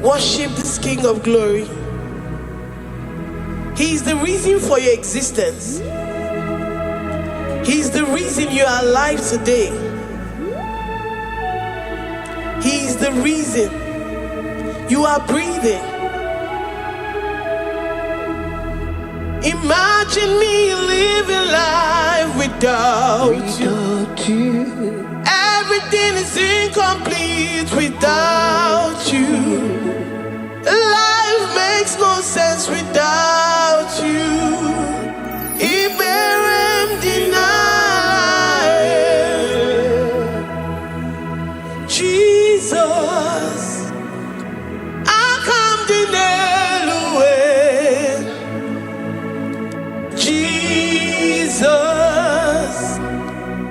Worship this King of Glory. He is the reason for your existence. He is the reason you are alive today. He is the reason you are breathing. Imagine me living life without you. Everything is incomplete without you. Life makes no sense without you. Iberem deny. Jesus, I come deny. Jesus,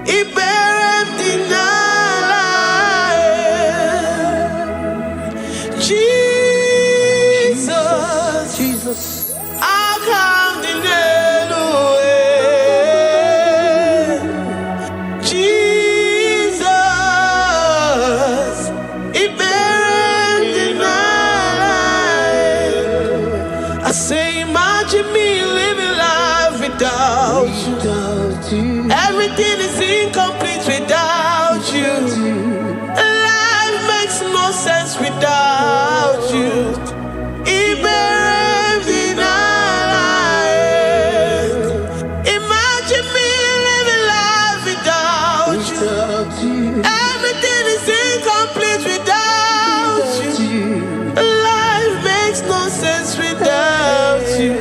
Iberem deny. Jesus, I come deny. Jesus, Iberem deny. I say, imagine me living life without you. Everything is incomplete without you. Life makes no sense without you. Imagine me living life without you. Everything is incomplete without you. Life makes no sense without you.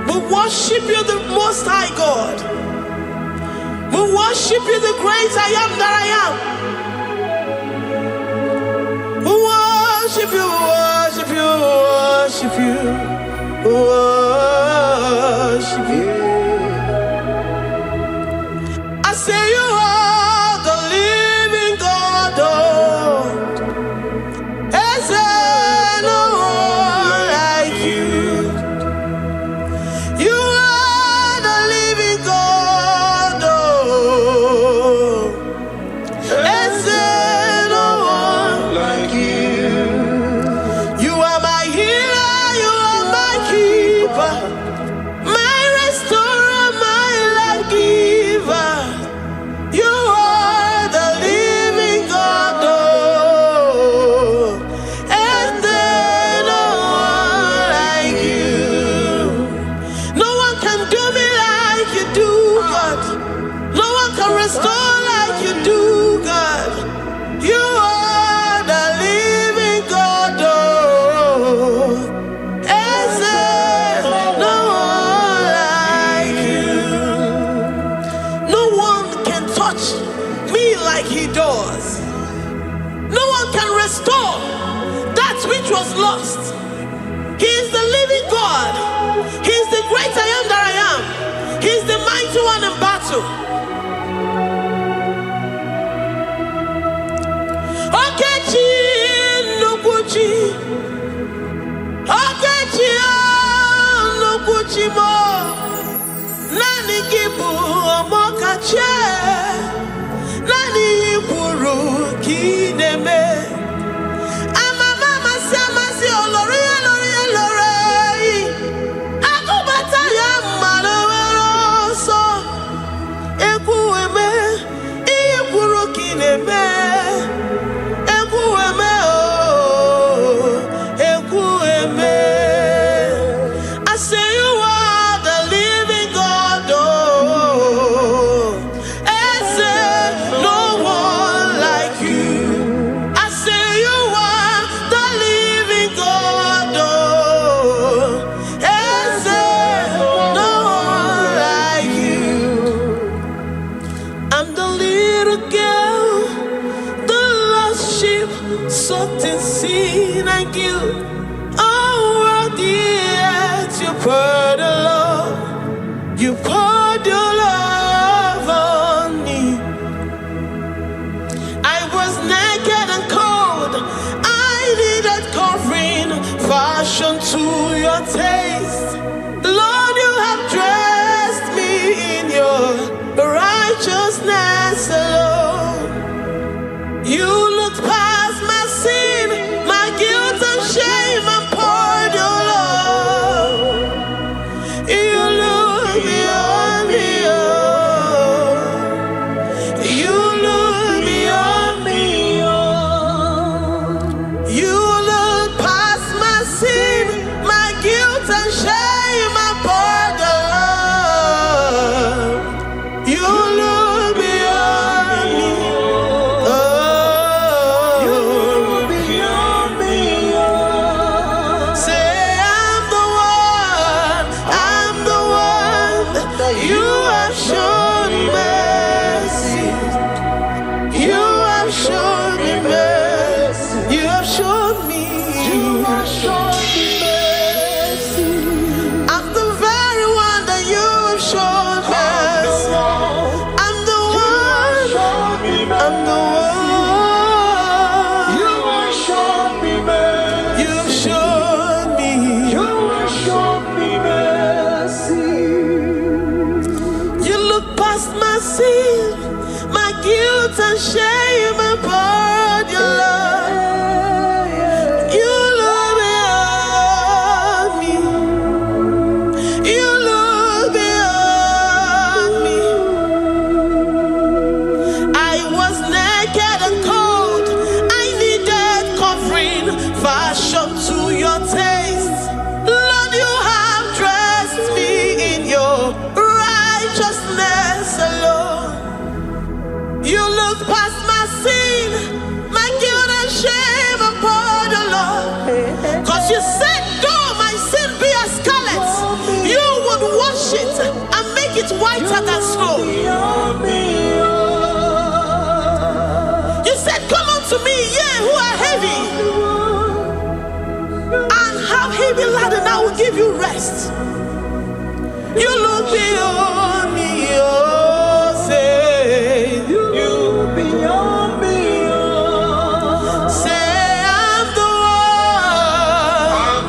We worship you, the Most High God. We worship you, the great I am that I am. We worship you, worship you, worship you, worship you. I say you are the living God. Is there no one like you? You are the living God. Is there no one like you? You are my healer, you are my keeper, my restorer, my life giver. You are the living God. Is there no one like you? No one can do me like you do, God. No one can restore like you do, God. You are the living God. Is there no one like you? No one can touch me like he does. No one can restore that which was lost. He is the living God. He is the great I am that I am. He is the mighty one in battle. Okechi Nukuchi, Okechi Nukuchi mo, Nani Gibu Omokache, Nani Iburu Kineme. Ama mama sama si olori olori olori. Akubata ya malowero so. Ekueme, Iburu Kineme. Ekueme oh, Ekueme. I say you are the living God. Oh, I say no one like you. I say you are the living God. Oh, I say no one like you. I'm the little girl, the lost sheep, soaked in sin and guilt. Oh, worthy yet you poured your love. You poured your love on me. I was naked and cold. I needed covering, fashioned to your taste. Lord, you have dressed me in your righteousness alone. You looked past my sin, my guilt and shame, and poured your love. You look beyond me, oh. You look beyond me, oh. You look past my sin, my guilt and shame, and poured your love. You look beyond me, oh. You look beyond me, oh. Say I'm the one that you have shown mercy. You have shown me mercy. You have shown me. You have shown me mercy. I'm the very one that you have shown mercy. I'm the one. I'm the one. You have shown me mercy. You have shown me. You have shown me mercy. You look past my sin, my guilt and shame, and poured your love. You look beyond me. You look beyond me. I was naked and cold. I needed covering, fashioned to your taste. Lord, you have dressed me in your righteousness alone. You look past my sin, my guilt and shame, and poured your love. Cause you said, though my sin be as scarlet, you would wash it and make it whiter than snow. You said, come unto me, ye who are heavy, and have heavy laden, I will give you rest. You look beyond me, oh, say, you look beyond me, oh. Say, I'm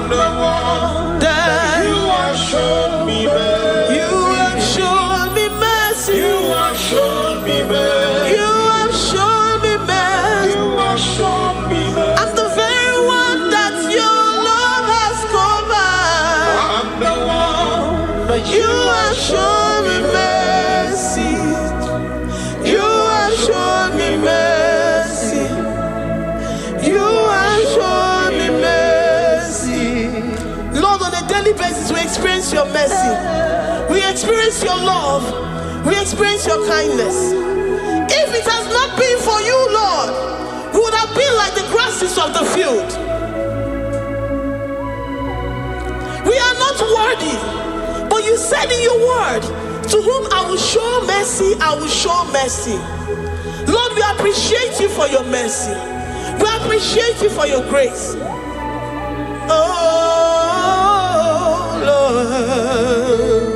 the one that you have shown me mercy. You have shown me mercy. You have shown me mercy. You have shown me mercy. You have shown me mercy. I'm the very one that your love has covered. I'm the one that you have shown me mercy. You have shown me mercy. You have shown me mercy. Lord, on a daily basis, we experience your mercy. We experience your love. We experience your kindness. If it has not been for you, Lord, we would have been like the grasses of the field. We are not worthy, but you said in your word, to whom I will show mercy, I will show mercy. Lord, we appreciate you for your mercy. We appreciate you for your grace. Oh, Lord.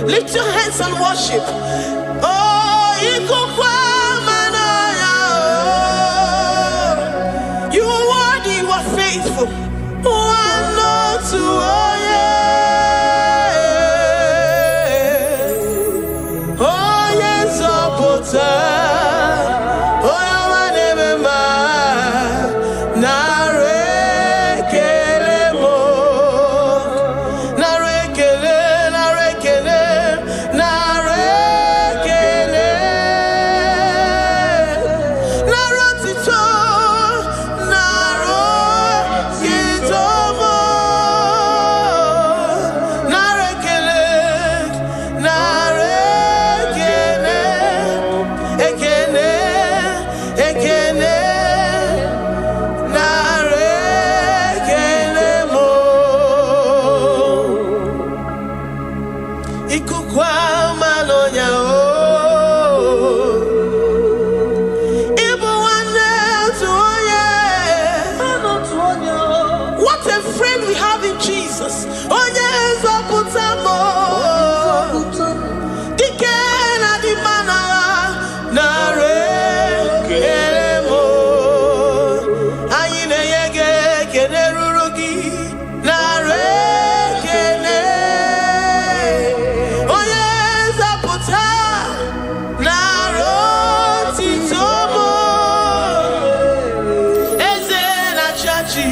Lift your hands and worship. Oh, you are worthy, you are faithful. we have in Jesus. Oh yes, Oputamo. Dikena di mana nare keremo. Ayine yege kenerurugi nare kene. Oh yes, Oputa naro titomo. Ezena chachi.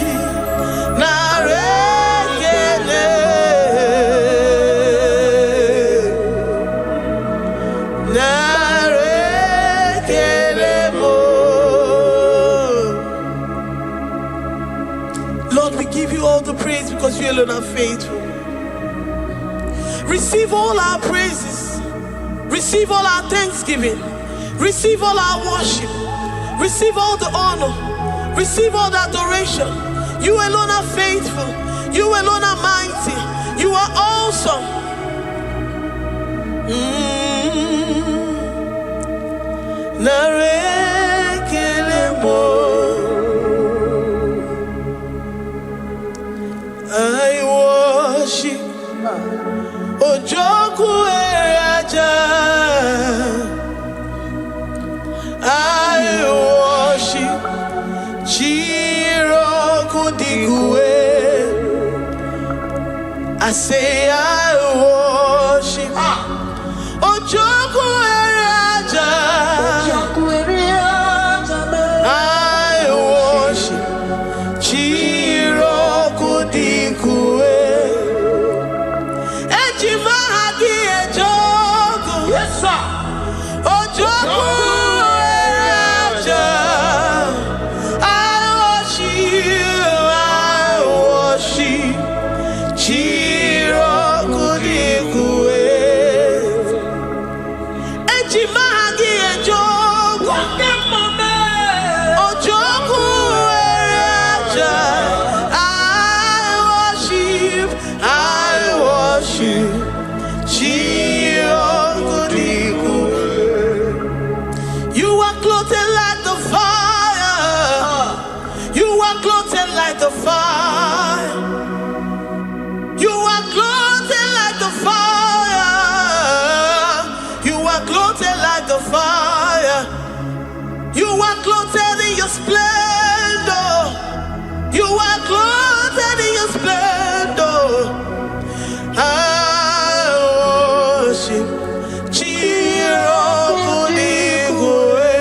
Lord, we give you all the praise because you alone are faithful. Receive all our praises. Receive all our thanksgiving. Receive all our worship. Receive all the honor. Receive all the adoration. You alone are faithful. You alone are mighty. You are awesome. I worship Ojoku Eraja. I worship Chiroku Digwe. I say I worship Ojoku Eraja. I worship Chiroku Digwe. Ejimahagi Ejoku. Yes, sir. Ojoku Eraja. I worship Chiroku Digwe. Ejimahagi Ejoku. Ojoku Eraja. I worship Chiroku Digwe. You are clothed like the fire. You are clothed like the fire. You are clothed like the fire. You are clothed like the fire. You are clothed in your splendor. You are clothed in your splendor. I worship Chiroku Digwe.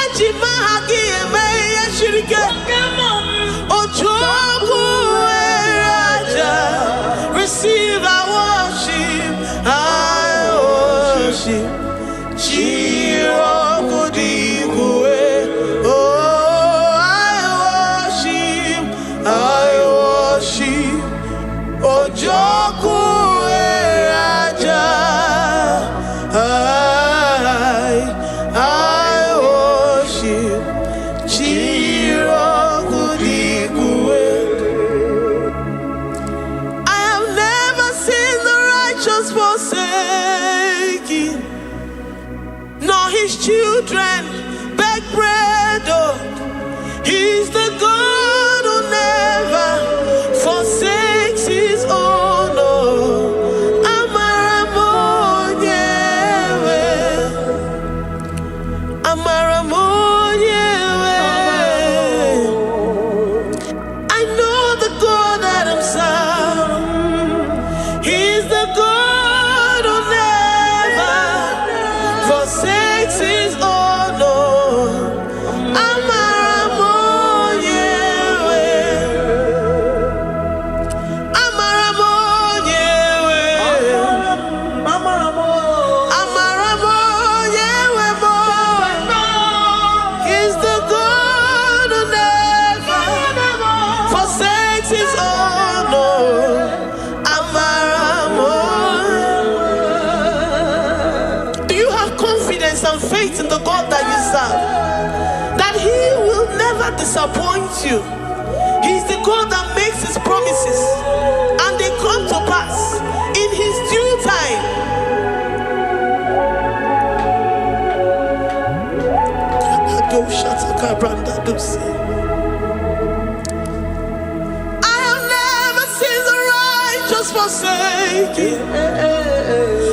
Ejimahagi eme yeshirike. Ojoku Eraja. Receive our worship. I worship Chiroku Digwe. Oh, I worship Ojoku Eraja. I worship Chiroku Digwe. I have never seen the righteous forsaken, nor his children beg bread. Oh, he's the God who never forsakes his own. Oh, Amaramonyewe, Amaramonyewe. I know the God that I'm serving. He's the God who never forsakes his own. Oh, Amaramonyewe, Amaramonyewe, Amaramonyewe mo. He's the God who never forsakes his own. Oh, Amaramonyewe. Do you have confidence and faith in the God that you serve? That he will never disappoint you. He's the God that makes his promises and they come to pass in his due time. I have forsaken.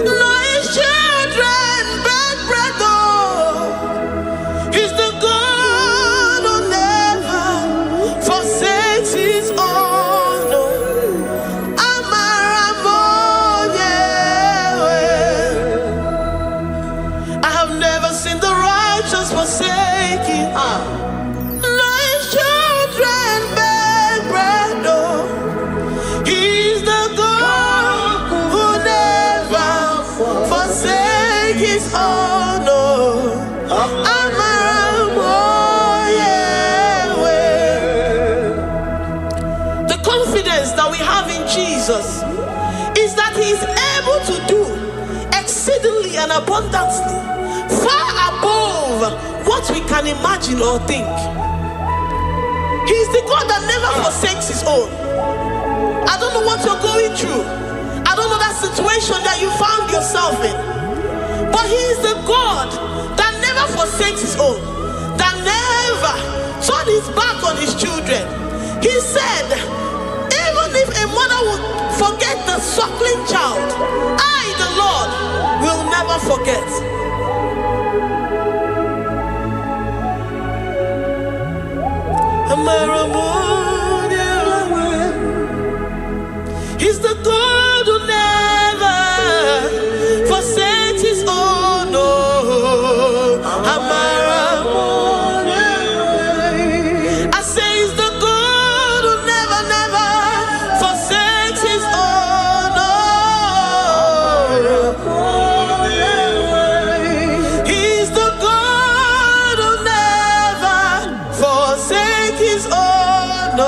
No, his children beg bread, oh. He's the God who never forsakes his own. I have never seen the righteous forsaken. No, his children beg bread, oh. He's the God who never forsakes his own, oh. The confidence that we have in Jesus is that he is able to do exceedingly and abundantly, far above what we can imagine or think. He is the God that never forsakes his own. I don't know what you're going through. I don't know that situation that you found yourself in. But he is the God that never forsakes his own, that never turned his back on his children. He said, even if a mother would forget the suckling child, I, the Lord, will never forget. He's the God who never forsakes his own. Oh, I say he's the God who never, never forsakes his own. Oh, he's the God who never forsakes his own. Oh,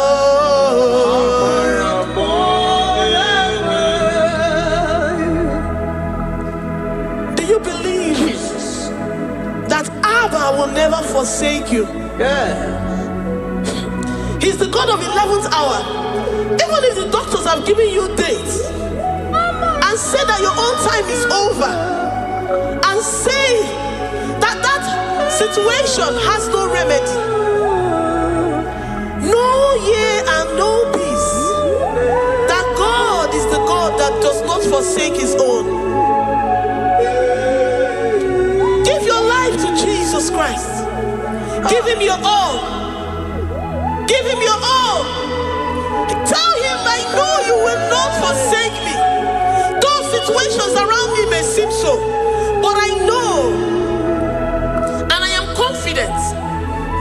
will never forsake you. He's the God of 11th hour. Even if the doctors have given you dates and say that your own time is over, and say that that situation has no remedy, no year and no peace, that God is the God that does not forsake his own. Give your life to Jesus Christ. Give him your all. Give him your all. Tell him, I know you will not forsake me. Those situations around me may seem so, but I know and I am confident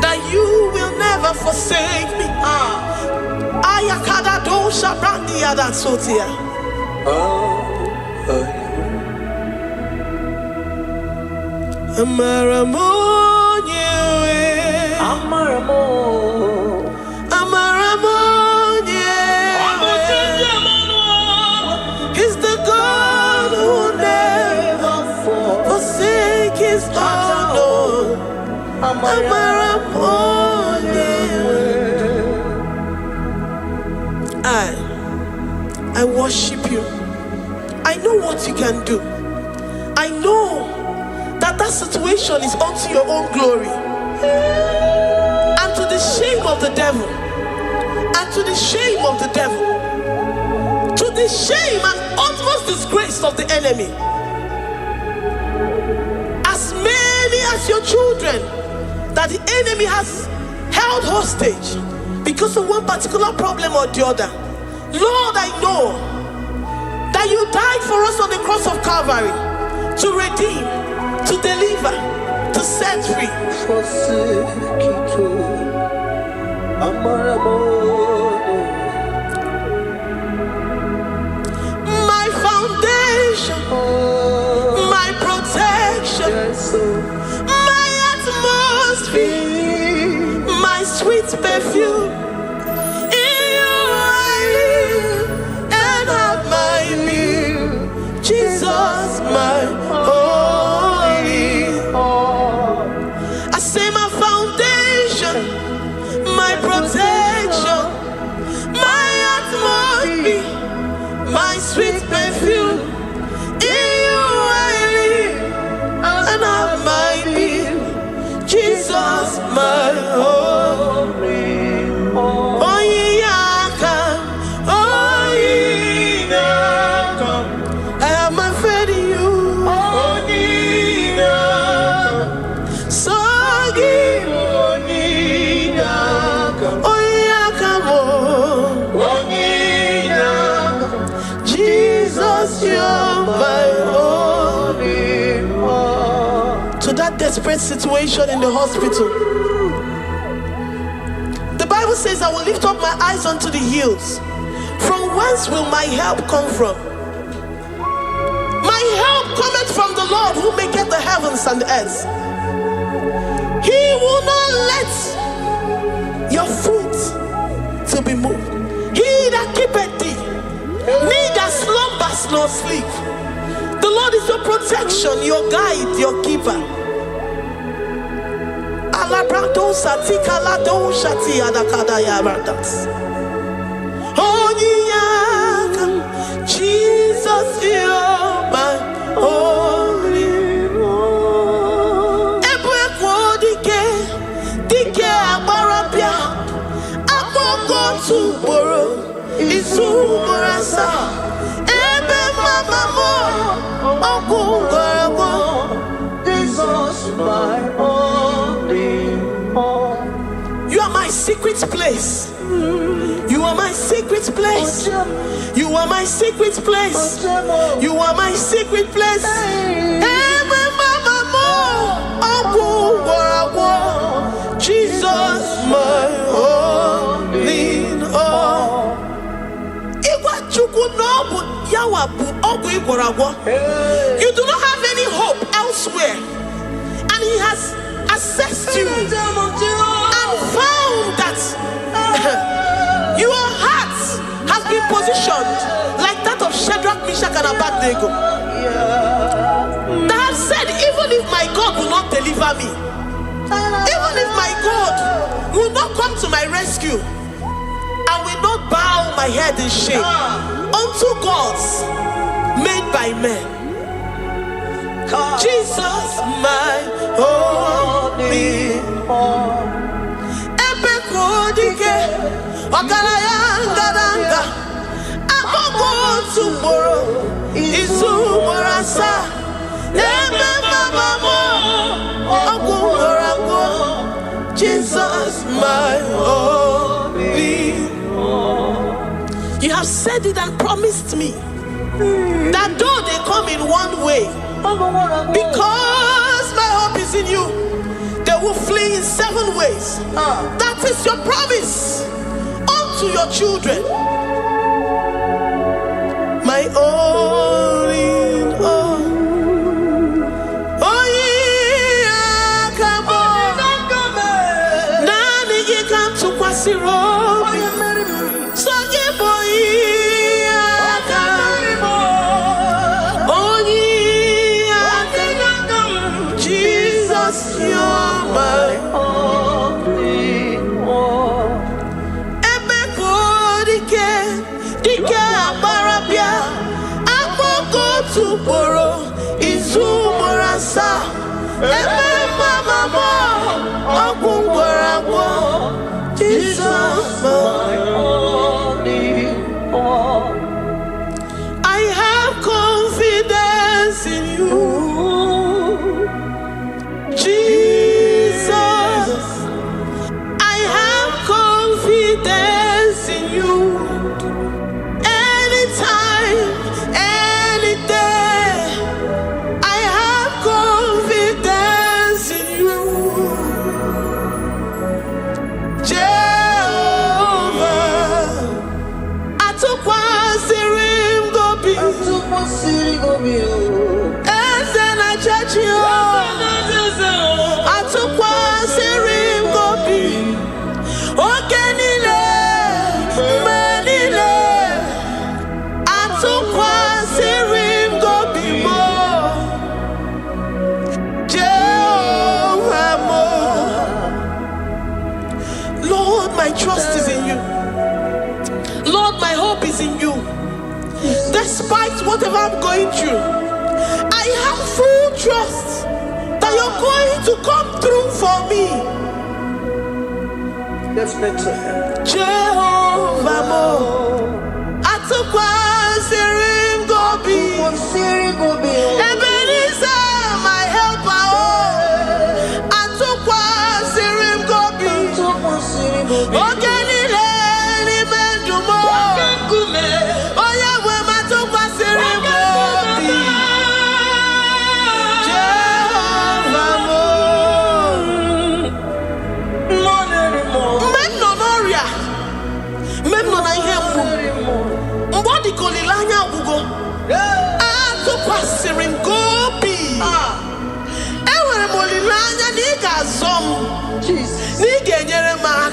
that you will never forsake me. Ayakada dosha brandi yada sotia. Amaramo, he's the God who never forsakes his own. I worship you. I know what you can do. I know that situation is unto your own glory, and to the shame of the devil, and to the shame of the devil, to the shame and utmost disgrace of the enemy. As many as your children that the enemy has held hostage because of one particular problem or the other, Lord, I know that you died for us on the cross of Calvary to redeem, to deliver, to set free. My foundation, my protection, my atmosphere, my sweet perfume. In you I live and have my being. Jesus, my my sweet perfume, in you I live and have my being. Jesus, my holy, oh yeah, oh yeah. desperate situation in the hospital. The Bible says, I will lift up my eyes unto the hills. From whence will my help come from? My help cometh from the Lord who maketh the heavens and the earth. He will not let your foot to be moved. He that keepeth thee, neither slumbers nor sleep. The Lord is your protection, your guide, your keeper. Jesus, you're my only one. To borrow is Morasa. Ebe mama mo, Jesus, my only one. You are my secret place. You are my secret place. You are my secret place. You are my secret place. Ebe mama mo, Jesus, my only. You do not have any hope elsewhere, and he has assessed you and found that your heart has been positioned like that of Shadrach, Meshach, and Abednego, that have said, even if my God will not deliver me, even if my God will not come to my rescue, I will not bow my head in shame unto gods made by men. Jesus, my only one. Ebekodike, Ogalayanga, Agogo tomorrow, Izumorasa, Ebe Mama, Ogorago, Jesus, my only one. You have said it and promised me that though they come in one way, because my hope is in you, they will flee in 7 ways. That is your promise unto your children. My only one. Oh yeah, come on. Nani you come to Kwasiro. So you boy. You're my only one. Ebekodike, dike abarabia, agogo tomorrow, Izumorasa, Ebe mama mo, Ogungorago, Jesus, my only one. I have confidence in you. Jesus, I have confidence in you. Anytime, any day, I have confidence in you. Jehovah, I took one serim gobi, and then I judge you. My trust is in you. Lord, my hope is in you. Despite whatever I'm going through, I have full trust that you're going to come through for me. Let's mentor him. Jehovah Mo, Atukwa Sirim Gobi, Ebenezer, my helper. Atukwa Sirim Gobi. Jehovah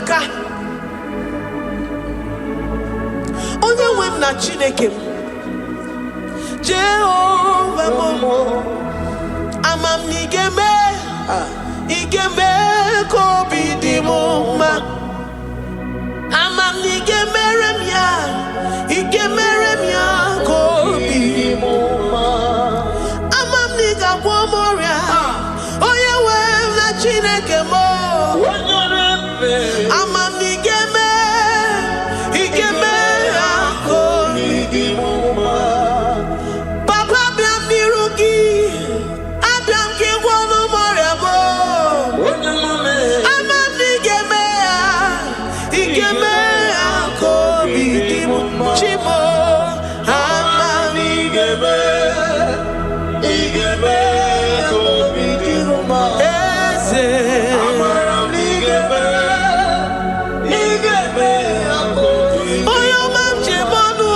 n'aka. Onye nwe m na Chineke m, Jehova mo, ama m na ị ga-eme ka obi dị m mma. Ama m na ị ga-emere m ya, ị ga-emere m ya ka obi dị m mma. Ama m na ị ga-agwọ m ọrịa, onye nwe m na Chineke m. Ama m na ị ga-eme ya ka obi dị m mma. Papa bịa m n'iru gị, abịa m ka ị gwọọ m ọrịa m. Ama m na ị ga-eme ya ka obi dị m mma. Chimo, ama m na ị ga-eme ka obi dị m mma. Eze, amara m na ị ga-eme ya ka obi dị m mma. Onye ọma m ji eme ọnụ,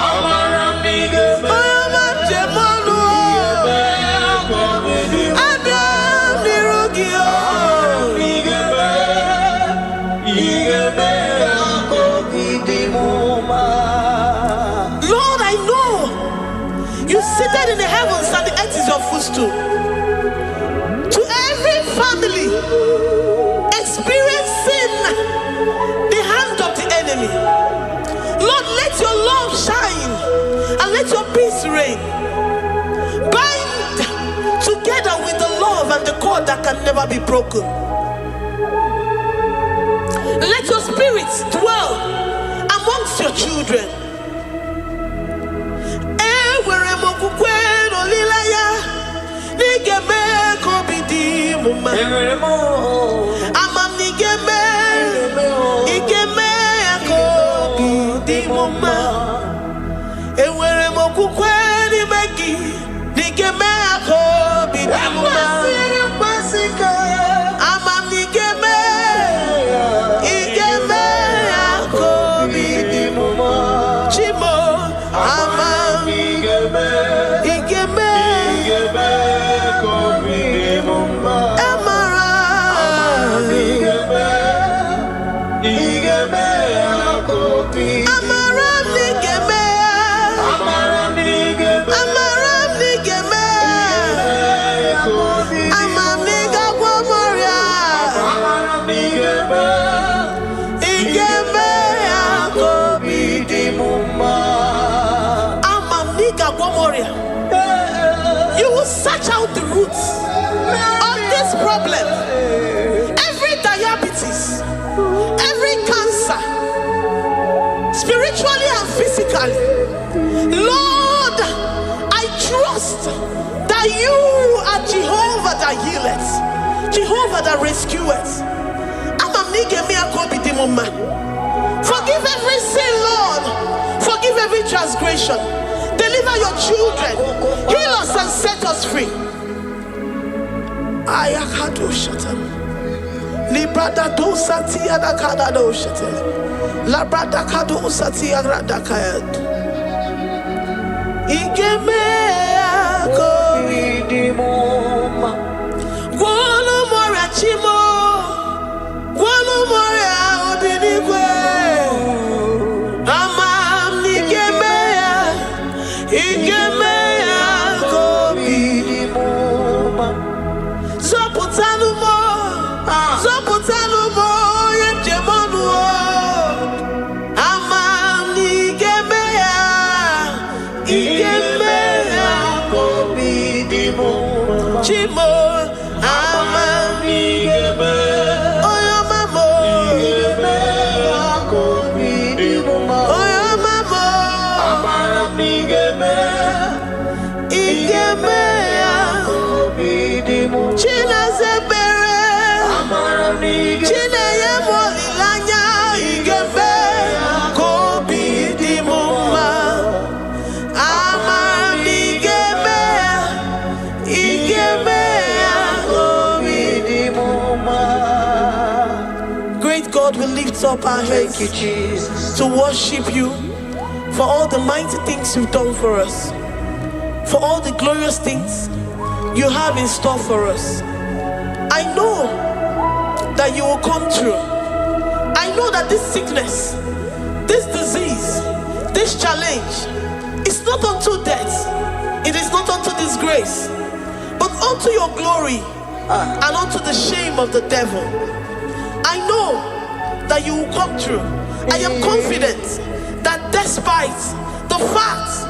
amara m na ị ga-eme. Onye ọma m ji eme ọnụ, abịa m n'iru gị, ị ga-eme ya ka obi dị m mma. Lord, I know you seated in the heavens and the earth is your footstool. To every family experiencing the hand of the enemy, Lord, let your love shine and let your peace reign. Bind together with the love and the cord that can never be broken. Let your spirit dwell amongst your children. Enwere m okwukwe n'olileanya na ị ga-eme ka obi dị m mma. Ama m na ị ga-eme ya ka obi dị m mma. Enwere m okwukwe n'ime gị na ị ga-eme ya ka obi dị m mma. Ama m na ị ga-eme ya ka obi dị m mma. Chimo, ama m na ị ga-eme ka obi dị m mma. Amara m na ị ga-eme ya ka obi dị m mma. Amara m na ị ga-eme ya. Amara m na ị ga-eme ya ka obi dị m mma. Ama m na ị ga-agwọ m ọrịa. Amara m na ị ga-eme ya ka obi dị m mma. Ama m na ị ga-agwọ m ọrịa. You will search out the roots of this problem. Every diabetes, every cancer, spiritually and physically. Lord, I trust that you are Jehovah that healeth, Jehovah that rescueth. Forgive every sin, Lord. Forgive every transgression. Deliver your children. Heal us and set us free. Ayakado shatan. Librada do sati adakada do shatan. Labrada kado sati agrada kayad. Igeme akoridimoma. Gwolo mora chimo. Gwolo mora obinigwe. Amam nigeme ya. Igeme akoridimoma. Zoputanu mo. Zoputanu mo. Yemjemonu. Amam nigeme ya. Igeme akoridimoma. Chimo. Amam nigeme. Oyo mamo. Igeme akoridimoma. Oyo mamo. Amam nigeme. Igeme akoridimoma. China zebere. Amam nigeme. China yemolilanya. Igeme akoridimoma. Amam nigeme. Igeme akoridimoma. Great God, we lift up our hands to worship you for all the mighty things you've done for us, for all the glorious things you have in store for us. I know that you will come through. know that this sickness, this disease, this challenge is not unto death, it is not unto disgrace, but unto your glory and unto the shame of the devil. I know that you will come through. I am confident that despite the fact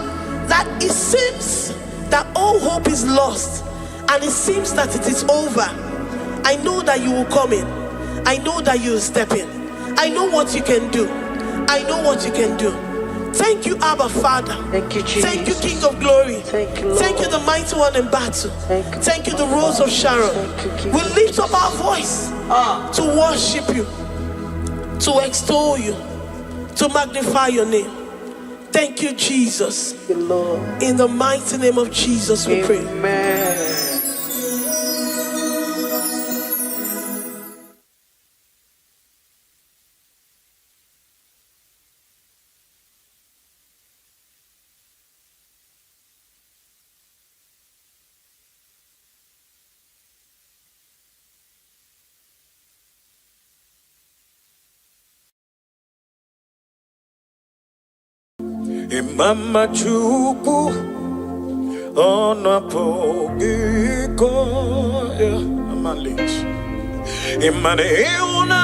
that it seems that all hope is lost and it seems that it is over, I know that you will come in. I know that you will step in. I know what you can do. I know what you can do. Thank you, Abba Father. Thank you, Jesus. Thank you, King of Glory. Thank you, Lord. Thank you, the mighty one in battle. Thank you, the Rose of Sharon. We lift up our voice to worship you, to extol you, to magnify your name. Thank you, Jesus. Thank you, Lord. In the mighty name of Jesus we pray. Amen. Mama chuku ona pogiko ya malich imane una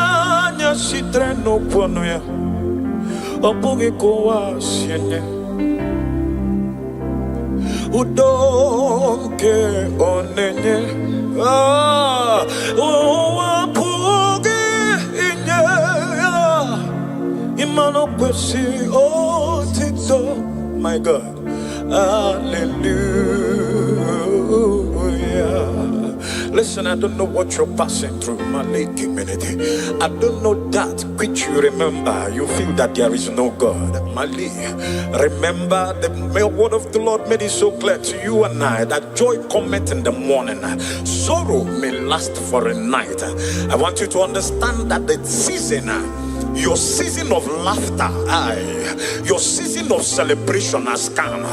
nya sitreno pono ya opogiko wa siene udonke onenye o apoge inye imano kwesi o tito. My God, hallelujah. Listen, I don't know what you're passing through, my late community. I don't know that which you remember. You feel that there is no God. Mali, remember the word of the Lord made it so clear to you and I that joy cometh in the morning, sorrow may last for a night. I want you to understand that the season, your season of laughter, your season of celebration has come.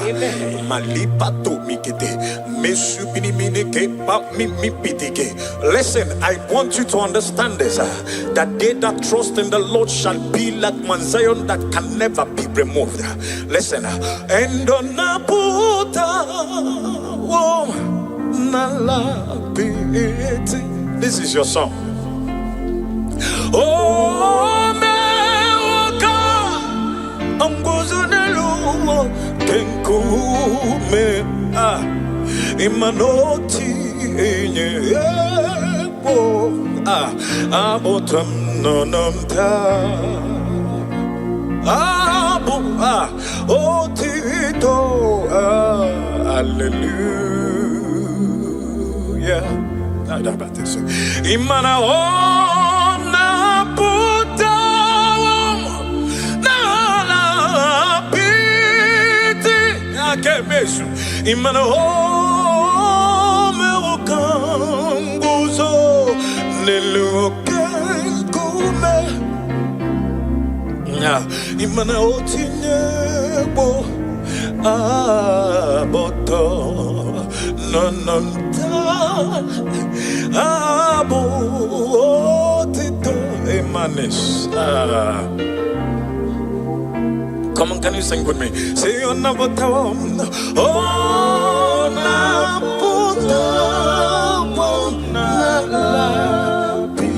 Listen, I want you to understand this, that they that trust in the Lord shall be like Mount Zion that can never be removed. Listen, and on this is your song. Oh, kenkume imanoti enye abotam nonamta otito hallelujah. Imana ona kemesu imana me okambuzo nelukenkume imana otinyebo aboto nononta abo otito emanes. Come on, can you sing with me? Say on na botam, oh na botam, na lapiti.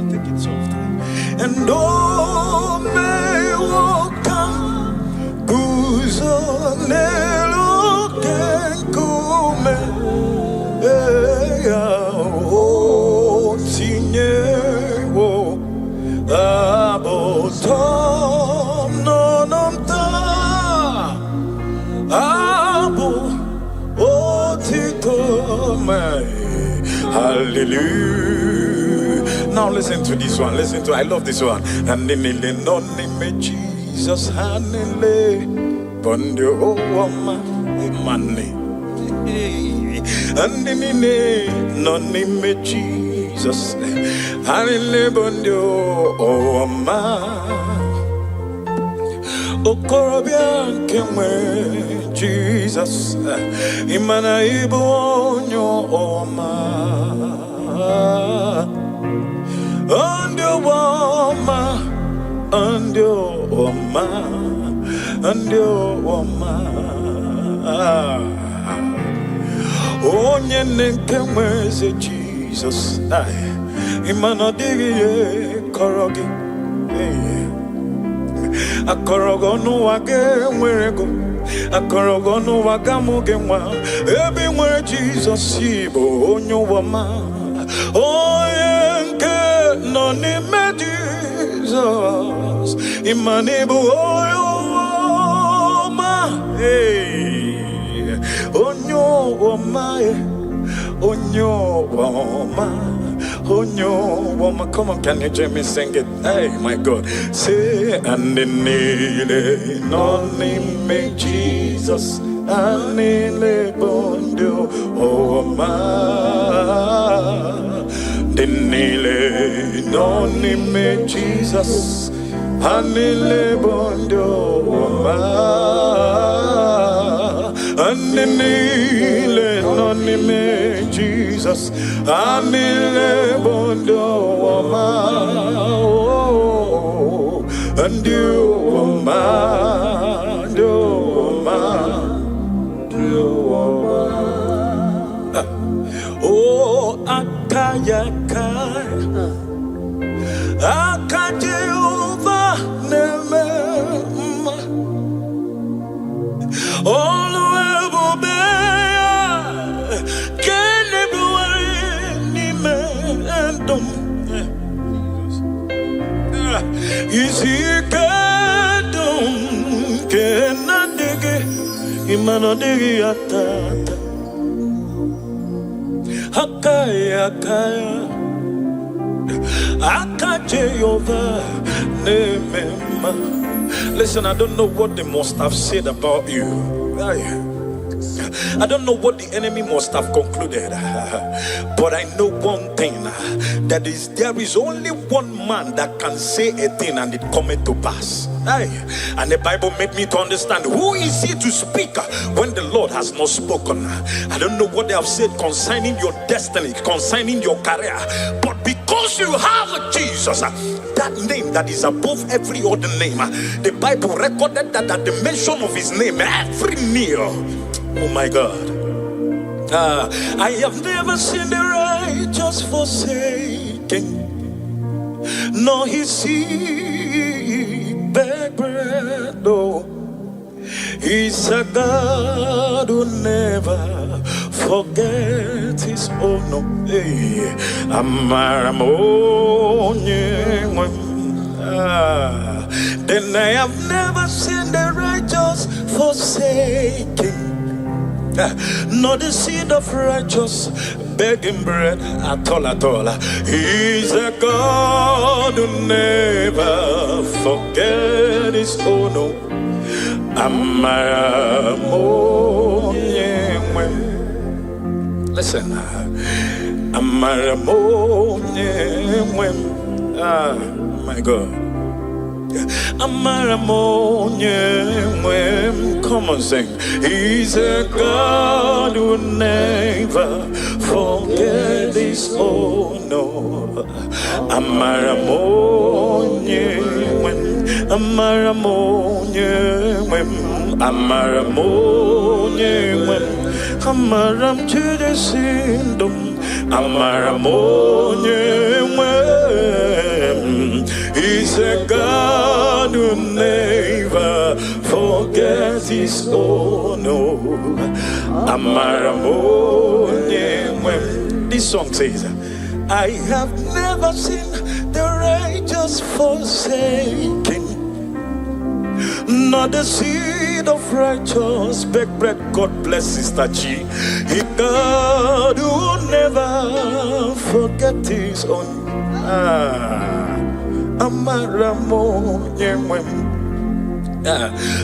Take it soft. And oh me wakam, buzo nelo kenkume, oh tinye wo abotam. Hallelujah. Now listen to this one. Listen to, I love this one. And in the name of Jesus, hallelujah. Bondio oma money. And in the name of Jesus, hallelujah. Bondio oma. Okorobia kemwe Jesus imana ibonyo oma ondio Andio Oma, Andio Oma. Onye nke nweze Jesus, imano digi korogi, akorogo no wage mwerego, akorogo no wagamuge mwa, ebi mwe Jesus ibo onyo wama, onye nke no ni me Jesus, imanibu oyo wama, onyo wama, onyo wama, onyo wama. Come on, can you join me sing it? Hey, my God. Say, and the nile, noni me Jesus, and the bondo wama. The nile, noni me Jesus, and the bondo wama. Anile noni me Jesus, anile bondo wama, and you wama, oh akaya kaya, akajeuva neme, all the is he kadum kenadege imanodege atata akaya akajeyova nemema. Listen, I don't know what they must have said about you. I don't know what the enemy must have concluded, but I know one thing, that is there is only one man that can say a thing and it cometh to pass. And the Bible made me to understand, who is he to speak when the Lord has not spoken? I don't know what they have said concerning your destiny, concerning your career, but because you have Jesus, that name that is above every other name, the Bible recorded that at the mention of his name, every knee, oh my God. I have never seen the righteous forsaken, nor his seed beg bread. No, he's a God who never forget his own. No, then I have never seen the righteous forsaken, nor the seed of righteous begging bread at all, at all. He's a God who never forget his own. Listen, my God. Come on, sing. He's a God who never forget his own. No. Amaram to the sindom. He's a God who never forgets his own. This song says, I have never seen the righteous forsaken, nor the seed of righteous beg bread. God bless Sister G. He God who never forget his own.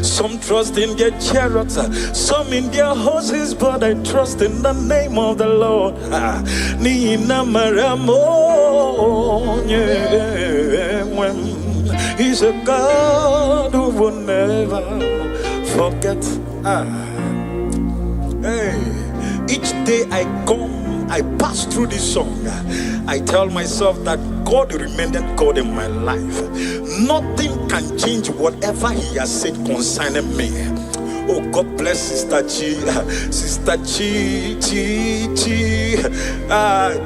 Some trust in their chariots, some in their horses, but I trust in the name of the Lord. He's a God who will never forget. Each day I come I pass through this song, I tell myself that God remained God in my life. Nothing can change whatever He has said concerning me. Oh, God bless Sister Chi, Sister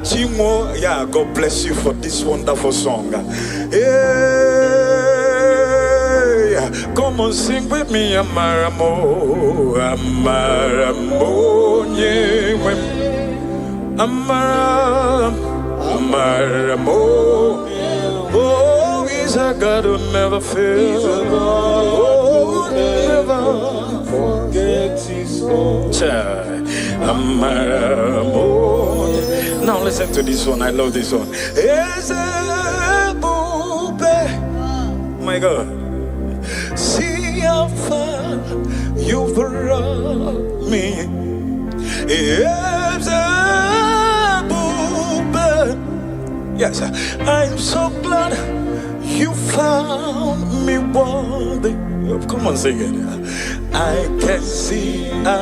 Chimo. Yeah, God bless you for this wonderful song. Hey, come on, sing with me, Amaramo, Amaramo, Amaramo. Oh, He's a God who never fails. Oh, never forget His own. Now listen to this one. I love this one. My God, see how far you brought me. Yes, I'm so glad you found me worthy. Come on, sing it. I can see, and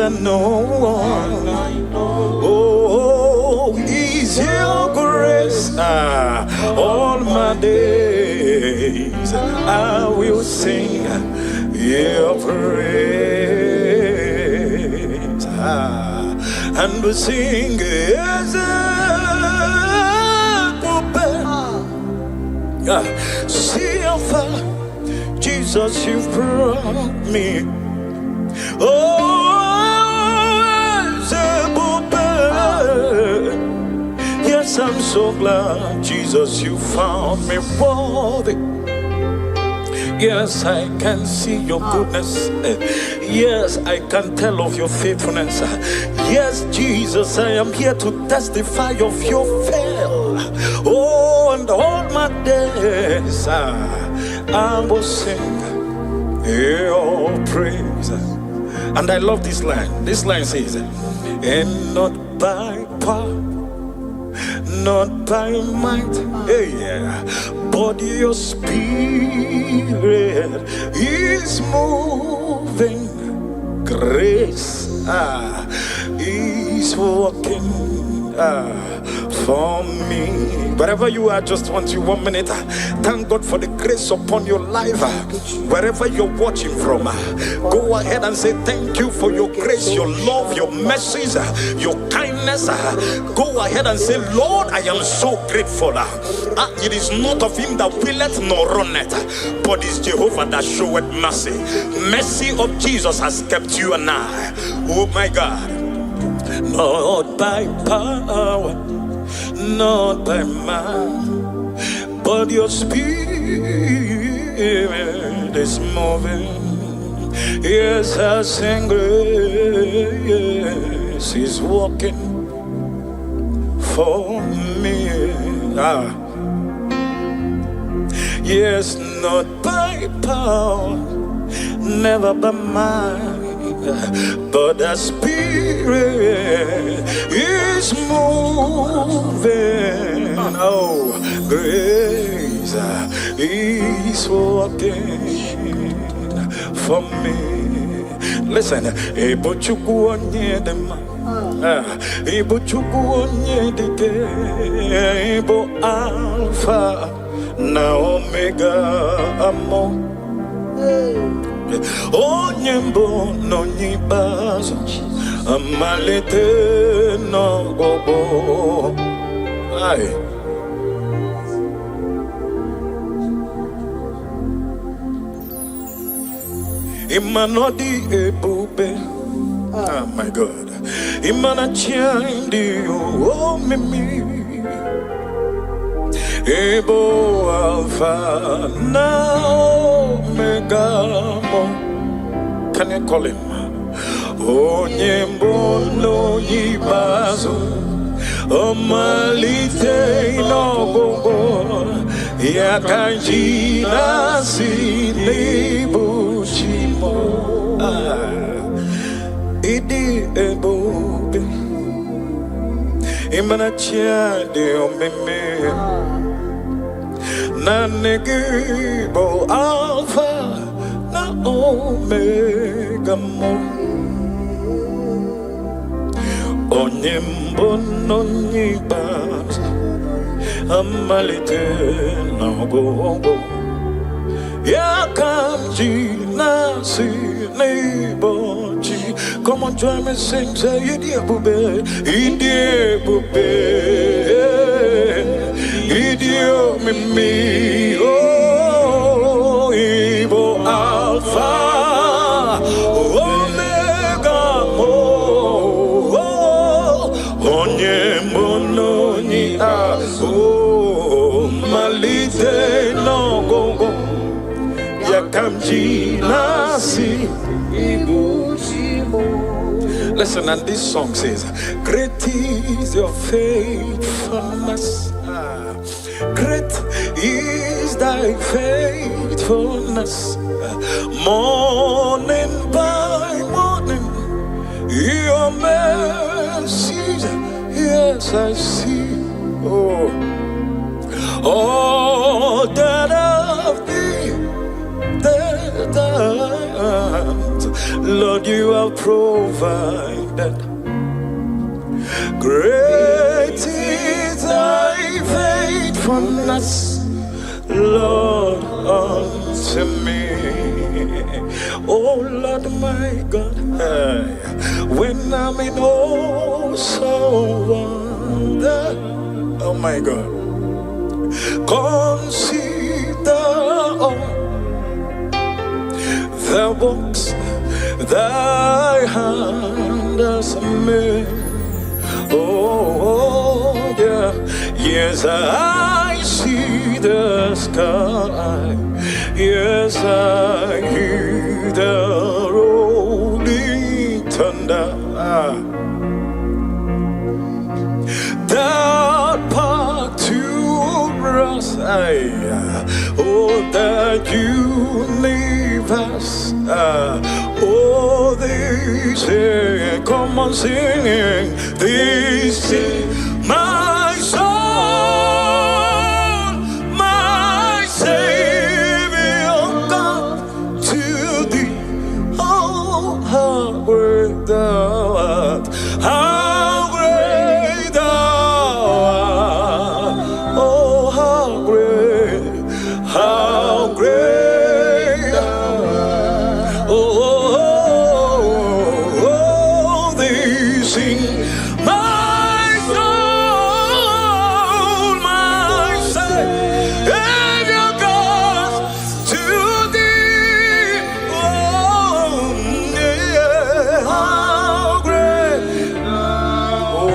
I know, oh, is your grace. All my days I will sing your praise. And we sing as see how far, Jesus, you've brought me. Yes, I'm so glad, Jesus, you found me worthy. Yes, I can see your goodness. Yes, I can tell of your faithfulness. Yes, Jesus, I am here to testify of your fail. Oh, and all my days I will sing your praise. And I love this line. This line says, and not by power, not by might, but your spirit is moving. Grace is working for me. Wherever you are, just want you 1 minute. Thank God for the grace upon your life. Wherever you're watching from, go ahead and say thank you for your grace, your love, your mercies, your kindness. Go ahead and say, Lord, I am so grateful. It is not of him that willeth nor runneth, but it's Jehovah that showeth mercy. Mercy of Jesus has kept you and I. Oh my God. Not by power, not by might, but your spirit is moving. Yes, I sing grace is walking for me. Yes, not by power, never by might, but the spirit is moving. Oh, grace is working for me. Listen, ebo chukwu onye dị mma, ebo chukwu onye dị ike, ebo alpha na omega amo. Onye mbụ n'onye ikpeazụ, amalite n'ọgwụgwụ. Imanodi ebube, oh my God, Imanachiandi oh mimi, Ebo Alpha now Omega. Can you call him? Onye mbụ n'onye ikpeazụ, amalite n'ọgwụgwụ, ya ka ji na-asị n'ịbụ chi m. Ịdị ebube, ịmanachi adị omimi, naanị gị bụ Alpha na Omega m. onyembono nyibas amalite nagogo yakamji nasi neighborji. Come on, join me, sing, say, Idie bube, Idio mimi, oh, Ibo Alpha, Omega, oh, Onye Mononi, oh, Malite no go, Yakamji nasi, Listen, and this song says, great is your faithfulness. Great is thy faithfulness. Morning by morning, your mercies, yes, I see. Oh, that of thee, that Lord, you have provided. Great is thy faithfulness, Lord, unto me. Oh, Lord, my God, when I'm in awesome wonder, oh, my God, consider all the works thy hand has made. Oh, yeah. Yes, I see the sky. Yes, I hear the rolling thunder. That part to us, oh, that universe. Oh, they say, come on, sing. They say, my soul, my Savior, God, to thee. Oh, how great thou art! How great thou art! Oh, how great! How great!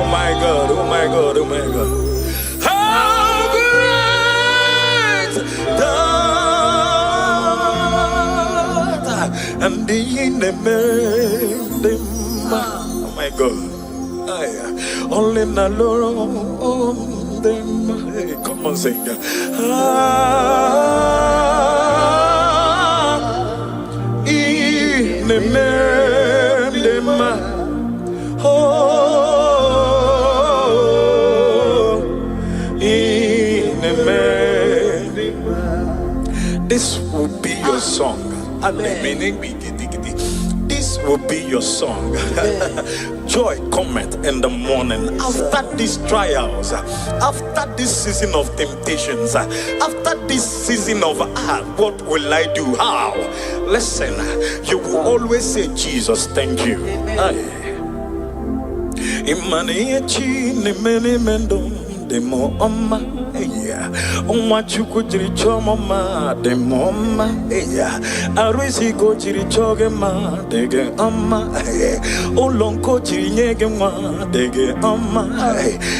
Oh my God. How great thou art. And the oh my God. Only na Lord them. Hey, come on, sing. In the this will be your song. This will be your song. Joy cometh in the morning. After these trials, after this season of temptations, after this season of what will I do? How? Listen, you will always say, Jesus, thank you. Demo oma eya onwa chuku jiri choma ma demo oma eya arisi ko jiri choge ma dege oma olonko jiri nyege ma dege oma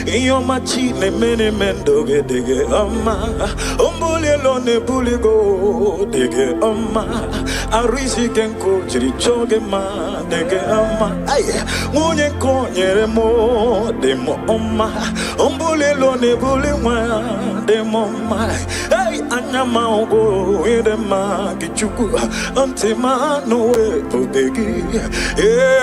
iyoma chi ne mene mendoge dege oma ombule lo ne buligo dege oma arisi kenko jiri choge ma dege oma munye ko nyere mo demo oma ombule ne buli mwa de mama hey anyama ogo ide ma kichuku antima no we pobegi hey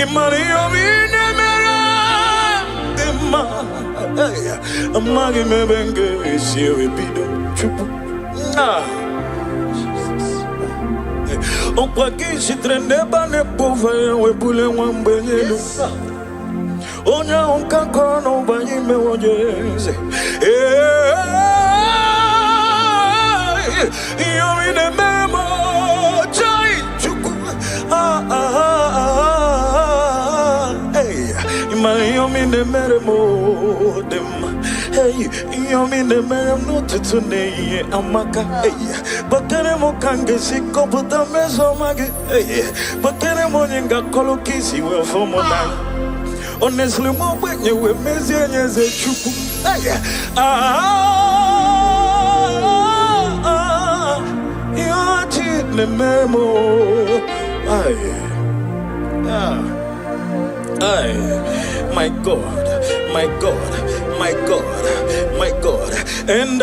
imani omine mera de ma hey amagi mebenge siwe bido chupu On croit qu'il s'y traîne pas ne pauvres ou boule ou mbélu. On y a un cancon on va y me voyer. Yo mi ne memo chai chuku hey yo mi ne memo dem hey yo mi ne memo no tutune amaka hey bakere mo kange sikoputa meso mage hey bakere mo nyinga kolokisi we fomo na honestly mo wenye we mezi nyeze chuku hey the memo, my God, my God, my God, my God, and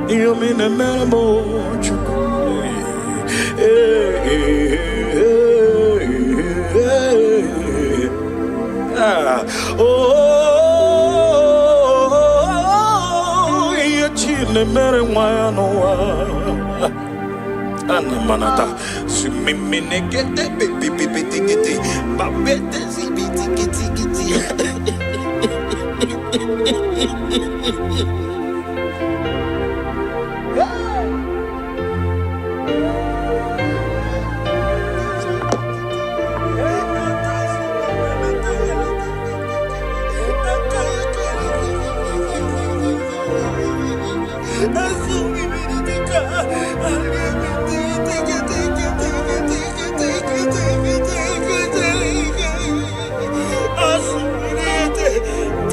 you mean the memo, ne mere mwana anamanata sumimine kete pipi tikiti babete zibiti kiti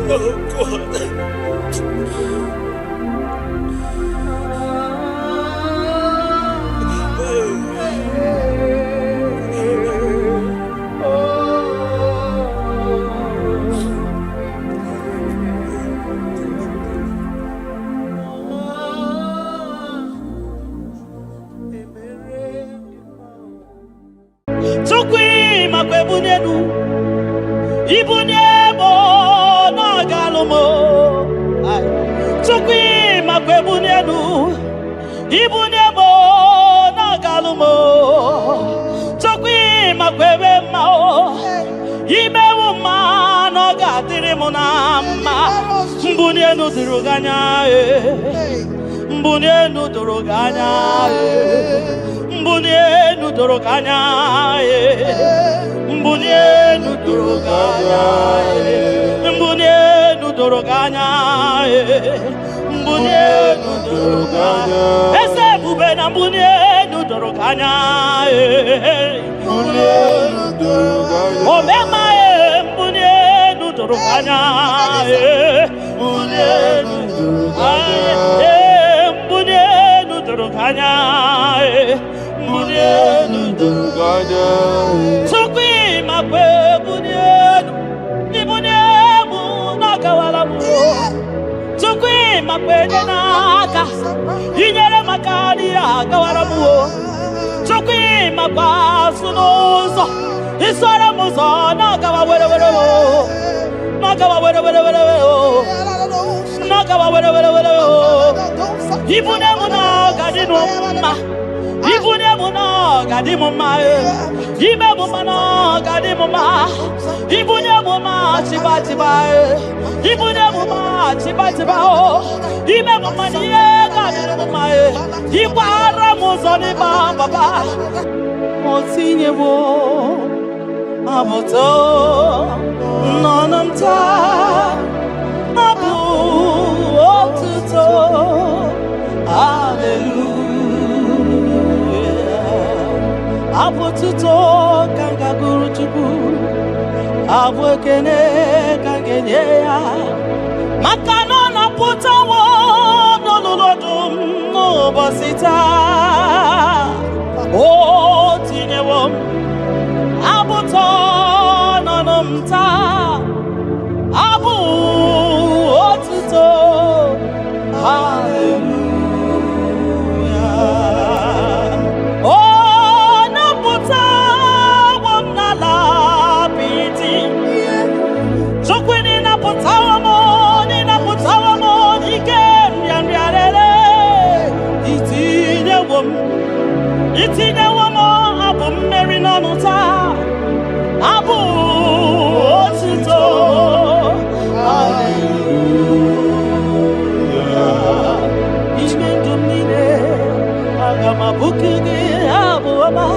Oh God. Tukwi makwebunenu ibunebo na galumo tukwi makwebunenu ibunebo na galumo tukwi makwebe mao imewu ma no gatiri munama mbunenu diruganya mbunenu duruganya mbunenu duruganya mbunenu duruganya mbunenu duruganya mbunenu duruganya ese bubena mbunenu duruganya mbunenu duruganya omema mbunenu duruganya mbunenu duruganya mbunenu duruganya mbunenu duruganya tukwi makwebunenu ibunemu nakawalamu tukwi makwenaka inyere makani akawalamu tukwi makwasunuzo isora muzo nakawawerewere nakawawerewere ibunemu nakadinuma ibunemu nakadimuma ibunemu nakadimuma ibunemu machibatiba ibunemu machibatiba ibunemu maniekadimuma ikwara muzoni baba motinyewo amoto nonamta abu otuto hallelujah apotuto kanga guru chuku abwekene kangenye ya makano na putawo nololodum no bosita o tinyewo abuto nonomta abu otuto hallelujah oh nabuta wamnala piti sokwini nabuta wamo ni nabuta wamo ikem yanriarere itinyewo m abụ mmeri n'ọnụ taa, abụ otuto. Hallelujah. Ime ndụ m niile aga m abụku gị abụ ọma.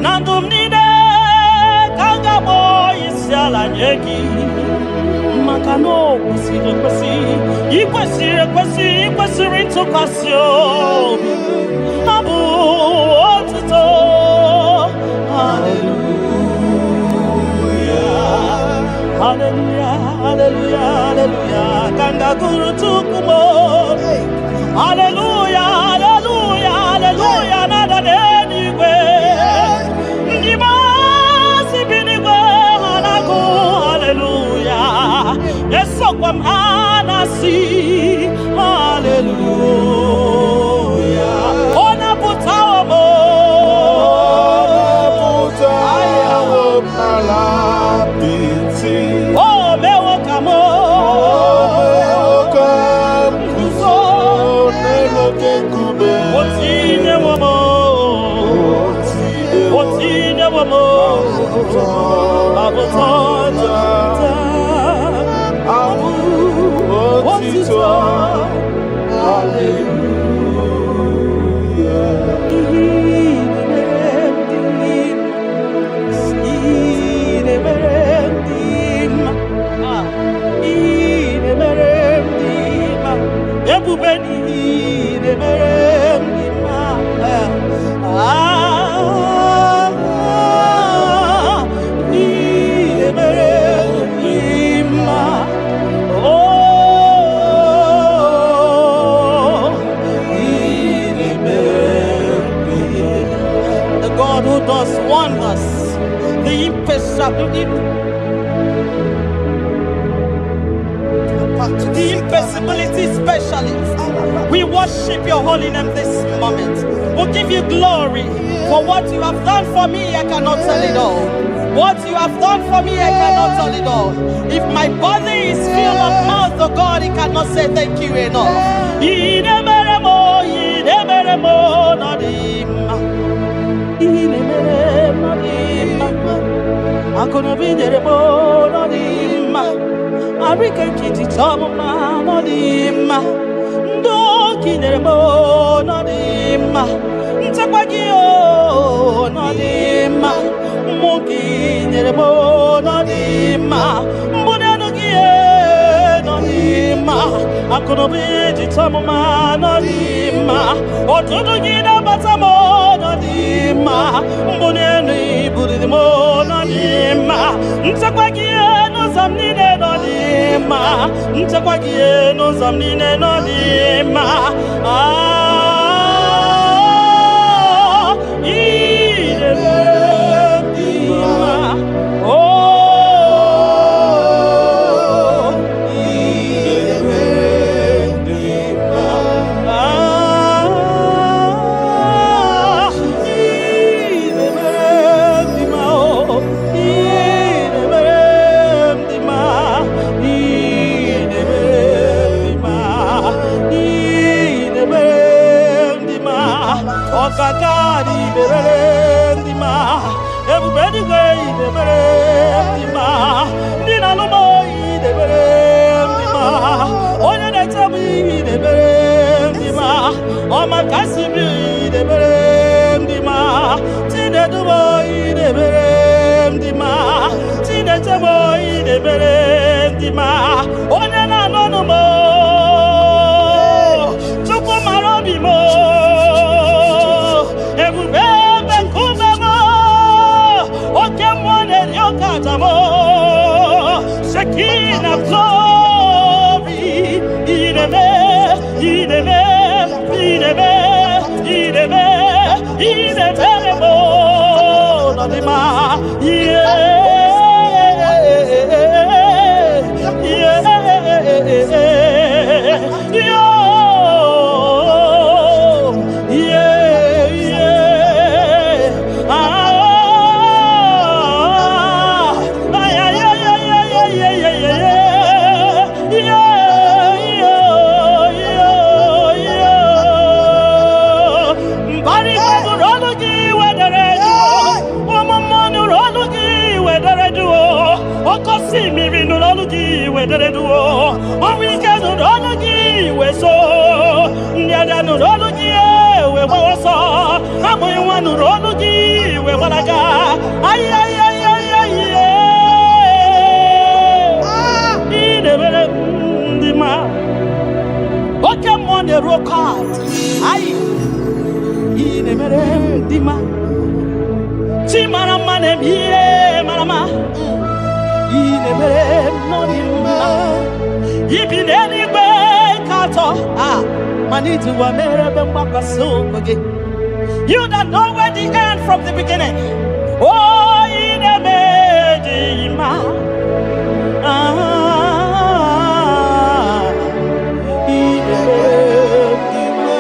Na ndụ m niile ka m ga-akpọ isi ala nye gị, maka na o kwesịrị ekwesị, ikwesịrị ekwesị, ikwesịrị ntụkwasị obi. Abụ otuto. Hallelujah, hallelujah, hallelujah, hallelujah. Kanga guru tukumo. Hallelujah, hallelujah, hallelujah. Nada denigwe. Ndima sibinigwe hanaku. Hallelujah. Yeso kwa mhanasi. Hallelujah. Ona putawa mo. Oh, mewo kamo. Otine womo. Otine womo. Abotota. Abu otito. The God who does wonders, the impossibility specialist. We worship your holy name this moment. We give you glory for what you have done for me. I cannot tell it all. What you have done for me, I cannot tell it all. If my body is filled of mouth, oh God, it cannot say thank you enough. Arika kiti choma no dima, ndoki neremo no dima, ntakwagio no dima, moki neremo no dima, mbonanugie no dima, akonobi choma no dima, otudugi na batamo no dima, mbonenu budimo no dima, ntakwagio zamnine no dima, ntakwagie no zamnine no dima. Dima. Oh, dima. Kakari berendima, everybody gay berendima, Dina no boy berendima, Oya de tabi berendima, Oma kasibi berendima, Tine do boy berendima, Tine to boy berendima, Oya na no mo, Chuko marobi mo. Shekina glory, ideme, ideme, ideme, ideme, ideme, mo, nadima, yeah, yeah, yeah. wedere duo o we can no gi we so ndia no gi we woso amoy wanu no gi we walaga ay ay ay ay ine bere ndima oke mo ne rokat ay ine bere ndima ti marama ne biye marama ine bere no ndima yibi ne ni gbe kato maniti wa mere be mbakaso koge. You that know where the end from the beginning. Oh, in a medima. In a medima.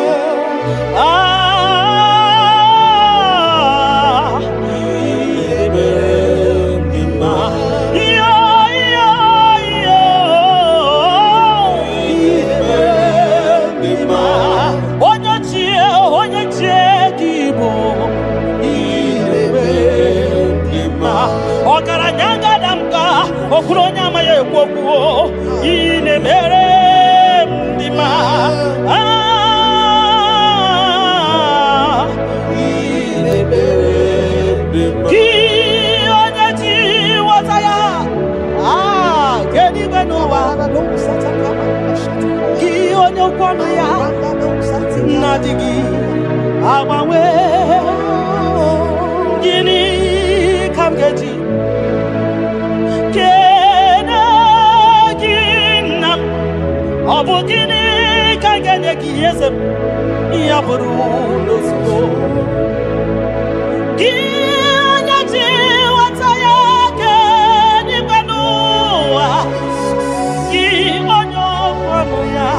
In a medima. Yo, yo, yo. In a medima. Okaranyanga damka okuronya maye kwokuo ine mere ndima ine mere ndima ki onyeji wataya kedi benowa no sataka ki onyokwano ya nadigi awawe gini kamgeji kenagina obugini kaganye kiyesem yaburu losgo kinyaji wataya keni banua ki onyo kwanu ya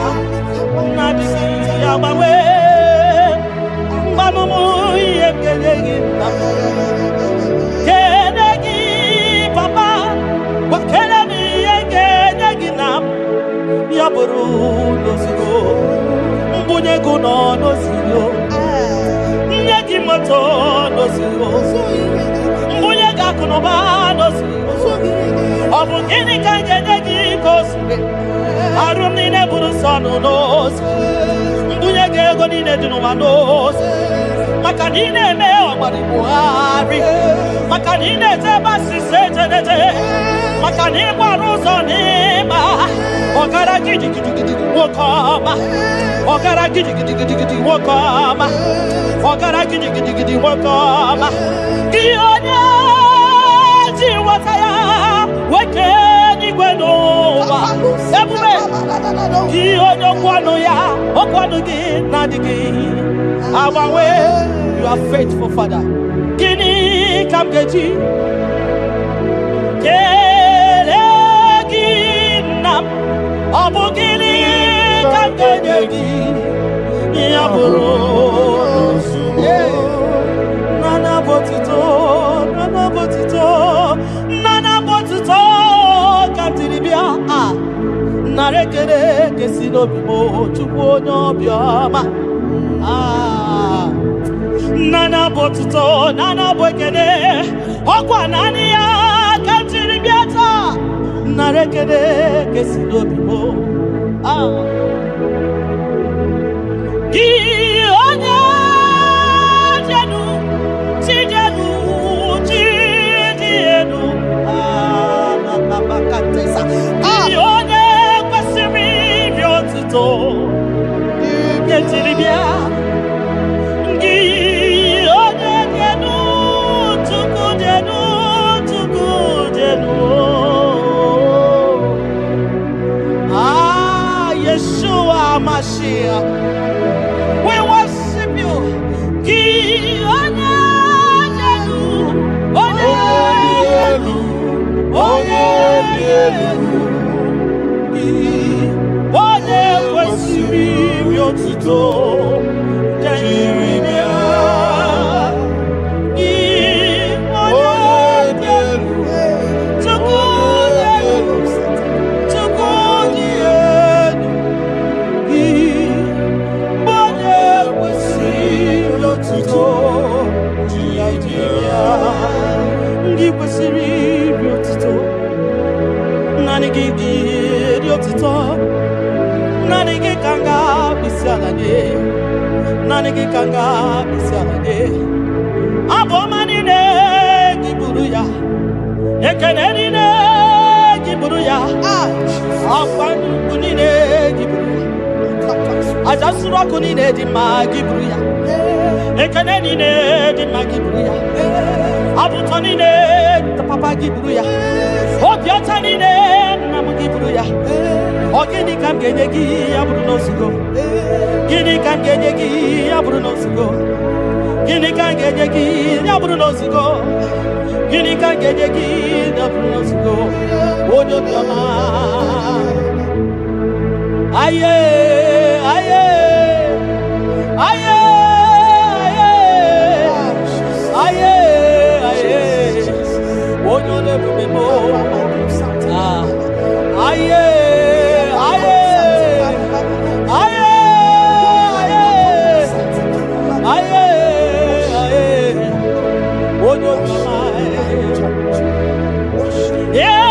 nadisi yabawe mamumu yekenegi yaburu losigo mbunye guno losigo nyegi moto losigo mbunye gakuno ba losigo obugini kanje nyegi kosbe arumni ne buru sonu losigo mbunye gego ni ne dinu manos makanine me omari buhari makanine te basi sejenete makanine baruzo ni ma Ogara gidi gidi gidi wokama. Ogara gidi gidi gidi gidi wokama. Ogara gidi gidi gidi wokama. Kionya jiwataya wekeni gwenowa. Ebume. Kionya kwano ya okwano gi nadigi. Awawe, you are faithful, Father. Gini kamgeji. Abugini kanganyegi yaburu nana botito kantiribia narekere kesino bibo chukwu onye obioma nana bwekene okwa nani ya kantiribia ta narekere kesino bibo ki onye jenu chijenu bakatesa ki onye kwesiri bi otuto ketiribia ki onye jenu tukudenu Yeshua Mashiach, we worship you. Ki onyelu, onye kwesiri otuto, jiribia. Ki onyelu, Nani gigi kanga bisalade. Nanigi kanga bisalade. Abomani ne giburuya. Ekeneni ne giburuya. Afani kunine giburuya. Ajasura kunine di magibruya. Ekeneni ne di magibruya. Abutoni ne di papa gibruya. Obiotani ne namugibruya. Ogini kam genyegi abruno sugo. Gini kam genyegi abruno sugo. Gini kam genyegi abruno sugo. Gini kam genyegi abruno sugo. Odo kama. Aye, aye, aye, aye, aye, aye. Odo le bubemo. Ah, aye, aye, aye, aye, aye, aye. Odo kama. Yeah.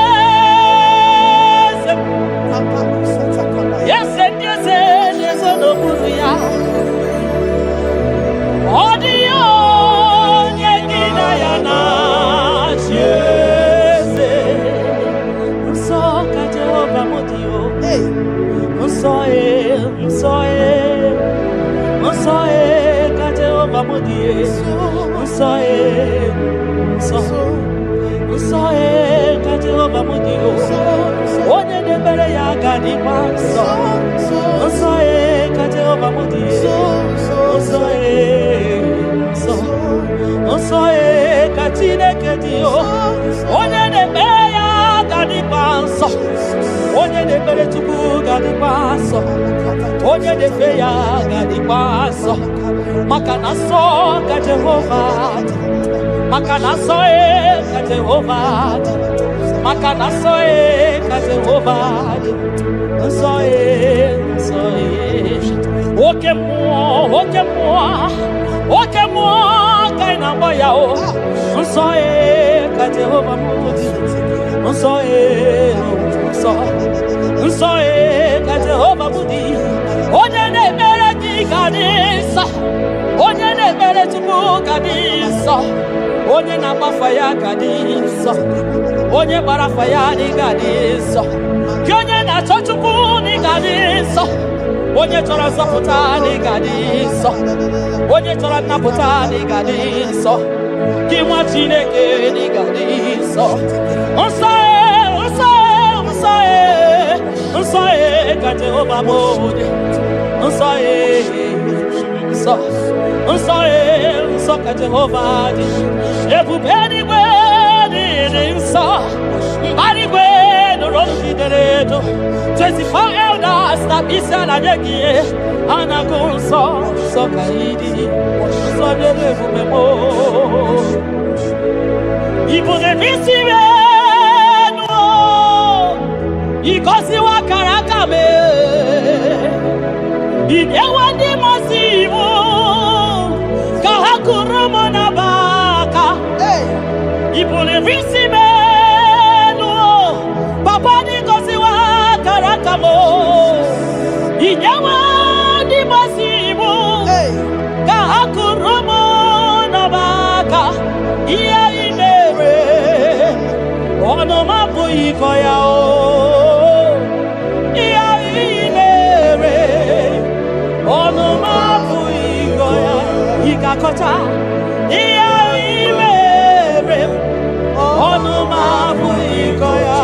Onye de bere ya gadi panso. Osae kate obamodi. Osae katine kedio. Onye de bere ya gadi panso. Onye de bere tuku gadi panso. Onye de bere ya gadi panso. Makana so ka Jehovah. Makana so ka Jehovah. Makana soe ka Jehovah. Soe. Oke mo kaina boya o. Soe ka Jehovah mudi. Soe ka Jehovah mudi. Onye ne mere ki kadisa. Onye ne mere tupu kadisa. Onye na mafaya kadisa. Onye barafaya ni kadisa. Onye na chochuku ni kadisa. Onye chora zaputa ni kadisa. Onye chora naputa ni kadisa. Kimwa chineke ni kadisa. Unsae ka Jehovah mode. Unsae ka Jehovah. Everybody wedi insa. Mbari wedi roshi deredo. 24 elders na bisa na yegie. Anagonso so kaidi. So deredo memo. Ibo de visibe no. Ikosi wa karaka me. Idewa di masivo. Kahakurumo na baka. Ibo de visibe no. Papa di kosi wa karaka mo. Idewa di masivo. Kahakurumo na baka. Iya imere. Ono mapu ikoya o. Iya imere. Ono mapu ikoya. Ikakota. Iya imere. Ono mapu ikoya.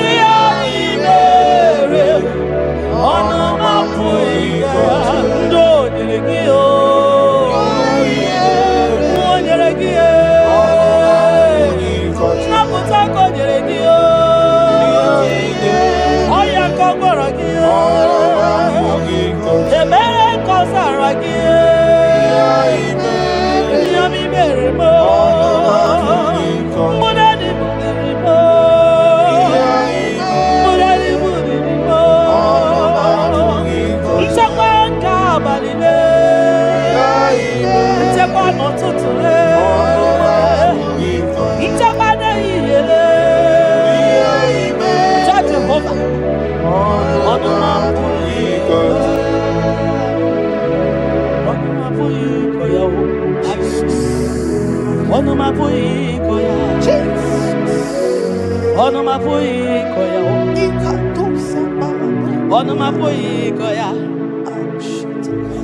Iya imere. Ono mapu ikoya. Ndo nilegio.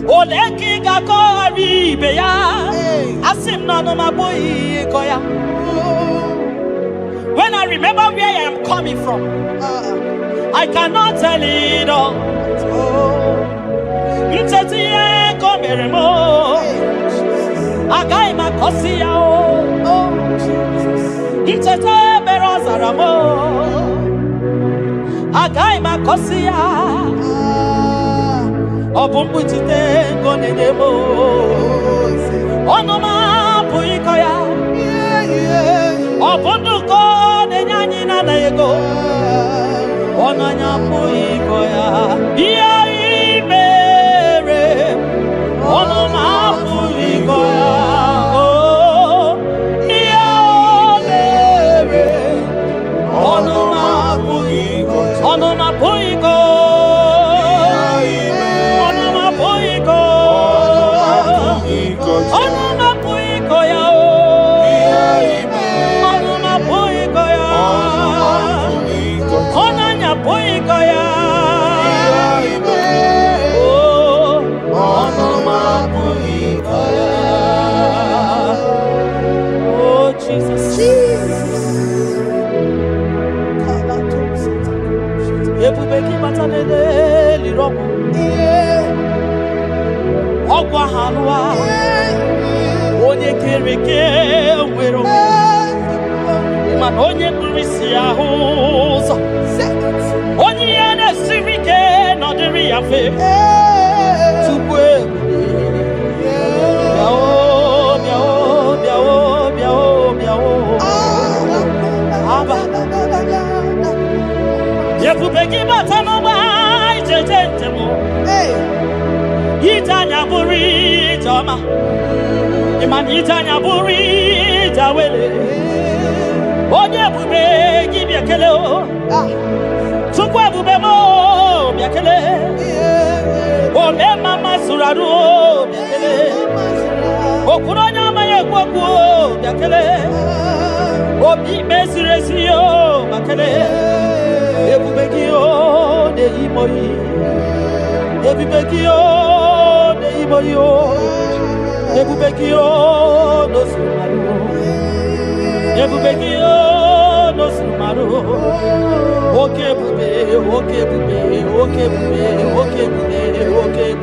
Oleki gakori beya asim no my boy koya. When I remember where I am coming from, I cannot tell it all. Mtetiye komeremo agai makosia o mtete berazaramo agai makosia Obumbutite konedemo Onoma puikoya Obunduko nenyanyi na ego Onanya puikoya Iya imere Onoma puikoya Iya imere Onoma puikoya Onoma puikoya Ogwa halwa onye kereke wero man onye kurisi ahụzọ onye ya na-esiri ike n'ọdịrị ya fe tupu aba ebube gị bata n'ọgba ijeje njem Itanya buri jama Iman itanya buri jawele Onye bube gi biakele o Tukwe bube mo biakele Ole mama suradu o biakele Okuronya maye kwaku o biakele Obi mesiresi o biakele Ebube gi o de imoyi Ebube gi o Iboyo, Ebubekio, no sumaru, Ebubekio, no sumaru, okay, bube, okay, bube, okay, bube, okay, bube, okay.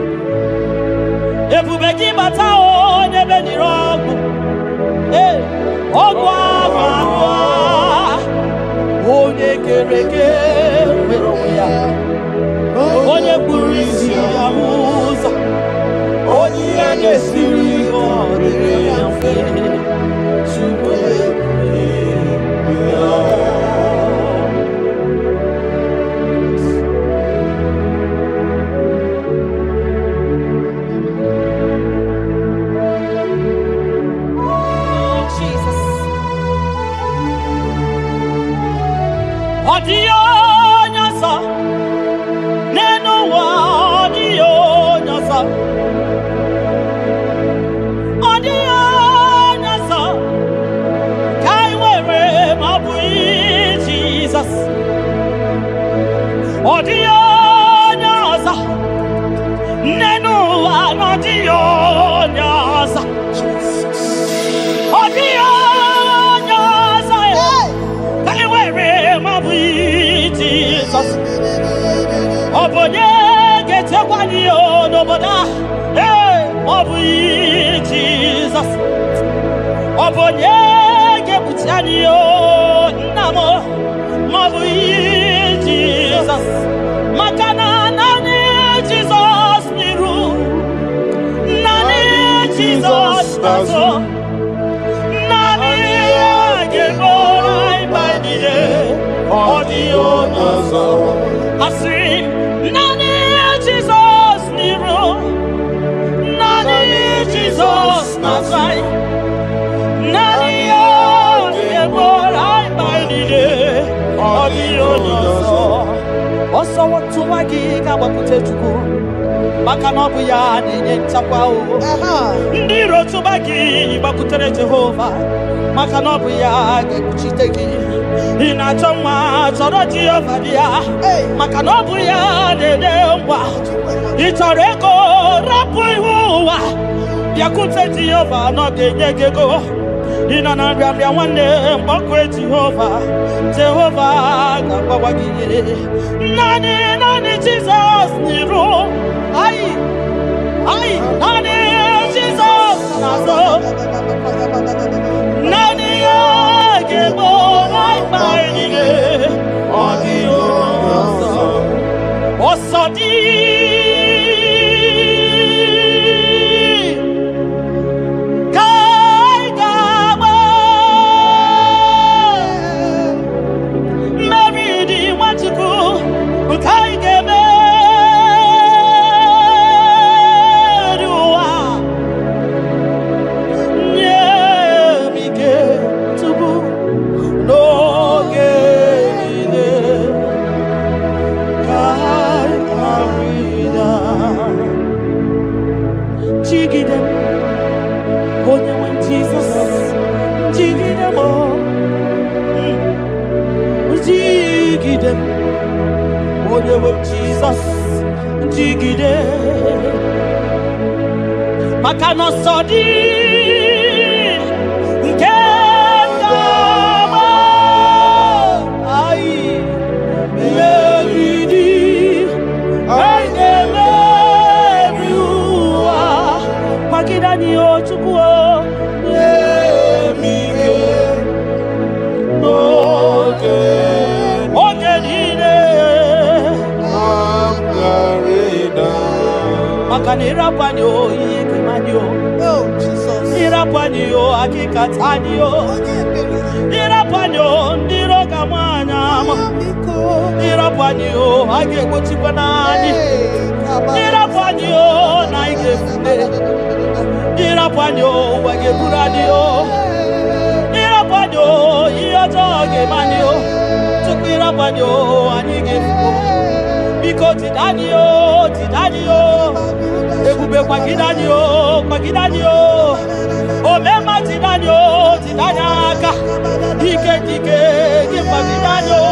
Ebubeki batao, never the wrong. Eh, Ogwa, Onye kereke, Onye burisi amuza. Onye agesiri ọdịrị ya mfe Chukwu Jesus Ọdịyo nyasa N'enụwa ọdịyo nyasa Odio nyasa Nenu anodio nyasa Odio nyasa Kaiwere mabi Jesus Obonye gete kwaniyo noboda mabi Jesus Obonye gebutianiyo namo mabi Jesus, Makana nani Jesus niru, nani Jesus nazo, nani agebora ibadie, odio nazo, asim nani Jesus niru, nani Jesus nazai, nani agebora ibadie, odio nazo. Oso watu magiga wakute chuku Maka nobu ya nenye nchakwa o Ndiro tubagi wakutere Jehova Makanobu ya Chiteki. In a Choma, Soroti of Adia. Makanobu ya de Dewa. It's a record, Rapuwa. Yakuteti over, not the Yego. In an Arabia one day, Bakwe Jehovah, Jehovah, Gabawagi. Nani, Jesus, Nero. Aye, Nani, Jesus, Nazo. Nani, IGBO, like my nigga. Osodi. Jesus, Jigide, Makano Sodi, Nkendama, Aye, Melody, Ayemeruwa, Makidani Ochukuo, Yemige, Makanira panyo, Yekimanyo, oh Jesus, Nira panyo, Akikatanyo, Nira panyo, Niro Gamana, Nira panyo, Agebotipanani, Nira panyo, Naigefune, Nira panyo, Wageburadio, Nira panyo, Yotogemanyo, Tukira panyo, Anigefu. Because Tidanio, Ebube Kwagidanio, Omema Tidanyaka, Dike, Kwagidanio,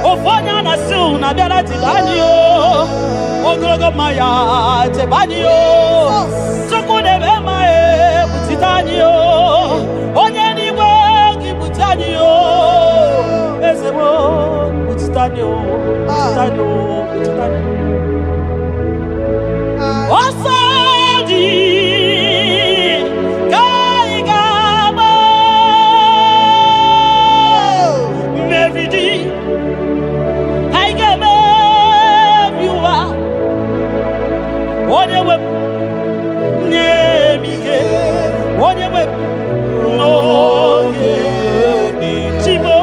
Ofanya Nasu, Nabela Tidanio, Ogrogo Maya, Tebanio, Sokune Bemae, Tidanio, Onyaniwe, Kibutanio, Ezebo, Tidanio. Osadi Kaigama Meridi Kaigama Viwa Odewe Nemige Odewe No Chimo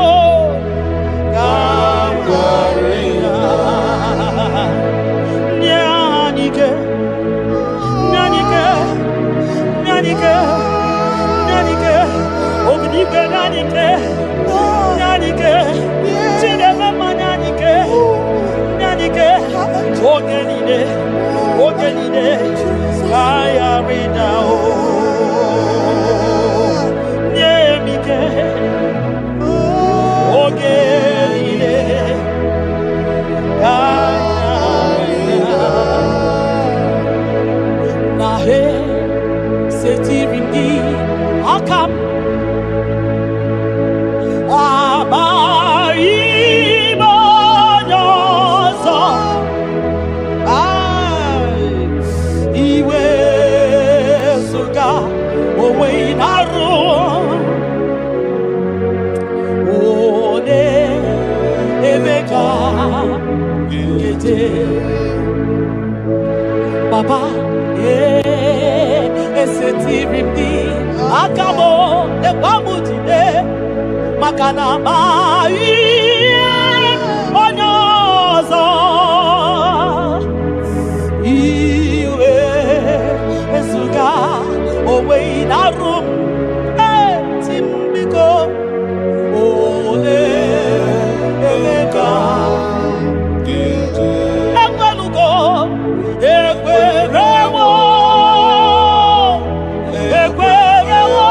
Ogenide, Kaya Rida, Nemike, Ogenide, Kaya Rida, Nahe, Setirindi, Akam, Baba, esetirindi, akabo, ebamutide, makana mai, onyozo, iwe, esuga, owe inarum, timbiko, ole, emeka. Ekwerewo,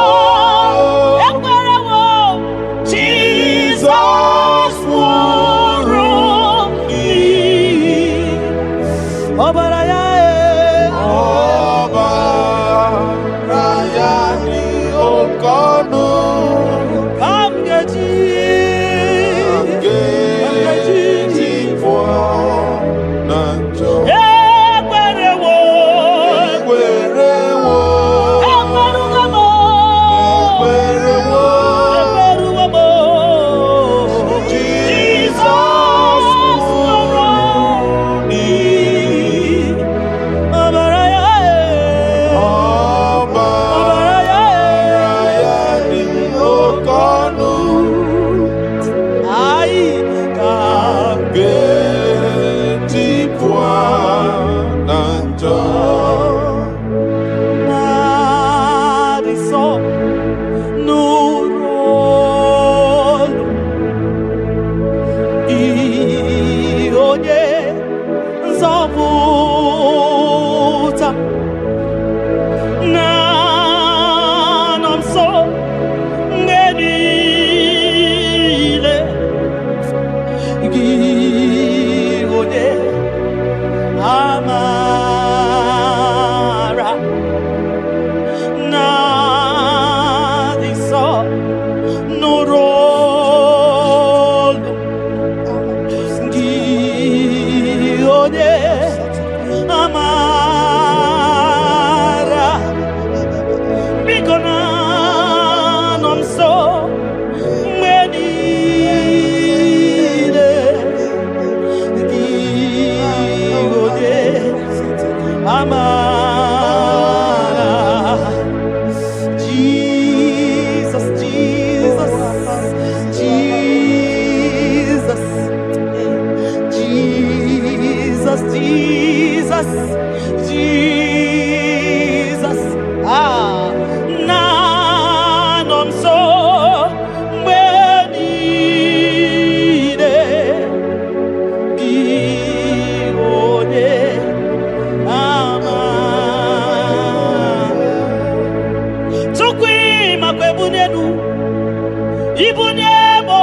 Ibuniemo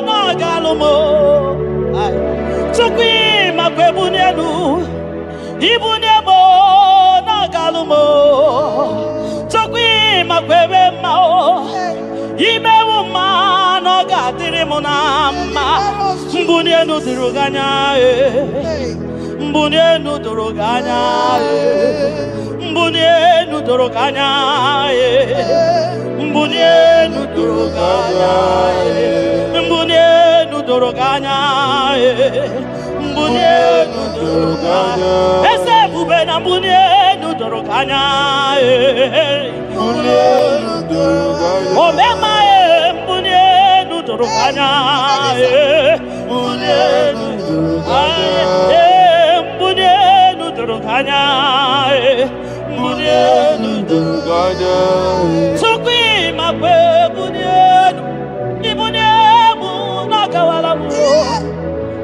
na galumo. Chukwi makwebunienu. Ibuniemo na galumo. Chukwi makwebe mao. Imewu ma no gadiri munama. Mbunienu diruganya Mbunienu doroganya Mbunienu doroganya Mbunienu doroganya Mbunienu doroganya Mbunienu doroganya Ese bube na mbunienu doroganya Mbunienu doroganya Omema mbunienu doroganya Mbunienu doroganya Mbunienu doroganya Mbunienu doroganya Sukwi makwe mbunienu Ibuniemu nakawalamu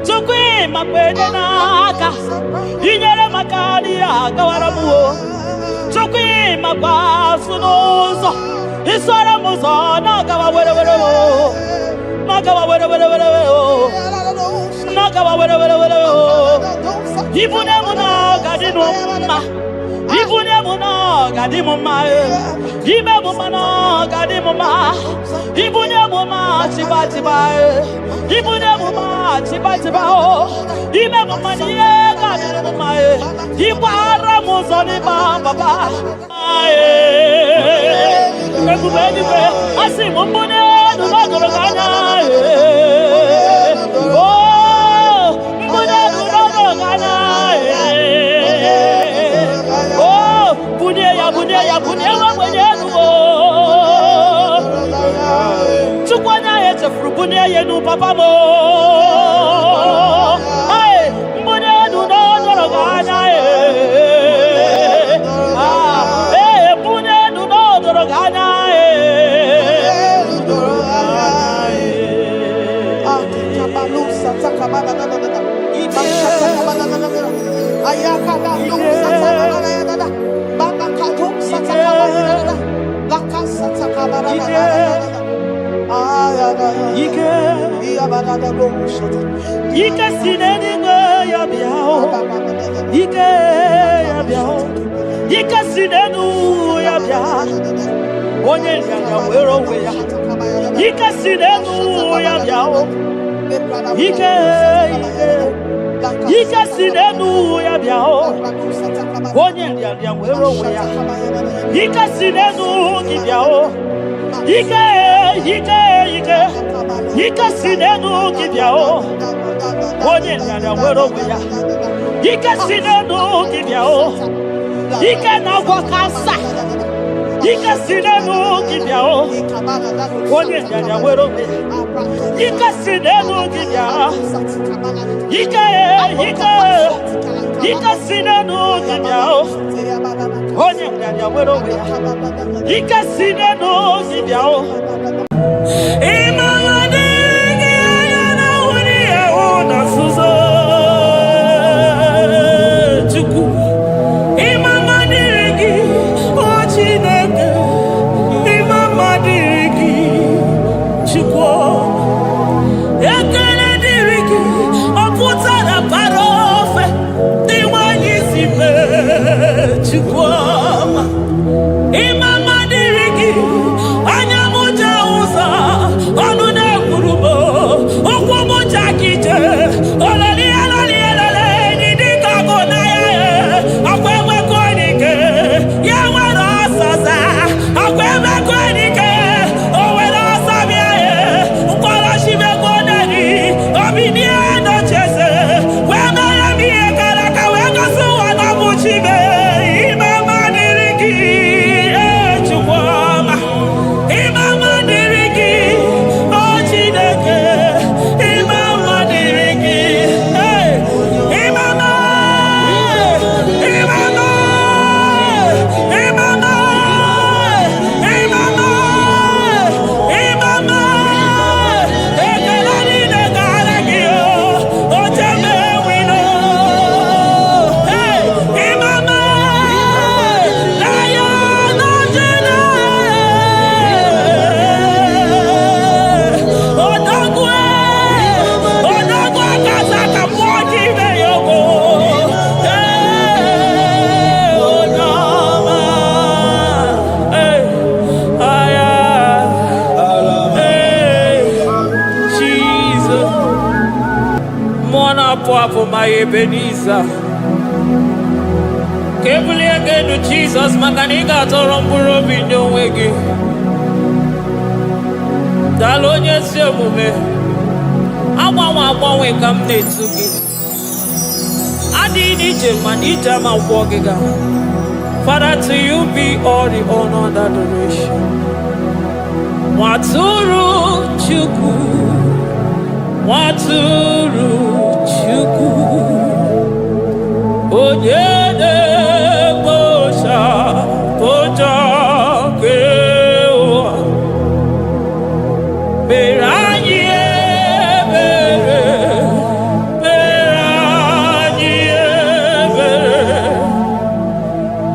Sukwi makwe denaka Inyere makali akawalamu Sukwi makwa sunuzo Isara muzo nakawa were Nakawa were Nakawa were Ibunemu na gadinuma Ibunemu na gadimuma Ibunemu na gadimuma Ibunemu ma chibatiba Ibunemu ma chibatiba Ibunemu ma niye gadimuma Ibara muzoni baba Ekubeni kwe asimu mbunenu na doroganya Bunia mwenyewe Chukwanya yeche frubunia yenu papa mo Ay Bunia no doroganya Bunia no doroganya Kabalusa takamana Ike sineni ya biao Ike ya biao Ike sinenu ya biao Onye ya wero we ya Ike sinenu ya biao Ike sinenu ya biao Onye ya wero we ya Ike sinenu ki biao Ike sinenu ki biao Onye ya wero we ya Ike sinenu ki biao Ike na wakasa Ike sinenu ki biao Onye ya wero we ya Ike sinenu ki biao Ike sinenu ki biao Onye ya wero we ya Ike sinenu ki biao Imama dirigi, anyamuja for my Ebenezer. Carefully again to Jesus, Makaniga Toromburo Binyo Wegi. Dalonya Semume. I come to I did it, man, each time I'm walking. Father, to you be all the honor and adoration. Waturu Chuku, Waturu Chuku, Ojede Bosha, Boja Kewa, Beranye Bere, Beranye Bere,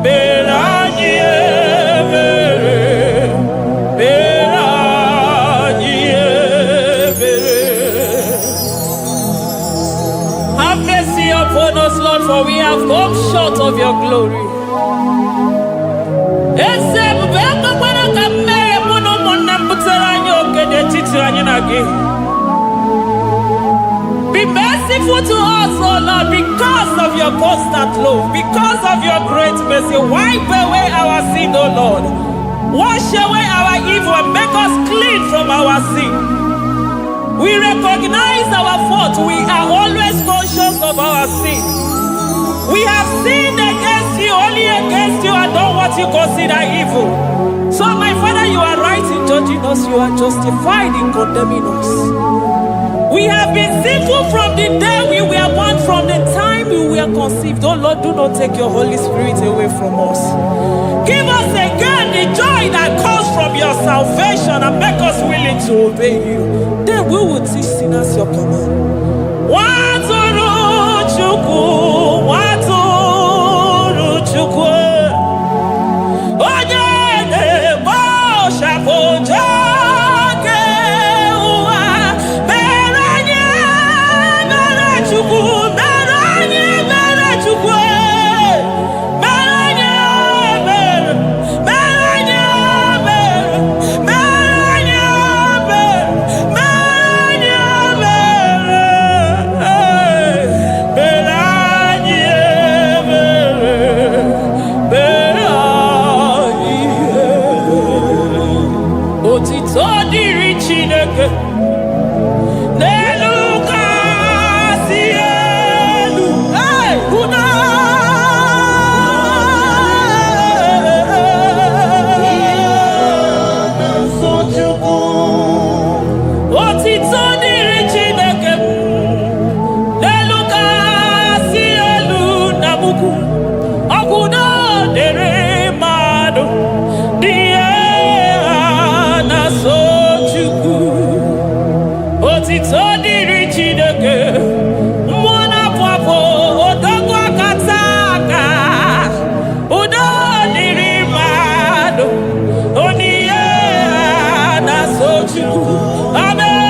Beranye Bere, Beranye Bere. Have mercy upon us, Lord, for we have come short of your glory. Be merciful to us, O Lord, because of your constant love, because of your great mercy. Wipe away our sin, O Lord. Wash away our evil and make us clean from our sin. We recognize our fault. We are always conscious of our sin. We have sinned against you, only against you, and done what you consider evil. So, my Father, you are right in judging us. You are justified in condemning us. We have been sinful from the day we were born, from the time we were conceived. Oh Lord, do not take your Holy Spirit away from us. Give us again the joy that comes from your salvation and make us willing to obey you. Then we will teach sinners your command. Waturu Chuku, Waturu Chuku. Amen.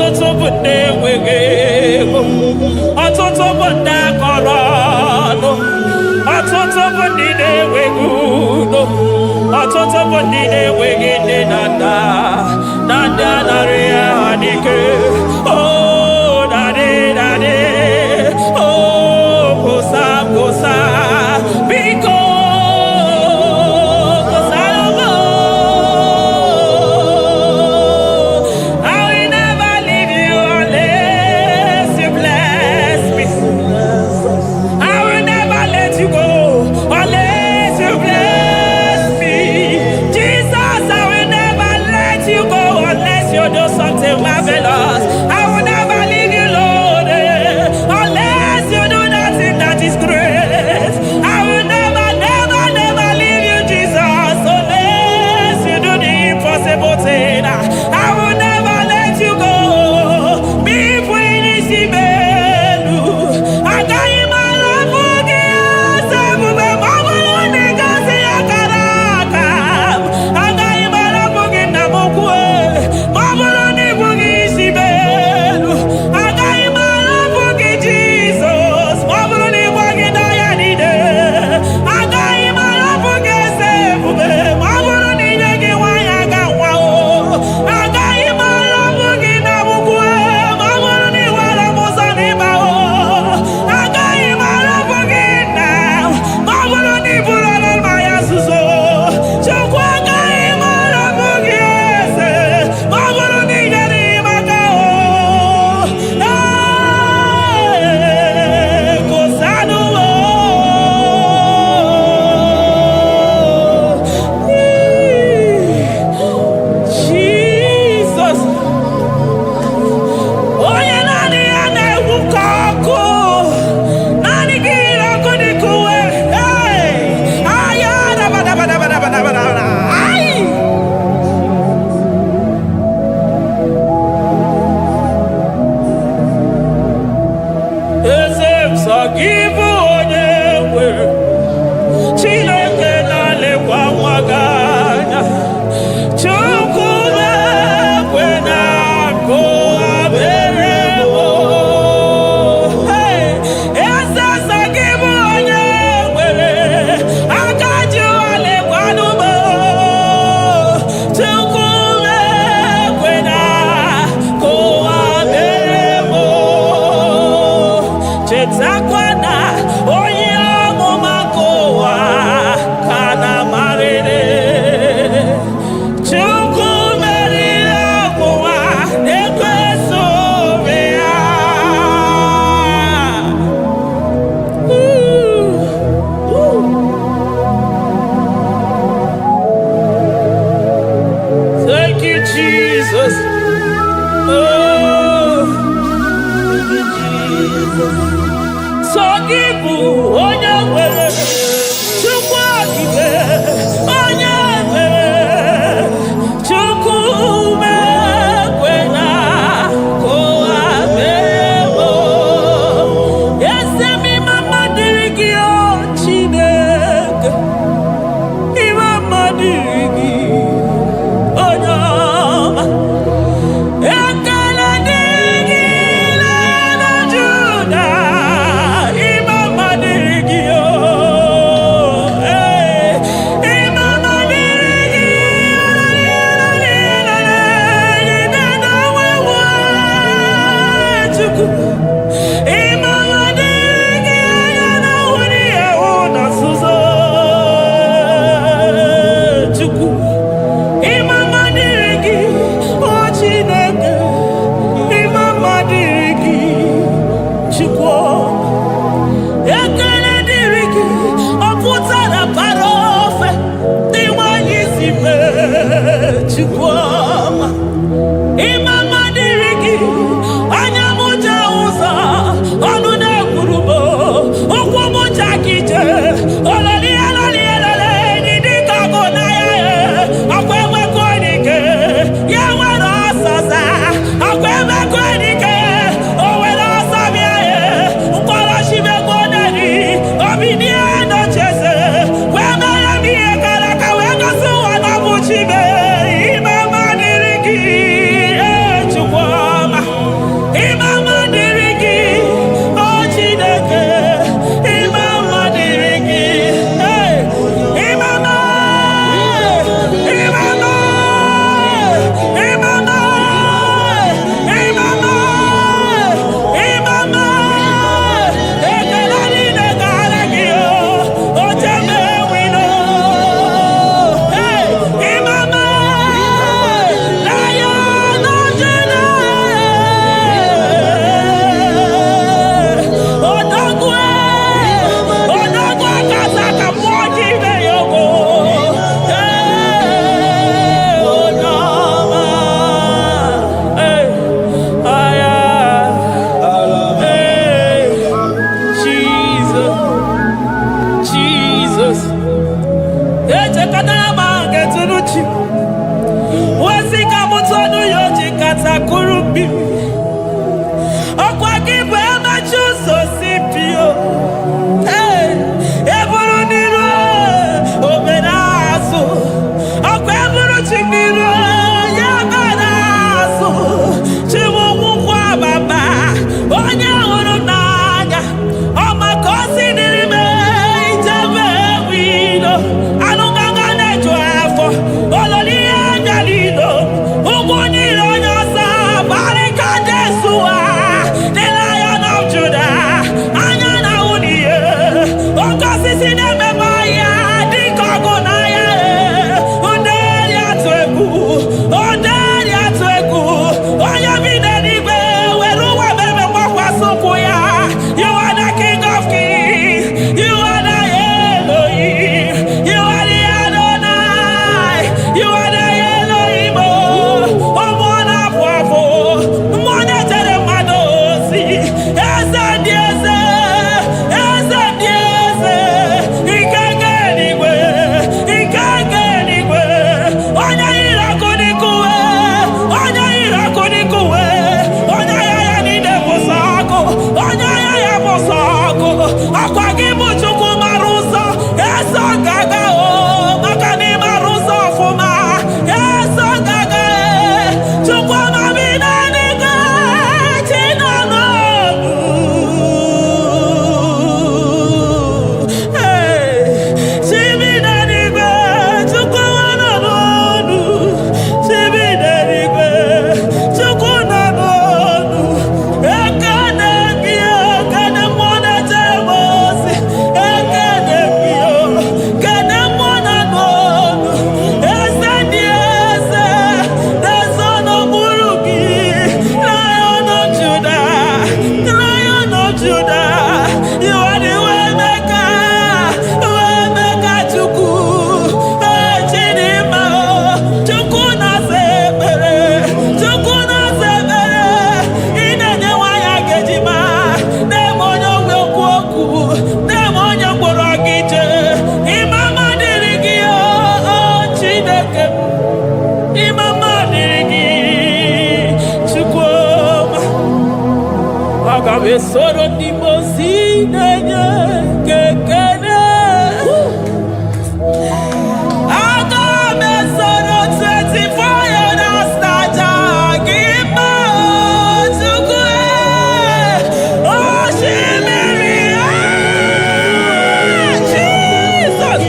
ọtụtụ bụ ndị enweghị ego, ọtụtụ bụ ndị akọrọ ọnụ, ọtụtụ bụ ndị na-enweghị udo, ọtụtụ bụ ndị na-enweghị nne na nna, na ndị anarị ya ha n'ike. Oh, daddy, daddy, oh, gosa, gosa, biko. Marvelous. I will never leave you, Lord, unless you do that thing that is great. I will never, never, never leave you, Jesus, unless you do the impossible thing. I will never let you go. Me when you see me, I got you my love for you. I got you my love for you. Soro di Mosine Kekene Agame Soro 24 years Naja Gima Tukwe Oshimiri Jesus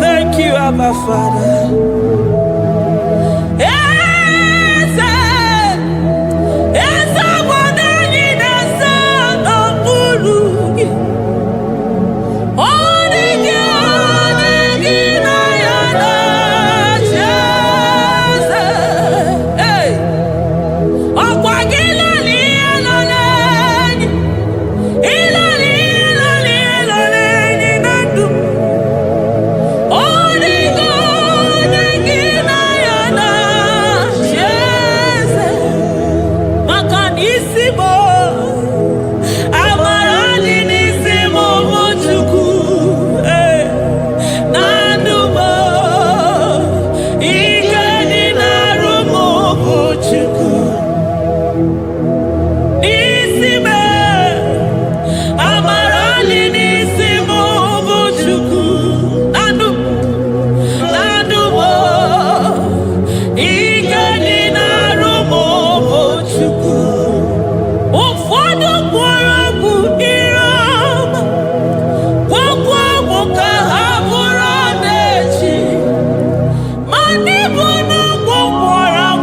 Thank you, Abba Father.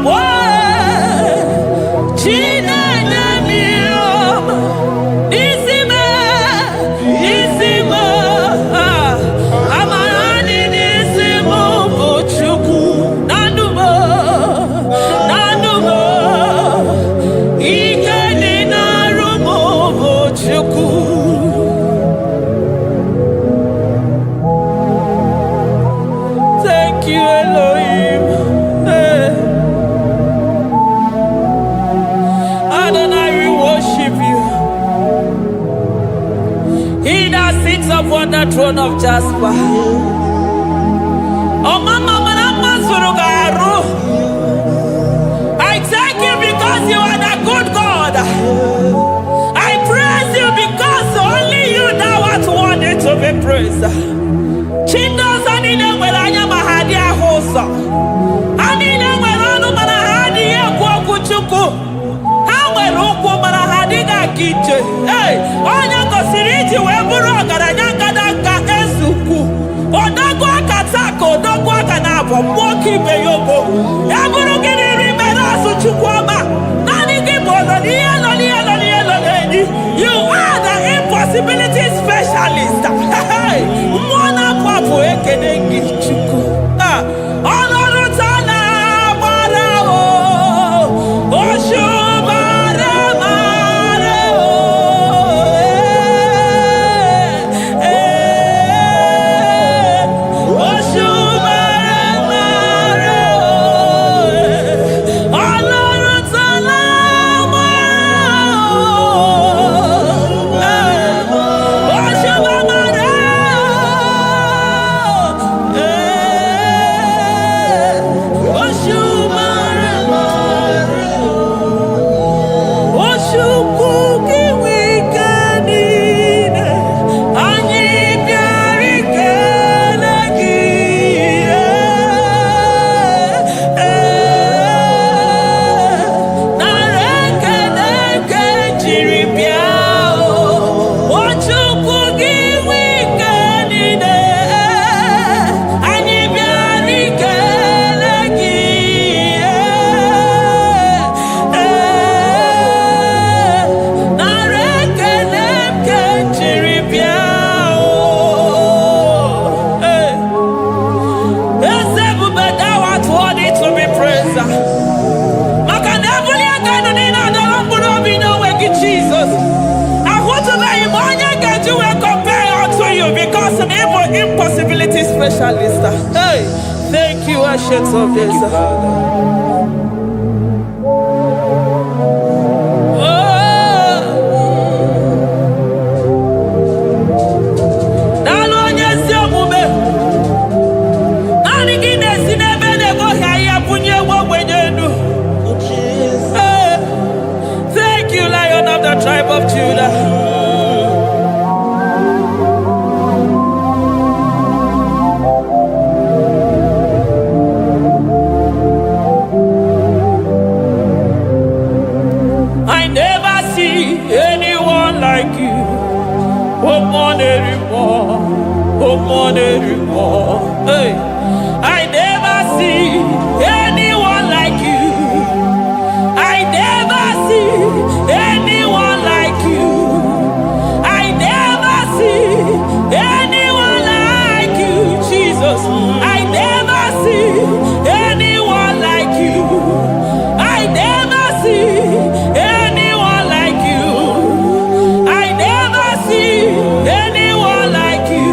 Whoa! stone of jasper. Oh, Mama, I thank you because you are the good God. I praise you because only you now are worthy to be praised. Chindos anine welanya mahadi ahosa. Anine welanu manahadi ekwo kuchuku. Hawe ruku manahadi ga kije. Hey, onya kosiriji weburu ogaranya kadaka esuku. Odago akatako, odago akanabo, mwoki beyobo. Eburu gini rimena suchukwama. Nani gibono, you are the impossibility specialist. Mwana papu ekenengi chuku. Honoru tana marao. Oshubare marao. Oshubare marao. Honoru tana impossibility specialist. Hey, thank you, Ancient of Days. Thank you, Lion of the tribe of Judah. Hey, I never see anyone like you. I never see anyone like you. I never see anyone like you, Jesus. I never see anyone like you. I never see anyone like you. I never see anyone like you.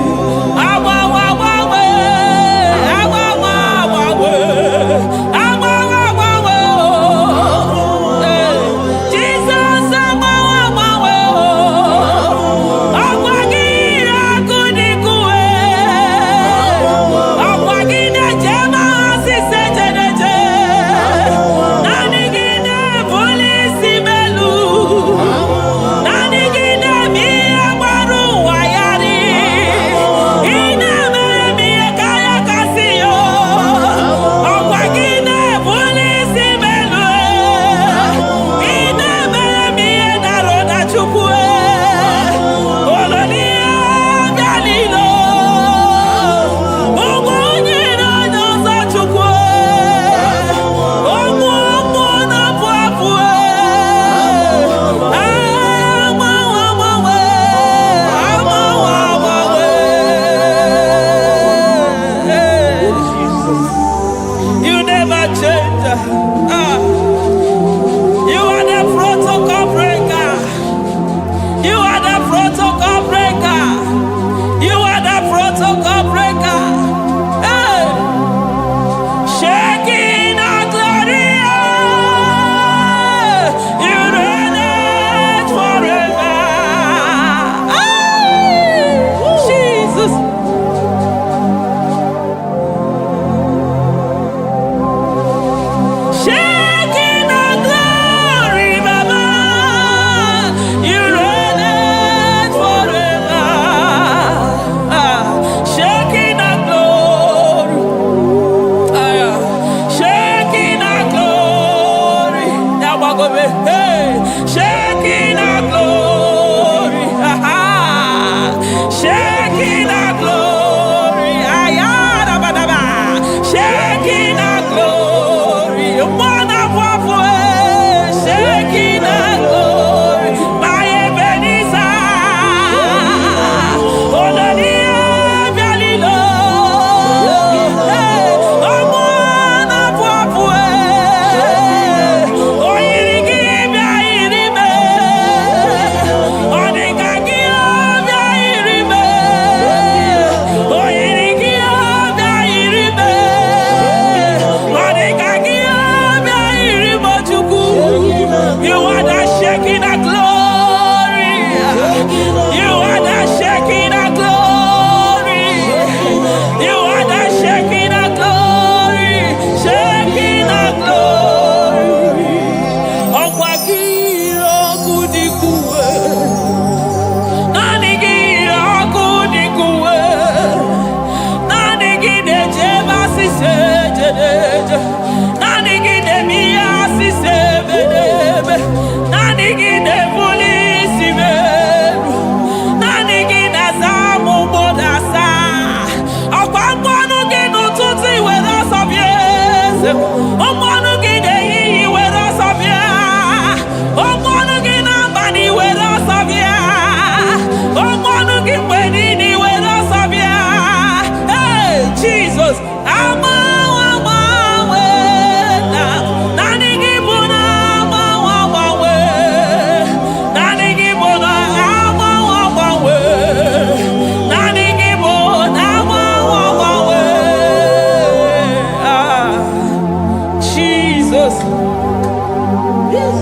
Jesus.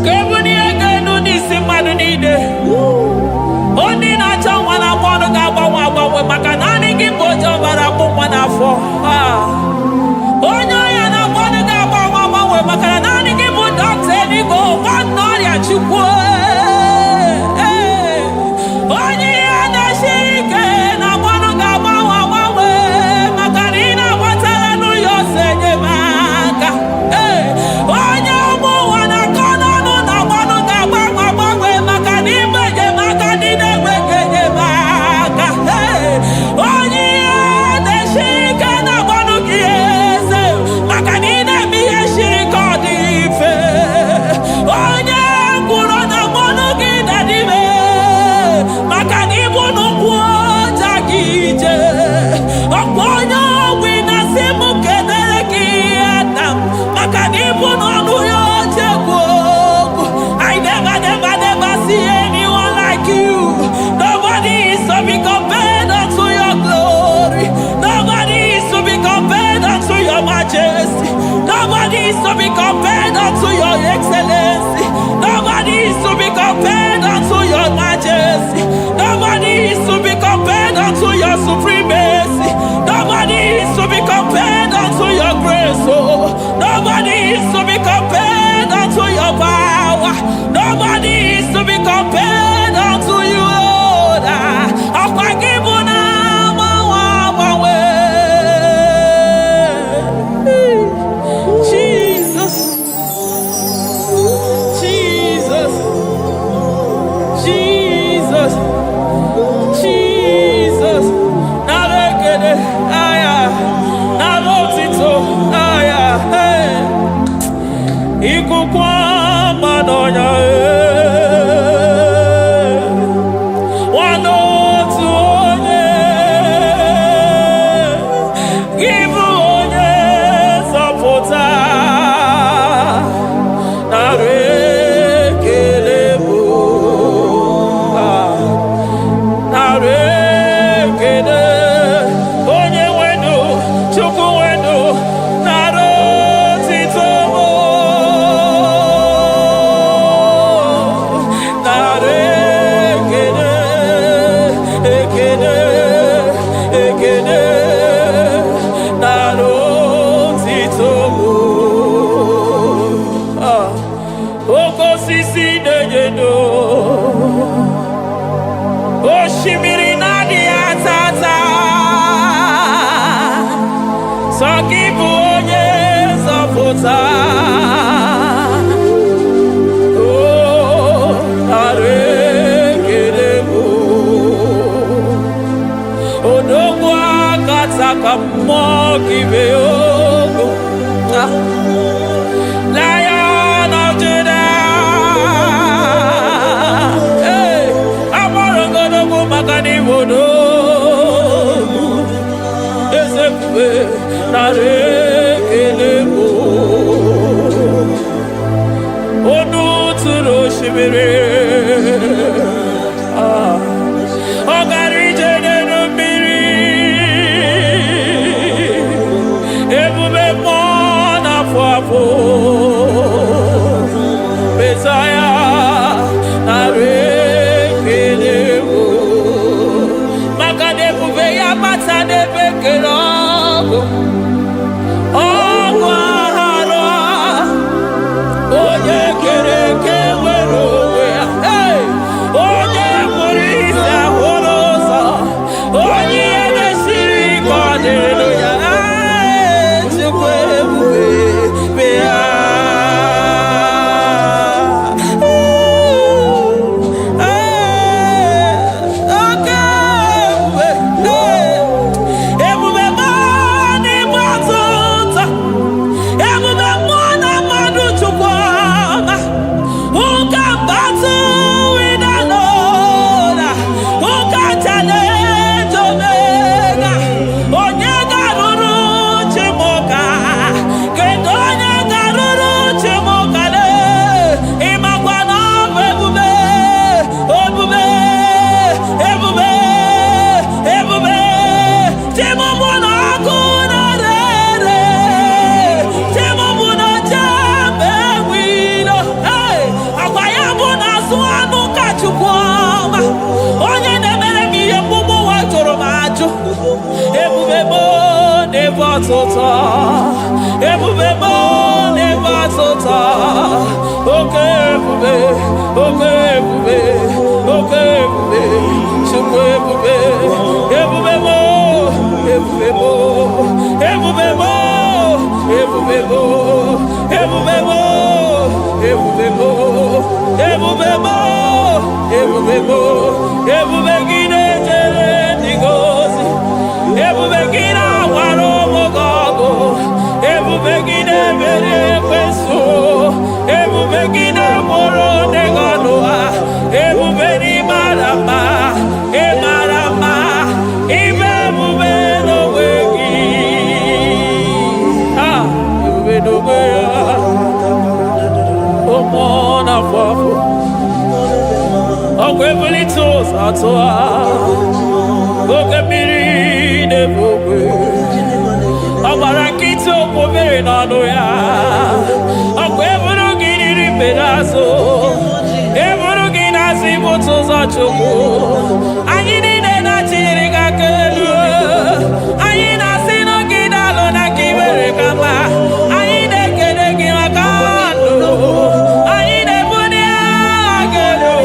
Kebuni egenu nisi madu nide. Oni na changwa na kwano gaba wawa makanani kibojo bara kumwana fo. Onyo ya na kwano gaba wawa makanani kibojo teni go wanori ya chukwe. Onyi ya na shirike na kwano gaba wawa makanina watala nu yose maka. Onyo mu wana kono nu na kwano gaba wawa makanimbe je makanine weke maka. Onyi ya na shirike na kwano kiese makanine miye shirika dife. Onye kuro na kwano kidadive makanibu nukuota kije. Oponyo wina simu kenele kiata makanibu nuyote kuogu. I never see anyone like you. Nobody is to be compared unto your glory. Nobody is to be compared unto your majesty. Nobody is to be compared unto your excellency. Nobody is to be compared unto your majesty. Nobody is to be compared unto your supremacy. Nobody is to be compared unto your grace. Oh, nobody is to be compared unto your power. Nobody is to be compared unto you, Lord. Jesus, Jesus, Jesus, Jesus. Navegede, aya, navotito, aya, hey. Ikukwa madonya, wano tuonye, give onye sapota. Lion of Judah, hey, Amorogodogo Makani Wodo, Ezekiel, Narekelebo, Onu Turo Shibere. Oh, Nebasota, Ebubebo, Nebasota, okay, Shukwe, Ebubebo, Ebubegine jere ndigozi, Ebubegina waro mogogo, Ebubegine mere kweso, Ebubegine moro neganoa, Ebubeni marama, emarama, Ibebubeno wegi, Ebubeno wegi, Omona fafo. Okwebuli toza toa, okebiri nebogwe. Abarakito kobere nano ya, okwebulu giriri pedazo, ebulu ginazi botoza choko. Anyini nena chiri kakelu, anyina sino gidalo na kibere kama, anyine kede gimakando, anyine buni agelo.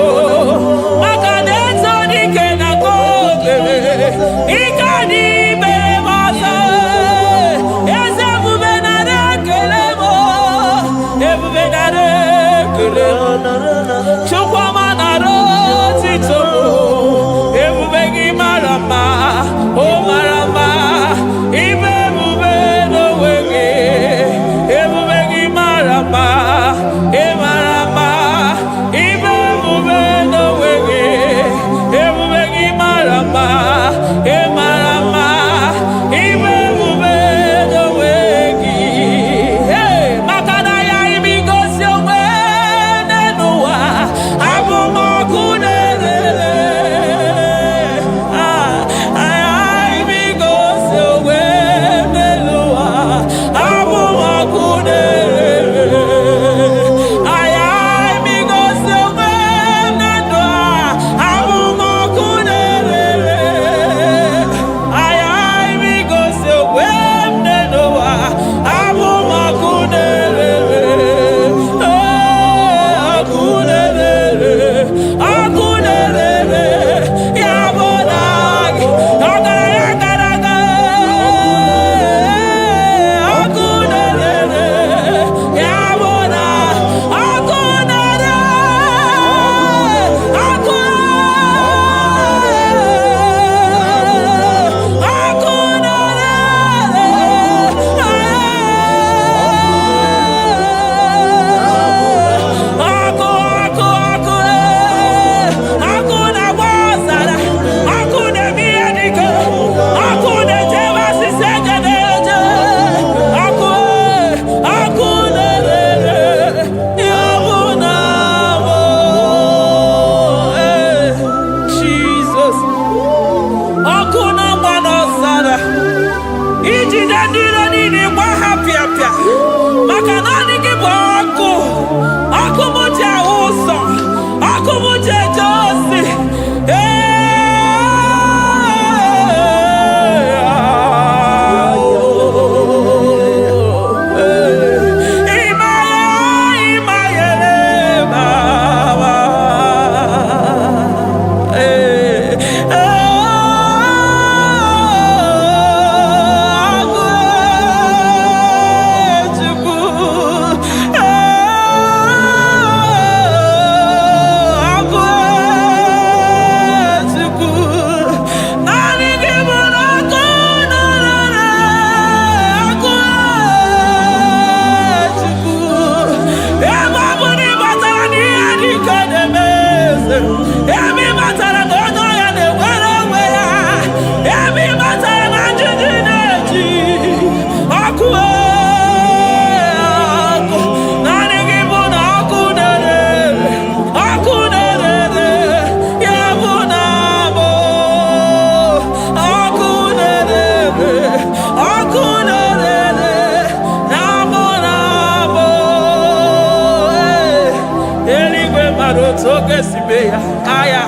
Aya,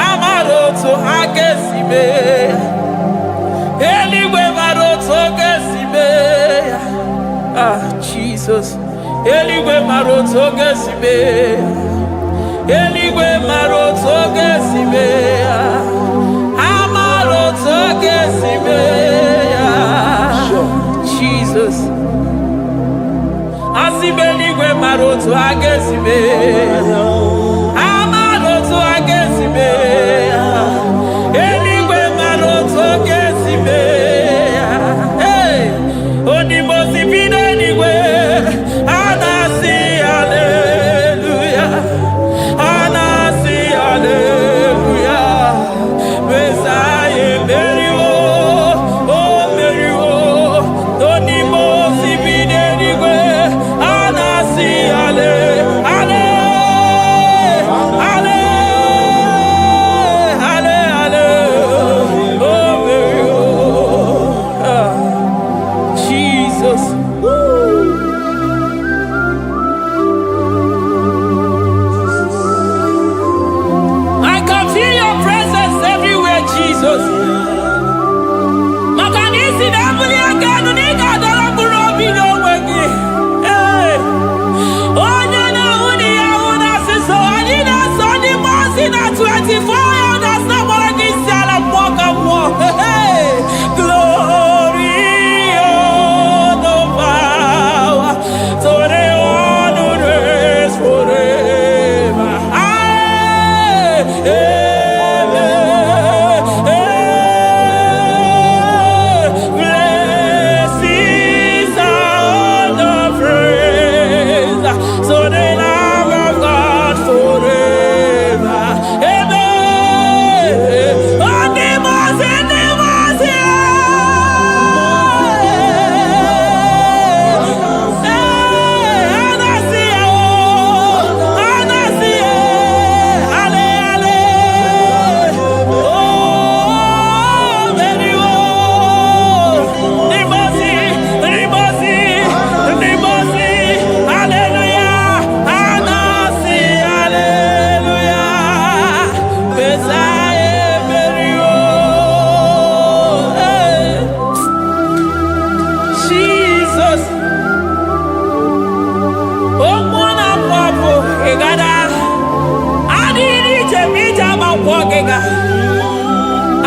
Amaroto Hagesibe, Eligwe Maroto Gesibe. Jesus. Eligwe maroto gesibe. Eligwe maroto gesibe. Amaroto gesibe. Jesus. Asibeligwe maroto agesibe. Amaroto agesibe. Eligwe maroto gesibe. Hey, Odimosi bidenigwe. Anasi hallelujah. Anasi hallelujah. Messiah Merio. Oh Merio. Odimosi bidenigwe. Anasi hallelujah.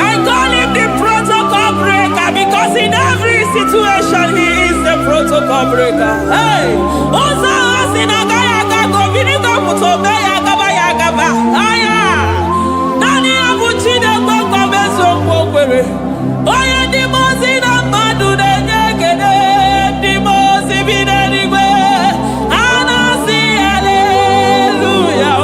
I call him the protocol breaker because in every situation he is the protocol breaker. Hey, also in a gaya go vinegar puto gaya gaba. Aya, nani abuchi de go beso kwere. Oya di mozi na madu de nyekede di mozi bidenigwe. Anasi hallelujah.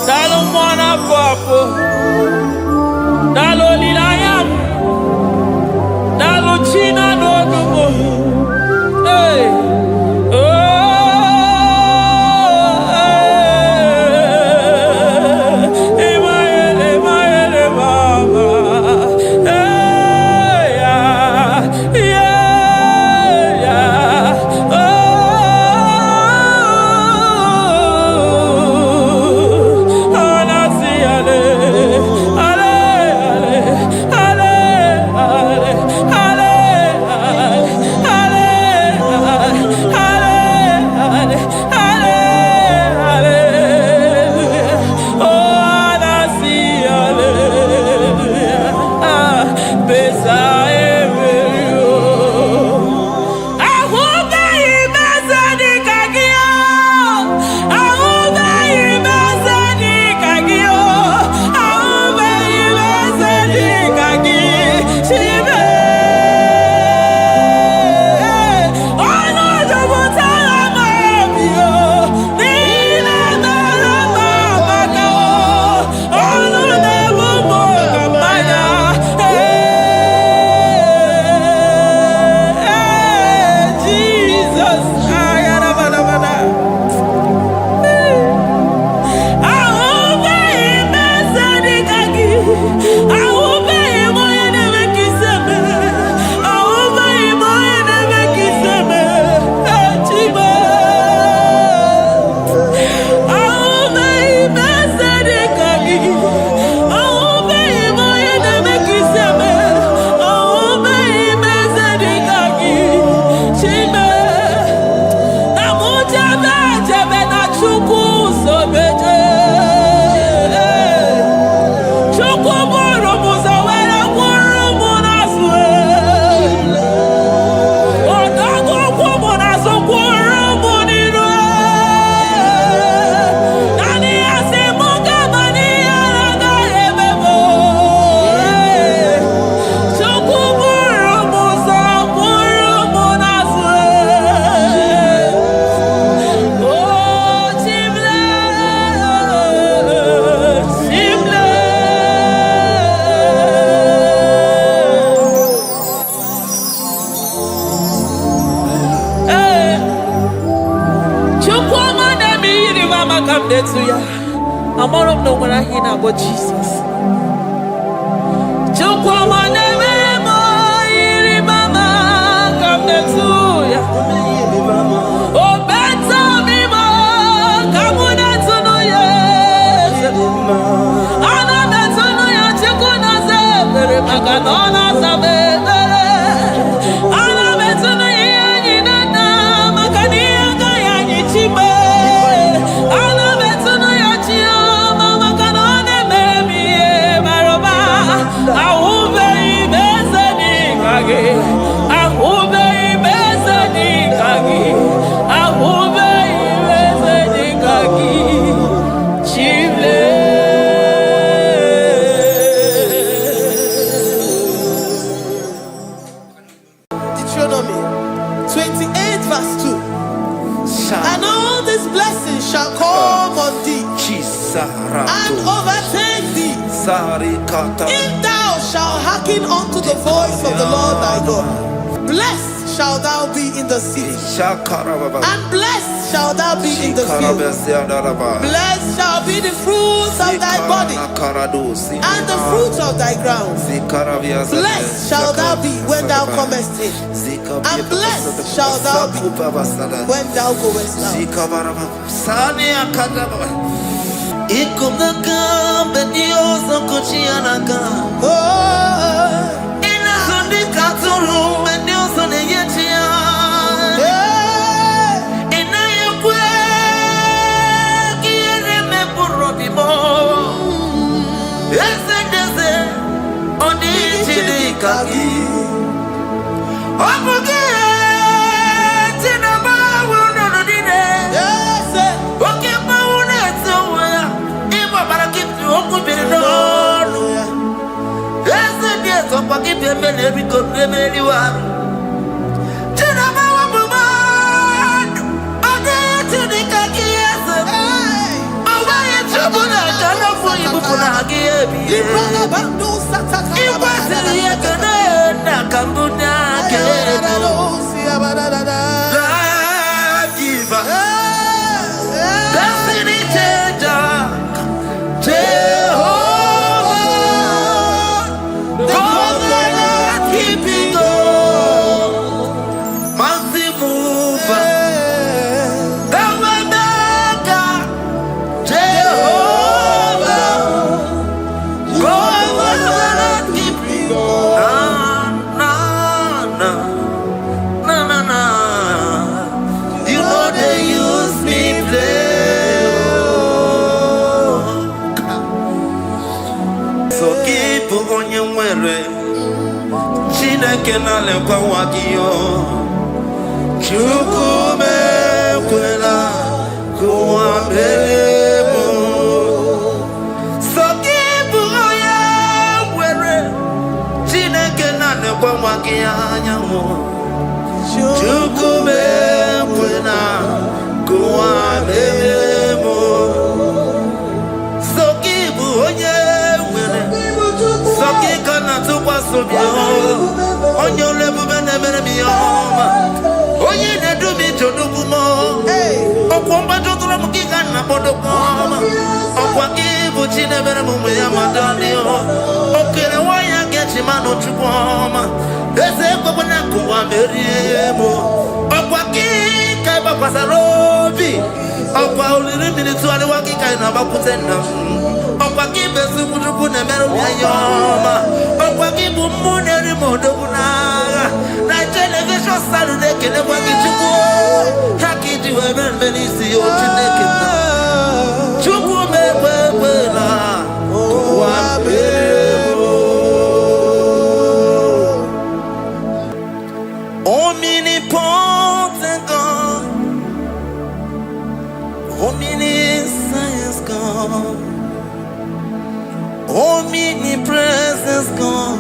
Dalo mwana papo, dalo lilayam, dalo china nogumo. Hey, oh, emaele mama. Hey, yeah. Oh. Hallelujah. Hallelujah. I'm all of no when I hear about Jesus. Deuteronomy 28 verse 2. And all these blessings shall come on thee and overtake thee if thou shalt hearken unto the voice of the Lord thy God. Blessed shalt thou be in the city, and blessed shalt thou be in the field. Blessed shall be the fruit of thy body, and the fruit of thy ground. Blessed shalt thou be when thou comest in, and blessed shalt thou be when thou goest out. Omnipotent God, omniscience God, omnipresence God,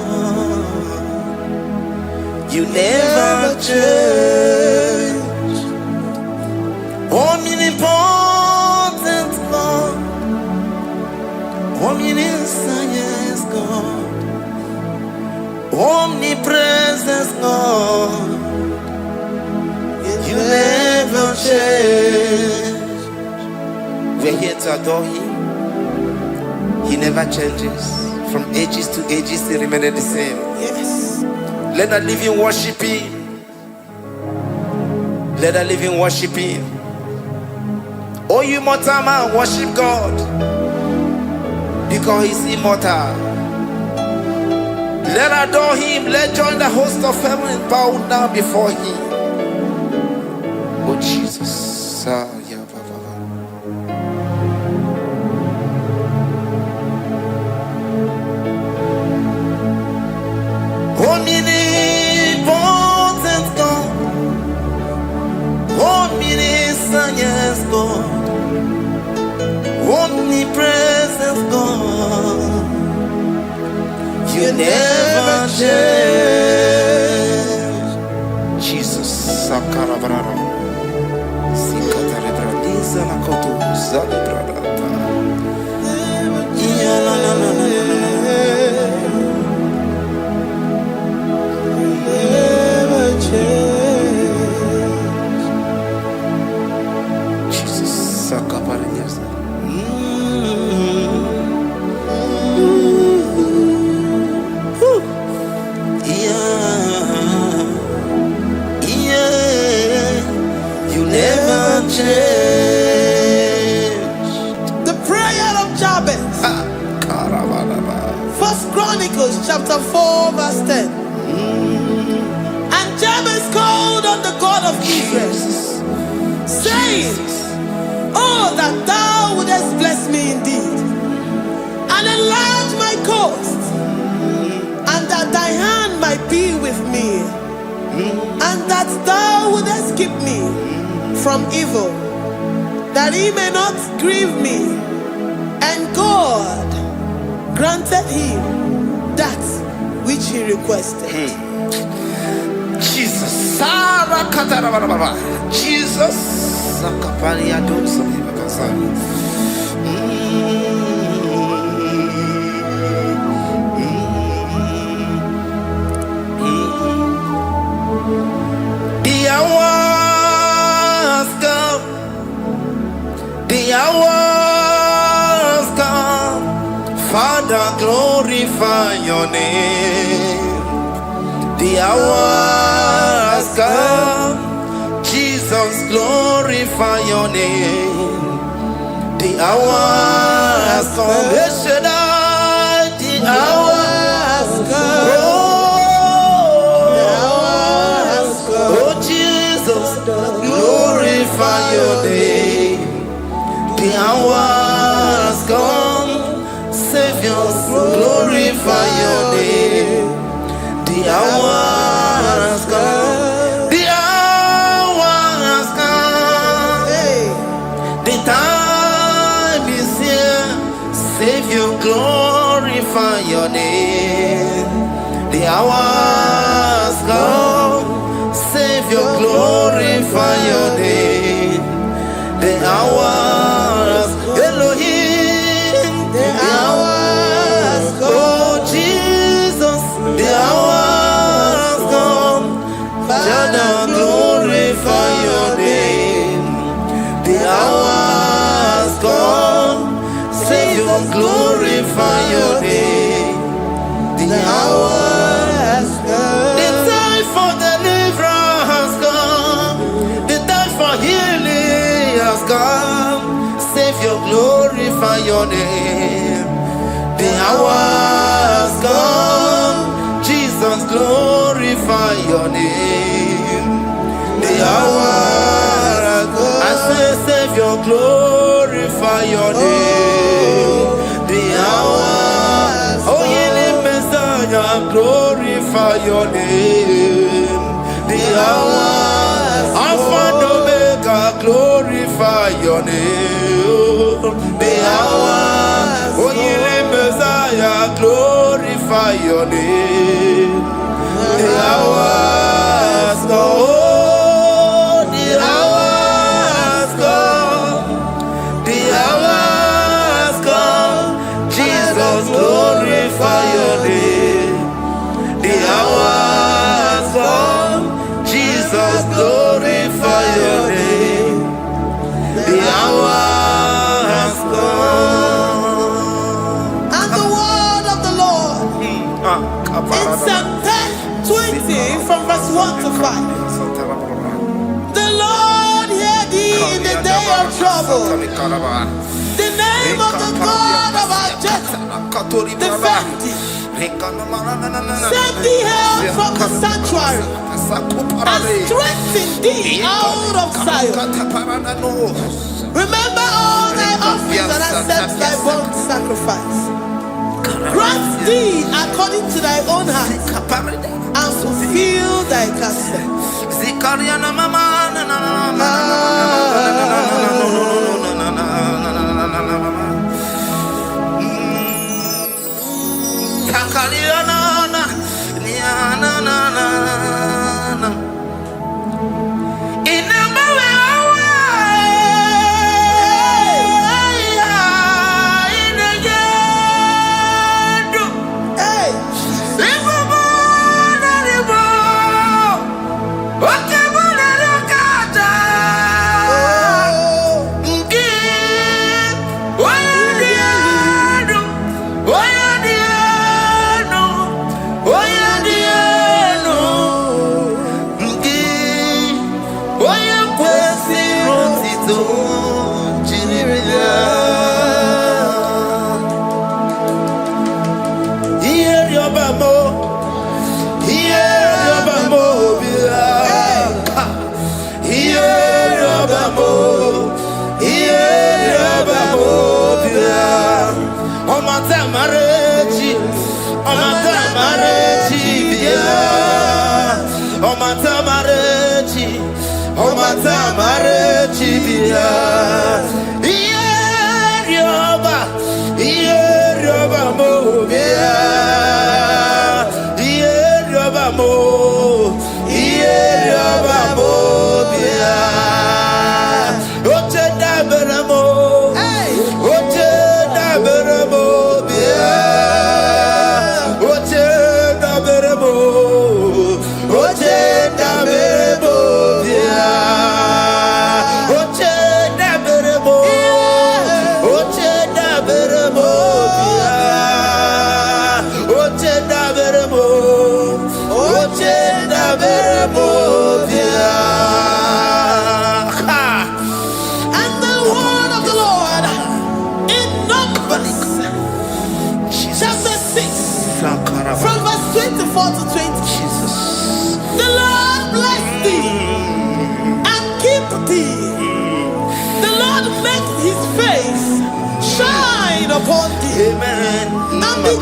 you never change. Omnipotent God, omniscience God, omnipresence God, you never change. We're here to adore him. He never changes. From ages to ages, he remained the same. Yes. Let the living worship him. Let the living worship him. Oh, you mortal man, worship God, because he's immortal. Let adore him. Let join the host of heaven and bow down before him. Oh, Jesus. Omnipotent God, omniscient God, omnipresent God, you never change. Jesus, Sakarabrara, Sikatarebradiza Nakoto, Zalibrada, Jesus, Sakaparadiza. You never change. The prayer of Jabez. First Chronicles chapter 4 verse 10. And Jabez called on the God of Israel, saying, oh, that thou wouldest bless me indeed, and enlarge my coast, and that thy hand might be with me, and that thou wouldest keep me from evil, that he may not grieve me. And God granted him that which he requested. Jesus, Jesus, the hours come, the hours come, Father, glorify your name. The hours come, Jesus, glorify your name. The hours come, the hours come. Oh, Jesus, glorify your name. The hours come, Savior, glorify your name. The hours come, the hours come. The time is here, Savior, glorify your name. The hours come, Savior, glorify your name. The hours, Elohim, the hours, oh Jesus, the hours come, Father, glorify your name. The hours come, Savior, glorify your name. The hours come, the time for deliverance has come, the time for healing has come. Savior, glorify your name. The hours come, Jesus, glorify your name. The hours come, I say, Savior, glorify your name. The hours, oh, healing Messiah, glorify your name. The hours, Alpha and Omega, glorify your name. The hours, oh, healing Messiah, glorify your name. The hours come, oh, the hours come, the hours come, Jesus, glorify your name. The hours come, Jesus, glorify your name. The hours The name of the God of our Jacob, defend thee. Send thee help from the sanctuary and strengthen thee out of Zion. Remember all thy offerings and accept thy burnt sacrifice. Grant thee according to thy own heart and fulfill thy custom.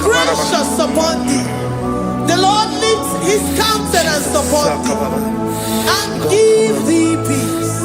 Gracious upon thee. The Lord lifts his countenance upon thee and give thee peace.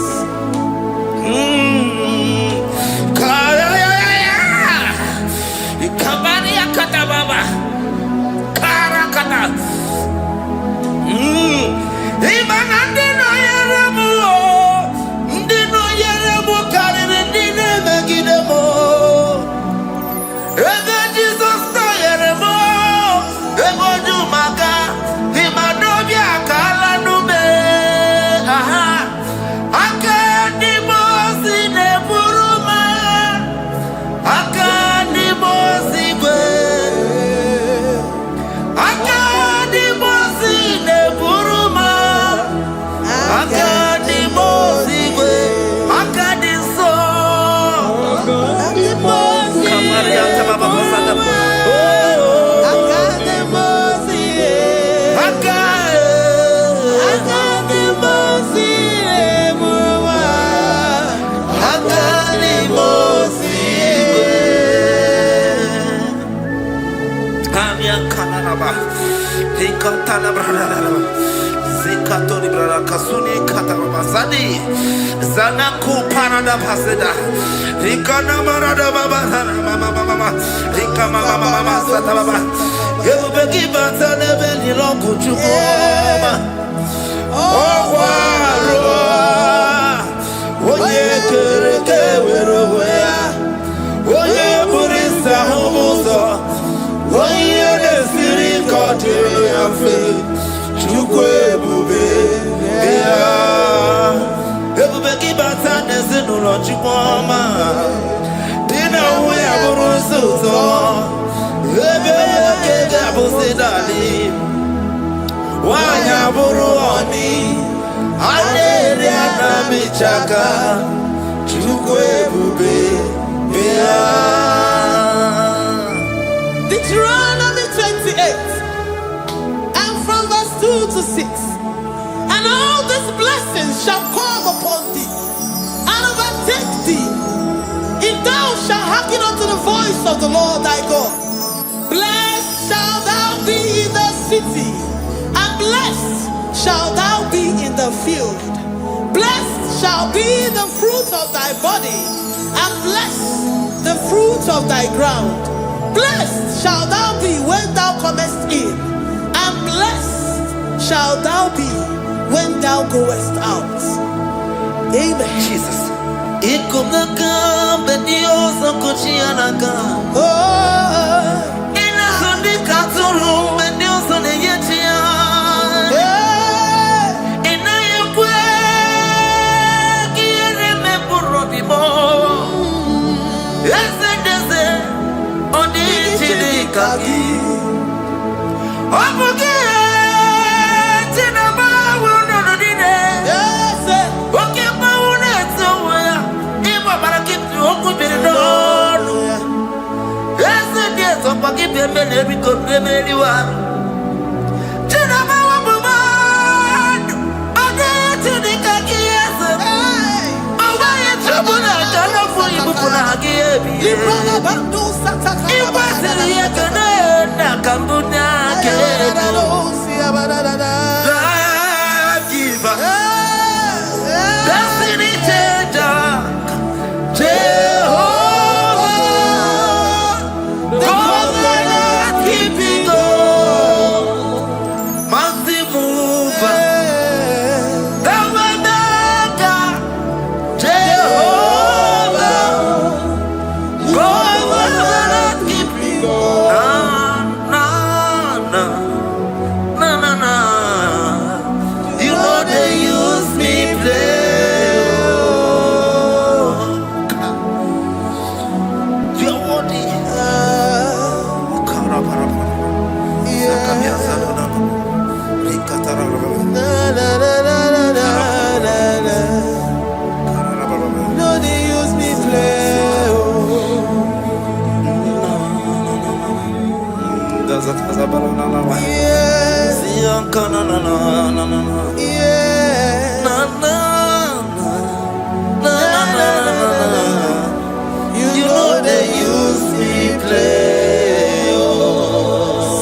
Zanaku parada paseda, Rikana marada baba, mama, Rikama mama sata baba. You begi bata nebeli longu chukoma. Oh waro, oye kereke weroya, oye burisa humuso, oye nesiri kote yafe, chukwe bube ya. Everybody bata nezinu lo chukoma. Dina uwe aburu suto, ebe kege abusidali. Wanya buru oni, aleri anamichaka, chukwe bube. 6. And all these blessings shall come upon thee and overtake thee, if thou shalt hearken unto the voice of the Lord thy God. Blessed shalt thou be in the city, and blessed shalt thou be in the field. Blessed shall be the fruit of thy body, and blessed the fruit of thy ground. Blessed shalt thou be when thou comest in, and blessed shalt thou be when thou goest out. Amen. Jesus.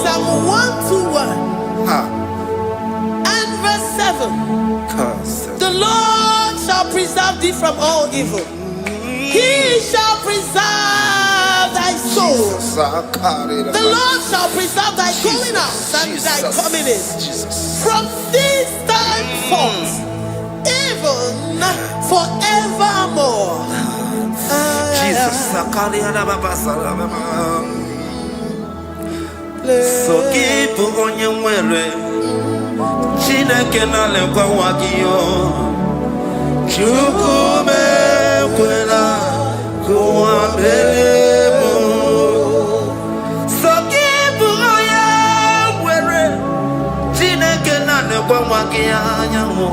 Psalm 121 and verse 7. The Lord shall preserve thee from all evil. He shall preserve thy soul. The Lord shall preserve thy going out and thy coming in from this time forth, even forevermore. Jesus. So keep on your way. Chineke na lekwa wagio. Chukume kwela kuambelemo. So keep on your way. Chineke na lekwa wagia nyamu.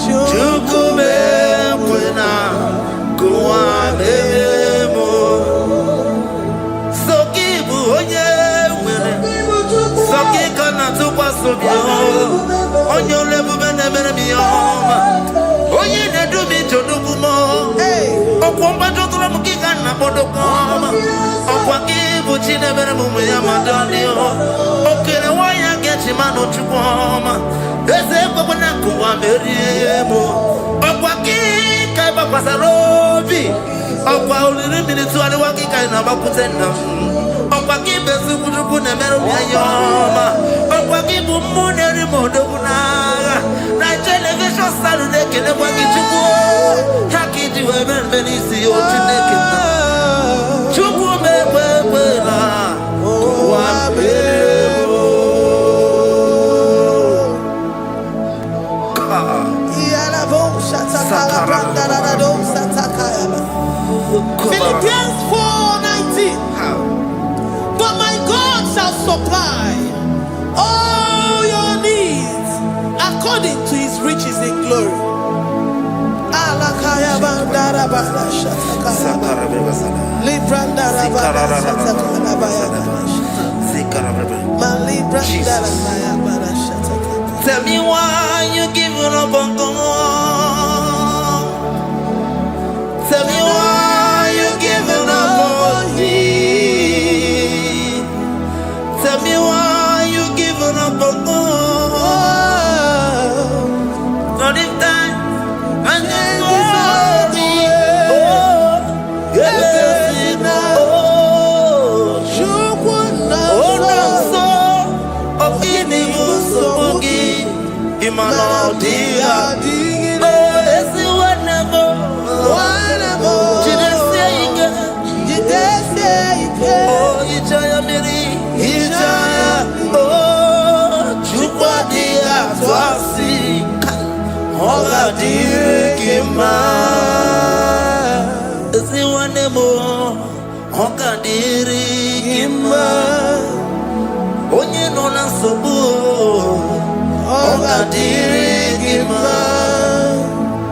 Chukume kwela kuambelemo. So keep on your way. So keep on your on your level, oh, you do me to do more. Oh, Comba to the Mukikan, Napodocom. Oh, Waki, which in a very moment, Yamadalio. Okay, why I get him out to warm. There's a Babanaku, I'm very able. Oh, Waki, Kaiba Pasarobi. Oh, while the minutes to the Waki kind of Aputena. Oh, Waki, Besu, Nemeroyama. Oh, Waki, Muneri Modona. Television Saturday, can I walk into war? Hacky to heaven, Benici, or to naked. Chukume, Philippians 4:19. But my God shall supply all your needs according to his riches in glory. Tell me why you giving up on God. Tell me why you giving up on me. Tell me why you giving up on God. Not if time and then worthy. Oh, yes, oh, no, so of inimuso bugi imano dia. Oh, this is whatever. Oh, Ijaya Miri, Ijaya, oh, Chupadia, Twasi, Hoga Dirikima. Is it one more? Hoga Dirikima. Onye nona sobu, Hoga Dirikima.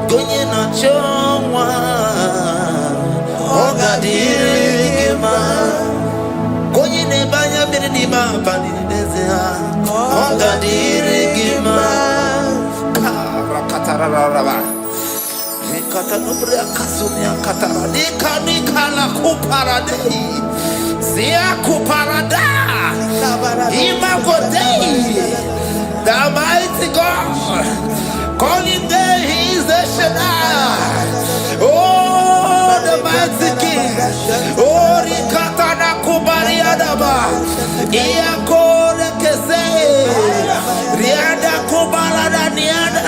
Gonye na chomwa, Hoga Dirikima. Konye ne banya biri ni ma bani nezea. Hoga Dirikima. Karakatara. Nikata nubria kasumia katara. Nikala kuparadei. Zia kuparada. Imagodei. The mighty God. Calling there, he is the Shaddai. Oh, the mighty King. Oh, Rikatana Kubariadaba. Iakore Kese. Riada Kubarada Niada.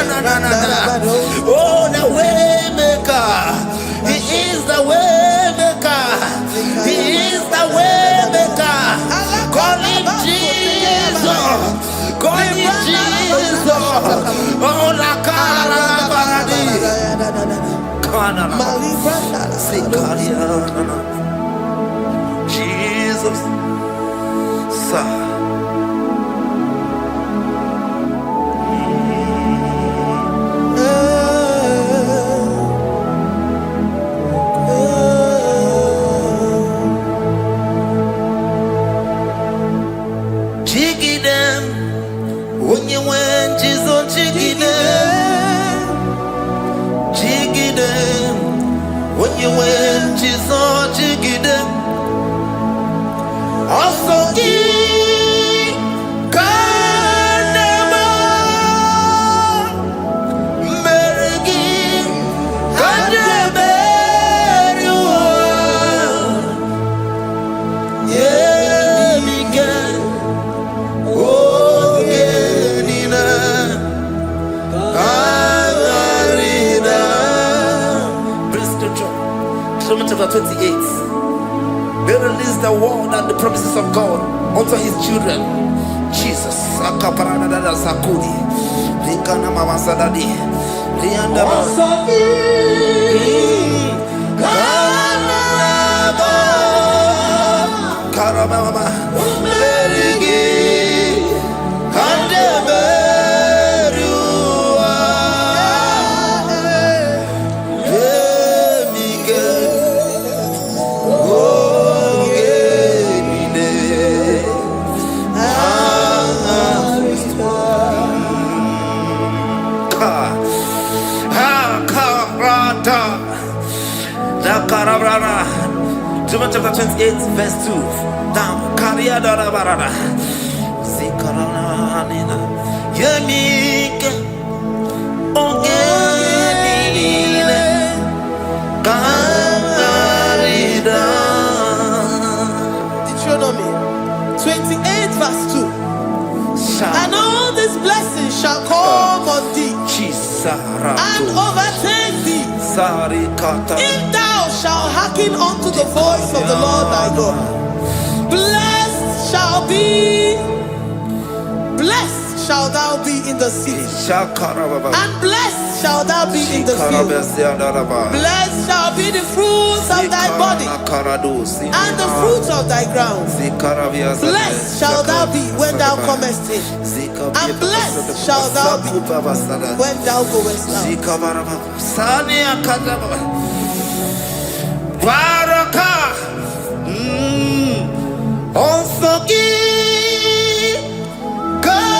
Oh, the way maker. He is the way maker. He is the way maker. Call him Jesus. Call him Jesus. Oh, la cara baradi. Kana Jesus. Sa. Jiggy them when you went, Jesus, jiggy them. Jiggy them when you went, Jesus, jiggy them. Also, chapter 28. They release the word and the promises of God unto his children. Jesus. Akaparadada sakudi. Likana mama sadadi. Lianda Karababa. Merigi. Chapter 28, verse 2. Down. Karia dara barada. Zikarana nina. Yemike. Ogenine. Kangarida. Deuteronomy 28 verse 2. And all these blessings shall come on thee and overtake thee if thou shalt hearken unto the voice of the Lord thy God. Blessed shall thou be in the city, and blessed shall thou be in the field. Blessed shall be the fruits of thy body and the fruits of thy ground. Blessed shall thou be when thou comest in, and blessed shall thou be when thou goest out. Baraka. Also give God.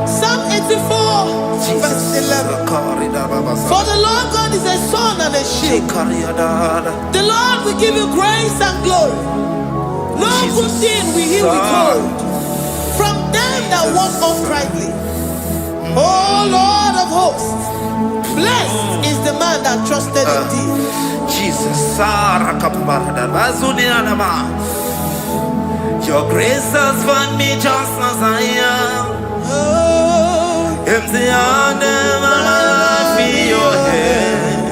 Psalm 84, verse 11. For the Lord God is a sun and a shield. The Lord will give you grace and glory. No good thing will he withhold from them that walk uprightly. O Lord of hosts, blessed is the man that trusted in thee. Jesus, your grace has found me just as I am. Empty handed, I feel your hand.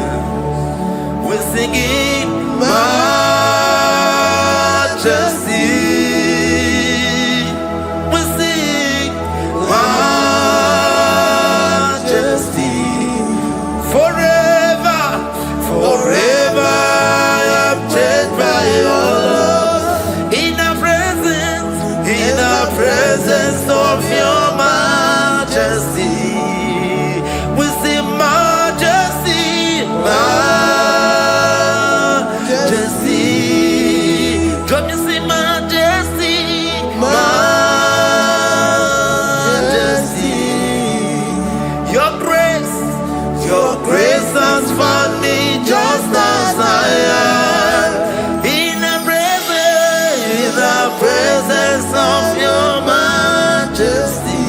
We're singing majesty. We sing majesty. Forever, forever I'm changed by your love. In the presence of your majesty, we see majesty, majesty. Come you see majesty, majesty. Your grace has found me just as I am. In the presence of your majesty,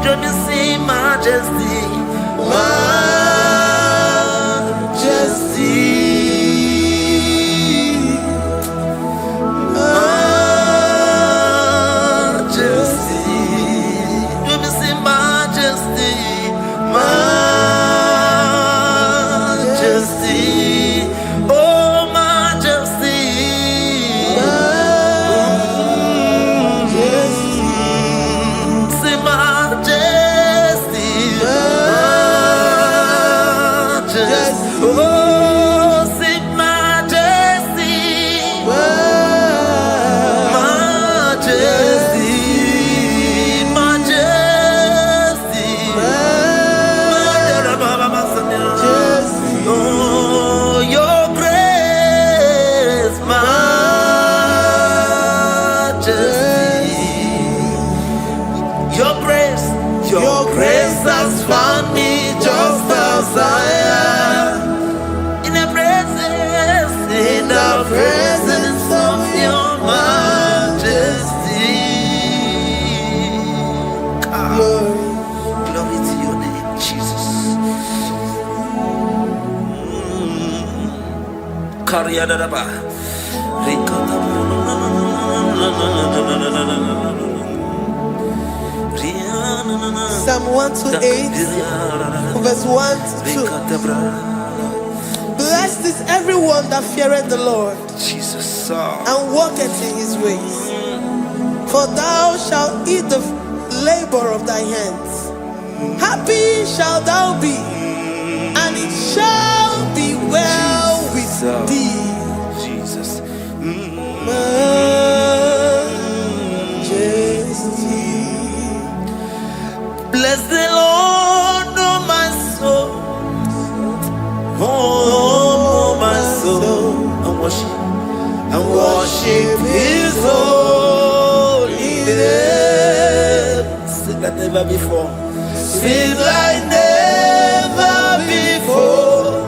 don't you see majesty, majesty, majesty, don't you see majesty, majesty, oh majesty. Your grace has found me just as I am. In the presence of your majesty. Glory to your name, Jesus. Psalm 128, verse 1 to 2. Blessed is everyone that feareth the Lord, Jesus, and walketh in his ways. For thou shalt eat the labor of thy hands. Happy shalt thou be, and it shall be well with thee. Jesus. Bless the Lord, oh my soul, oh my soul, and worship His holy name. Sing like never before. Sing like never before.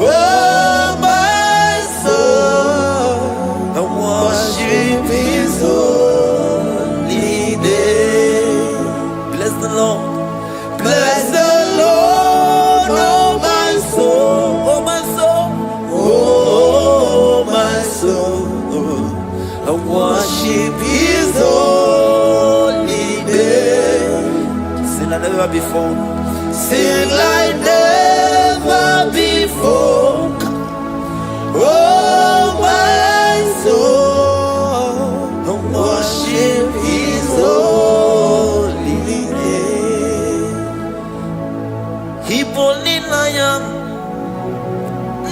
Oh my soul, and worship His holy name. Bless the Lord, bless the Lord, oh my soul, oh my soul, oh my soul, and worship His holy name. Sing like never before, sing like never before. Oh my soul, and worship His holy name. Hipoli layam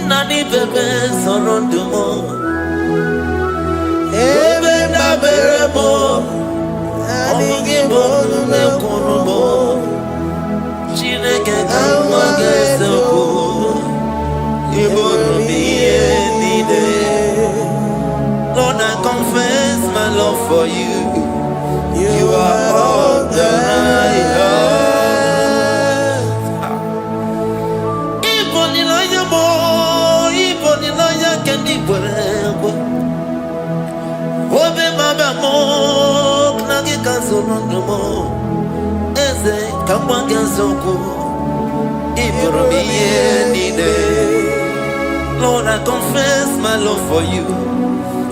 nani bebe sorondumo ebe na beremo omugi bolu me kunumo for you. You are all that I have. Even in your more, even in your candy, whatever. Obe mama mo, nagi kanso no more. Eze kama ganzoko, ibro mi yenide. Lord, I confess my love for you.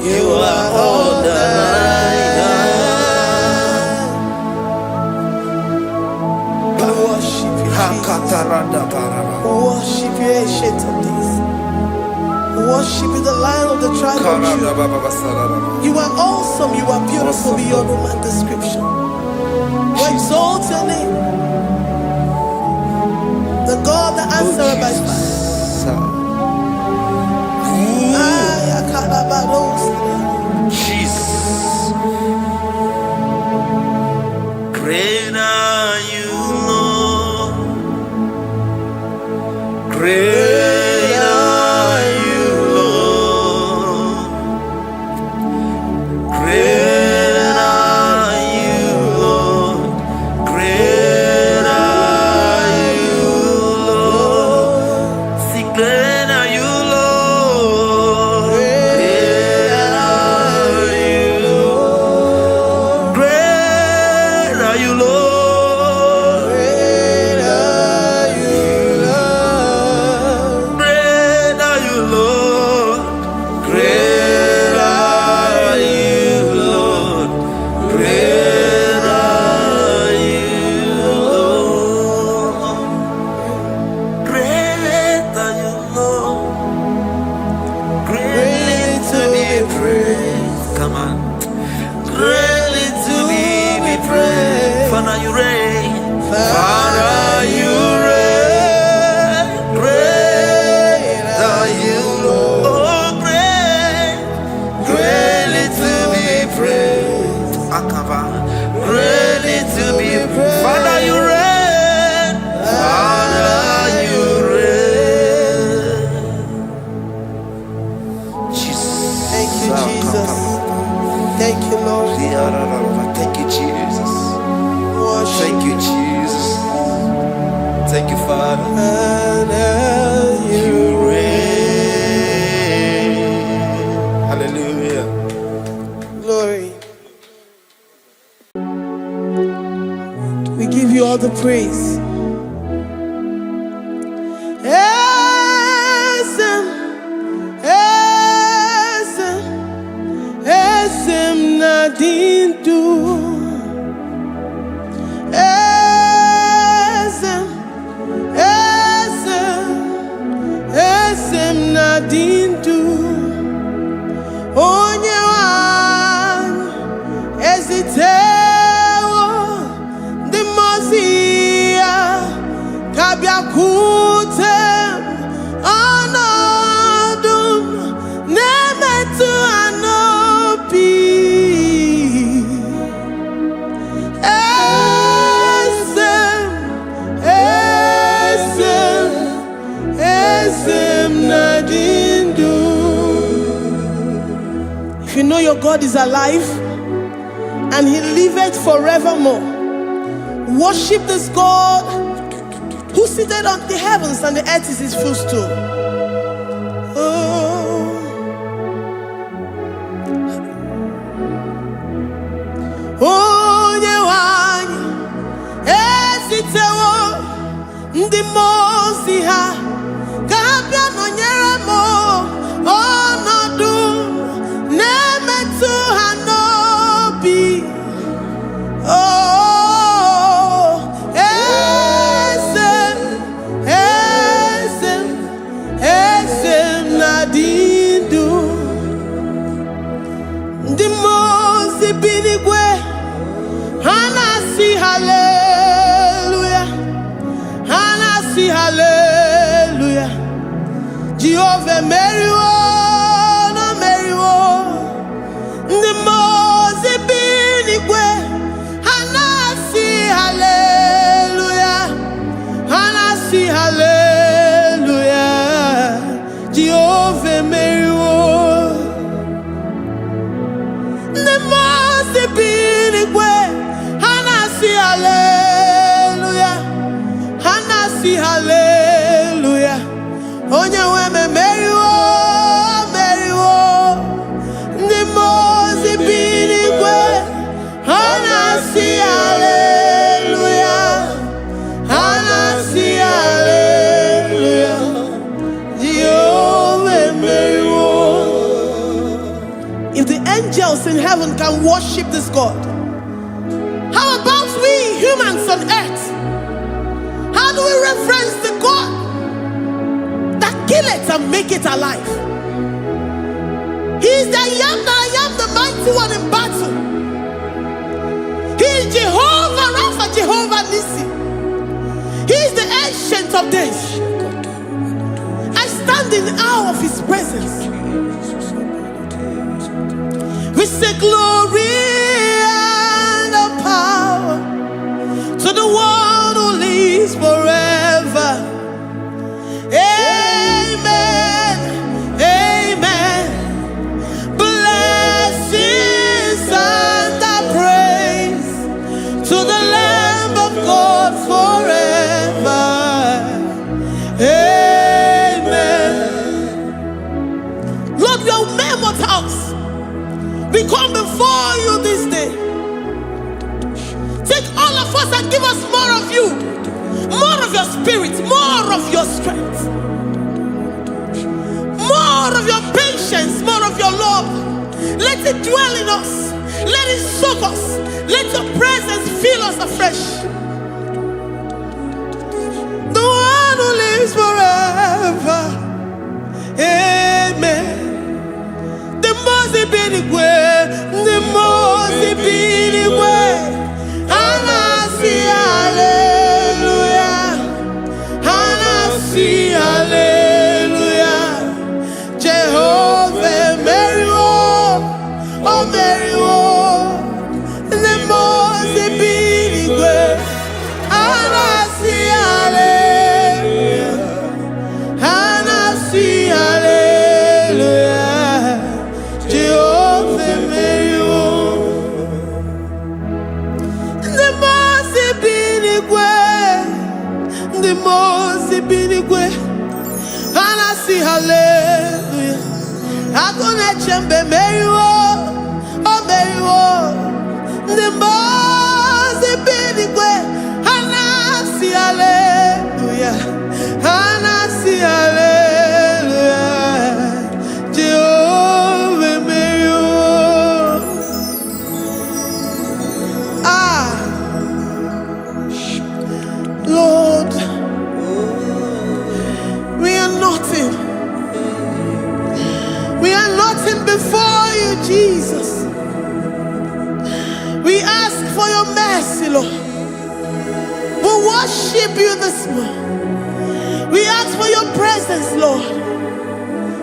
You are all that I have. Worship you, worship you, ancient of days. Worship you, the Lion of the tribe of Judah. You are awesome, you are beautiful beyond human description. We exalt your name, the God that answered by fire. Jesus, great are you, Lord. Great are you, Lord. Great are you, Lord. Great are you, Lord. See, great are you, Lord. Great are you, Lord. Great are you, Lord. Great are you, Lord. Great are you, Lord. Great are you, Lord. Great are you, Lord. Great are you, Lord. Greatly to be praised. Come on. Greatly to be praised. Father, you reign. Father, you reign. Great are you, Lord. Oh, great. Greatly to be praised. Akava. Greatly to be praised. Father, you reign. Father, you reign. Jesus. Thank you, Jesus. Thank you, Lord. Thank you, Jesus. Worship Thank you, Jesus. Thank you, Father. you. You reign. Hallelujah. Glory. We give you all the praise. Esem, esem, esem nadindu. Esem, esem, esem nadindu. Onye wanyu ezitewo ndị mmụọ ya kabịakwute ọnọdụ m na-emetụ ha n'obi. Esem, esem, esem nadindu. If you know your God is alive and he liveth forevermore, worship this God who seated on the heavens and the earth is his footstool. Oh. Onye wanyi ezitewo ndị mmụọ ozi ha ka ha bịa nọnyere m ọnọdụ na-emetụ ha n'obi. Oh, esem, esem, esem nadindu. Ndị mmụọ ozi bi n'igwe ha na-asị hallelujah, ha na-asị hallelujah. Jehovah meriwo, no meriwo. Ndị mmụọ ozi bi n'igwe ha na-asị hallelujah, ha na-asị hallelujah. Jehovah meriwo. Ndị mmụọ ozi see hallelujah. Onye weme meriwo, meriwo. Nimozi binigwe. Hana see hallelujah. Hana see hallelujah. Jehovah meriwo. If the angels in heaven can worship this God, how about we humans on earth? How do we reference the God that kill it and make it alive? He is the I am that I am, the mighty one in battle. He is Jehovah Rapha, Jehovah Nissi. He is the ancient of days. I stand in awe of his presence. We say glory and the power to the one who lives forever. Amen, amen. Blessings and the praise to the Lamb of God forever. Amen. Lord, we are mammoth house. We come before you this day. Take all of us and give us more of you, more of your spirit, more of your strength, more of your patience, more of your love. Let it dwell in us. Let it soak us. Let your presence fill us afresh. The one who lives forever. Amen. The most benigwe, the most benigwe. Hanasi hallelujah, Hanasi hallelujah. Jehovah meriwo, oh meriwo. The most benigwe, Hanasi hallelujah, Hanasi hallelujah. Jehovah meriwo. The most binigwe, Hanasi hallelujah. Akone chembe meriwo, oh meriwo. The most binigwe, Hanasi hallelujah, Hanasi hallelujah. Jehovah meriwo. Lord, we are nothing. We are nothing before you, Jesus. We ask for your mercy, Lord. We worship you this morning. We ask for your presence, Lord.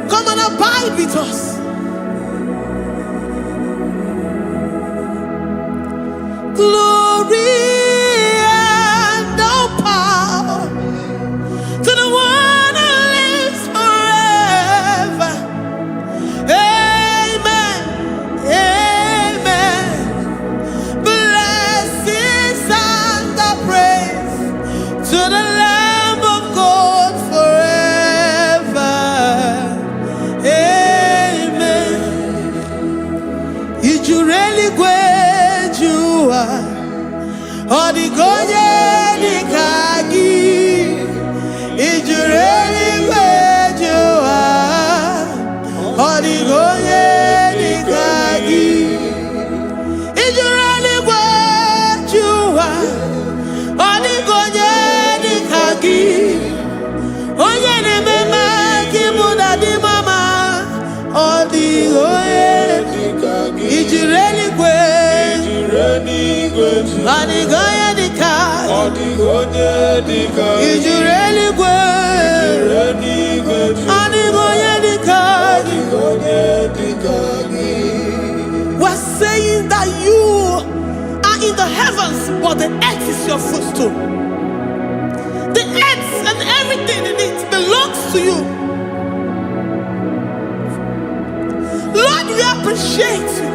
Come and abide with us. Glory. To the Lamb of God forever. Amen. Ijureli gwejua, odigonye nikagi. Ijureli gwejua, odigonye nikagi. Ijureli gwejua, odigonye. Onye na-ememe kibuda di mama, odi oye. Ijiri eluigwe, odigoye dika. Ijiri eluigwe, odigoye dika. We're saying that you are in the heavens, but the earth is your footstool. The earth and everything in it belongs to you. Lord, we appreciate you.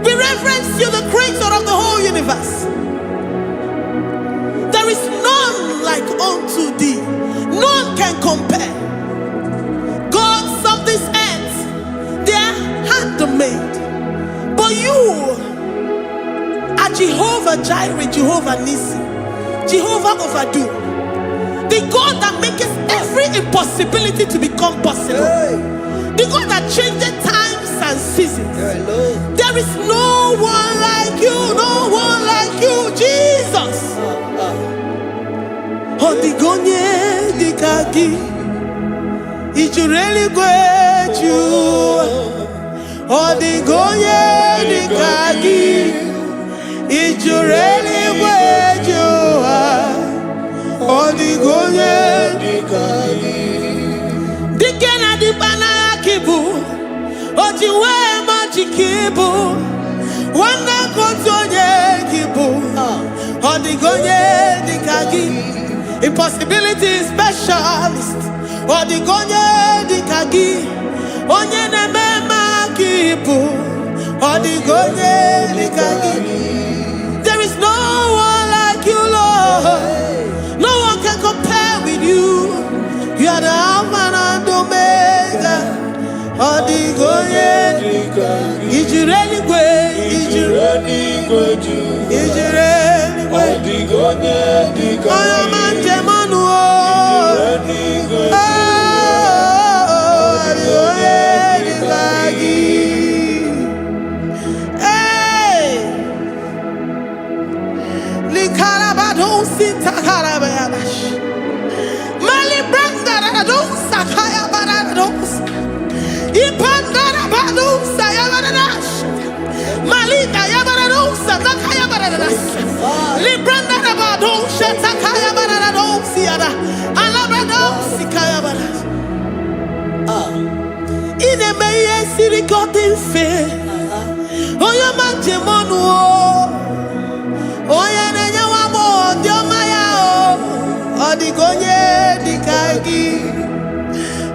We reverence you, the creator of the whole universe. There is none like Jehovah Jireh, Jehovah Nissi, Jehovah Overdo, the God that makes every impossibility to become possible, the God that changes times and seasons. There is no one like you, no one like you, Jesus. Odigonye dikagi, ijureli gweju. Odigonye dikagi, ijureli gweju. Odigonye dikagi, dikena dibana kibu, ojiwe majikibu, wana kontonye kibu. Odigonye dikagi, impossibility specialist. Odigonye dikagi, onye nemema kibu. Odigonye dikagi. There is no one like you, Lord. No one can compare with you. You are the Alpha and Omega. Odigonye dikagi, ijureli gwe, ijureli gwe, odigonye dikagi. Sirikotin fe, oya manjemonu o, oya nenya wamo diomaya o, odigonye dikagi,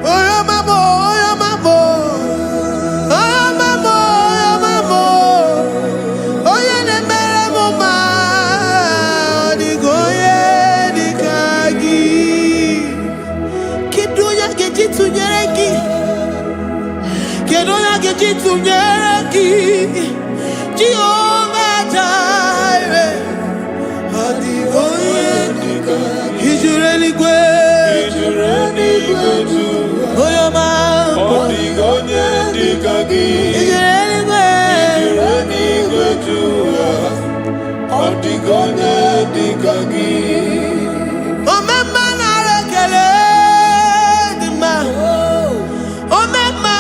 oya mamo, oya mamo, oya mamo, oya mamo, oya nemere moma, odigonye dikagi, kidunya kejitu nyereki. Kedoya gejitu nyereki, Jehovah Jireh, Odigonye dikagi, ijureli gwe, oyoma, Odigonye dikagi, ijureli gwe, Odigonye dikagi. Omema na rekele dima, omema.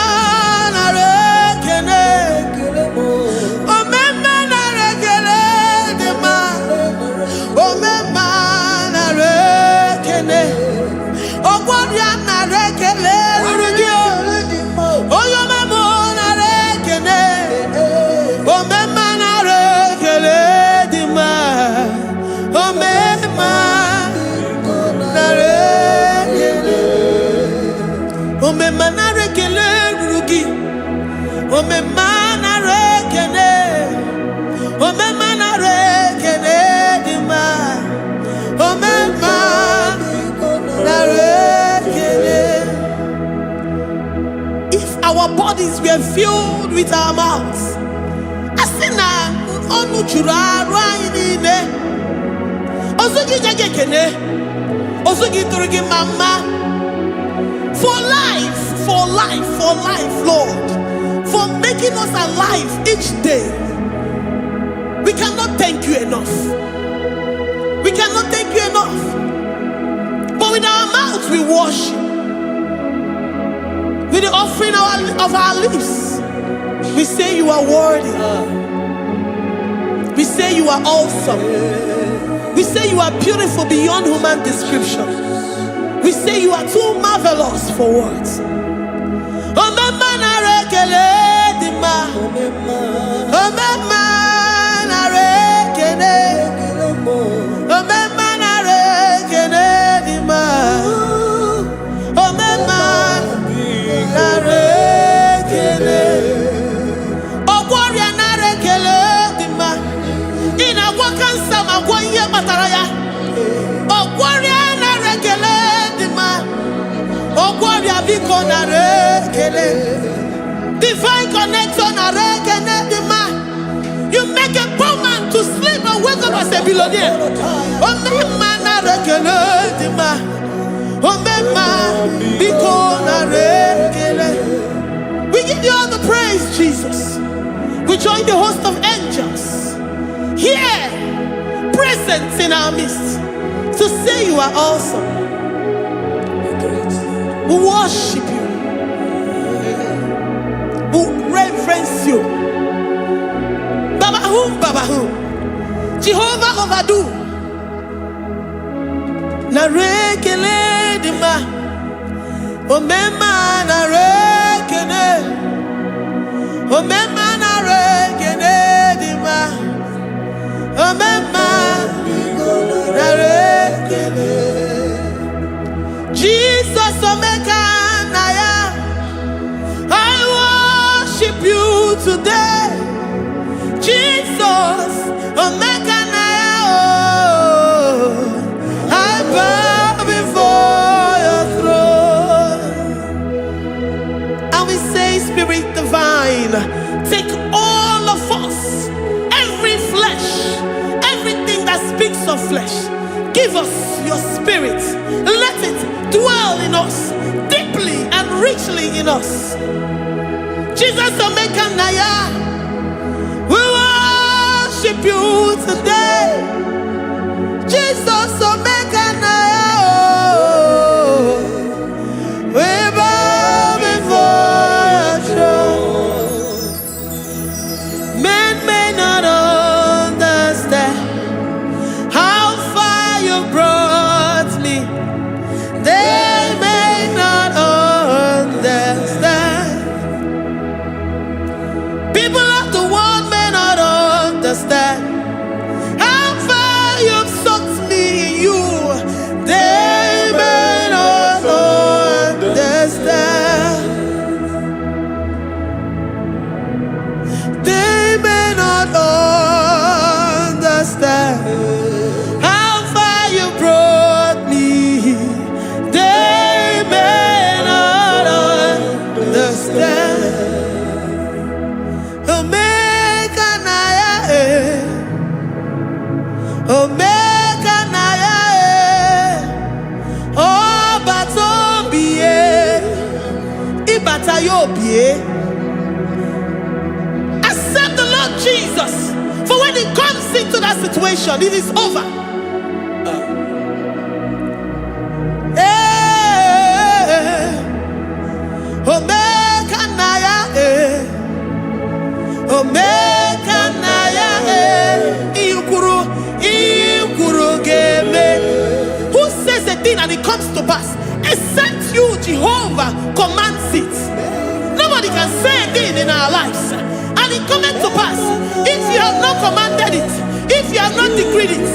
If our bodies were filled with our mouths, asina onu chura rainine, osugi jagekene, osugi turugi mama, for life, Lord, for making us alive each day. We cannot thank you enough. We cannot thank you enough. But with our mouths we worship. With the offering of our lips, we say you are worthy. We say you are awesome. We say you are beautiful beyond human description. We say you are too marvelous for words. Divine connection, you make a poor man to sleep a billionaire. Omema na rekele dima. Omema biko na rekele. We give you all the praise, Jesus. We join the host of angels here, present in our midst, to say you are awesome. We worship you. We reverence you. Babahum, Jehovah overdo. Na rekele dima, omema na rekele, omema na rekele dima, omema na rekele. Jesus omeka na ya, I worship you today. Jesus, omeka na ya, oh, I bow before your throne. And we say, Spirit divine, take all of us, every flesh, everything that speaks of flesh, give us your spirit. Let it dwell in us, deeply and richly in us. Jesus, omeka na ya, we worship you today. Jesus, omeka na ya, oh, we bow before your throne. Men may not understand how far you brought me. They may not understand. People of the world may not understand how far you've sucked me in you. They may not understand. They may not understand how far you brought me. They may not understand. Omeka na ya, omeka na ya, oh batombiye, ibatayobiye. Accept the Lord Jesus, for when He comes into that situation, it is over. Omeka na ya, omeka na ya, ikuru geme. Who says a thing and it comes to pass? Except you, Jehovah, commands it. Nobody can say a thing in our lives and it cometh to pass if you have not commanded it, if you have not decreed it.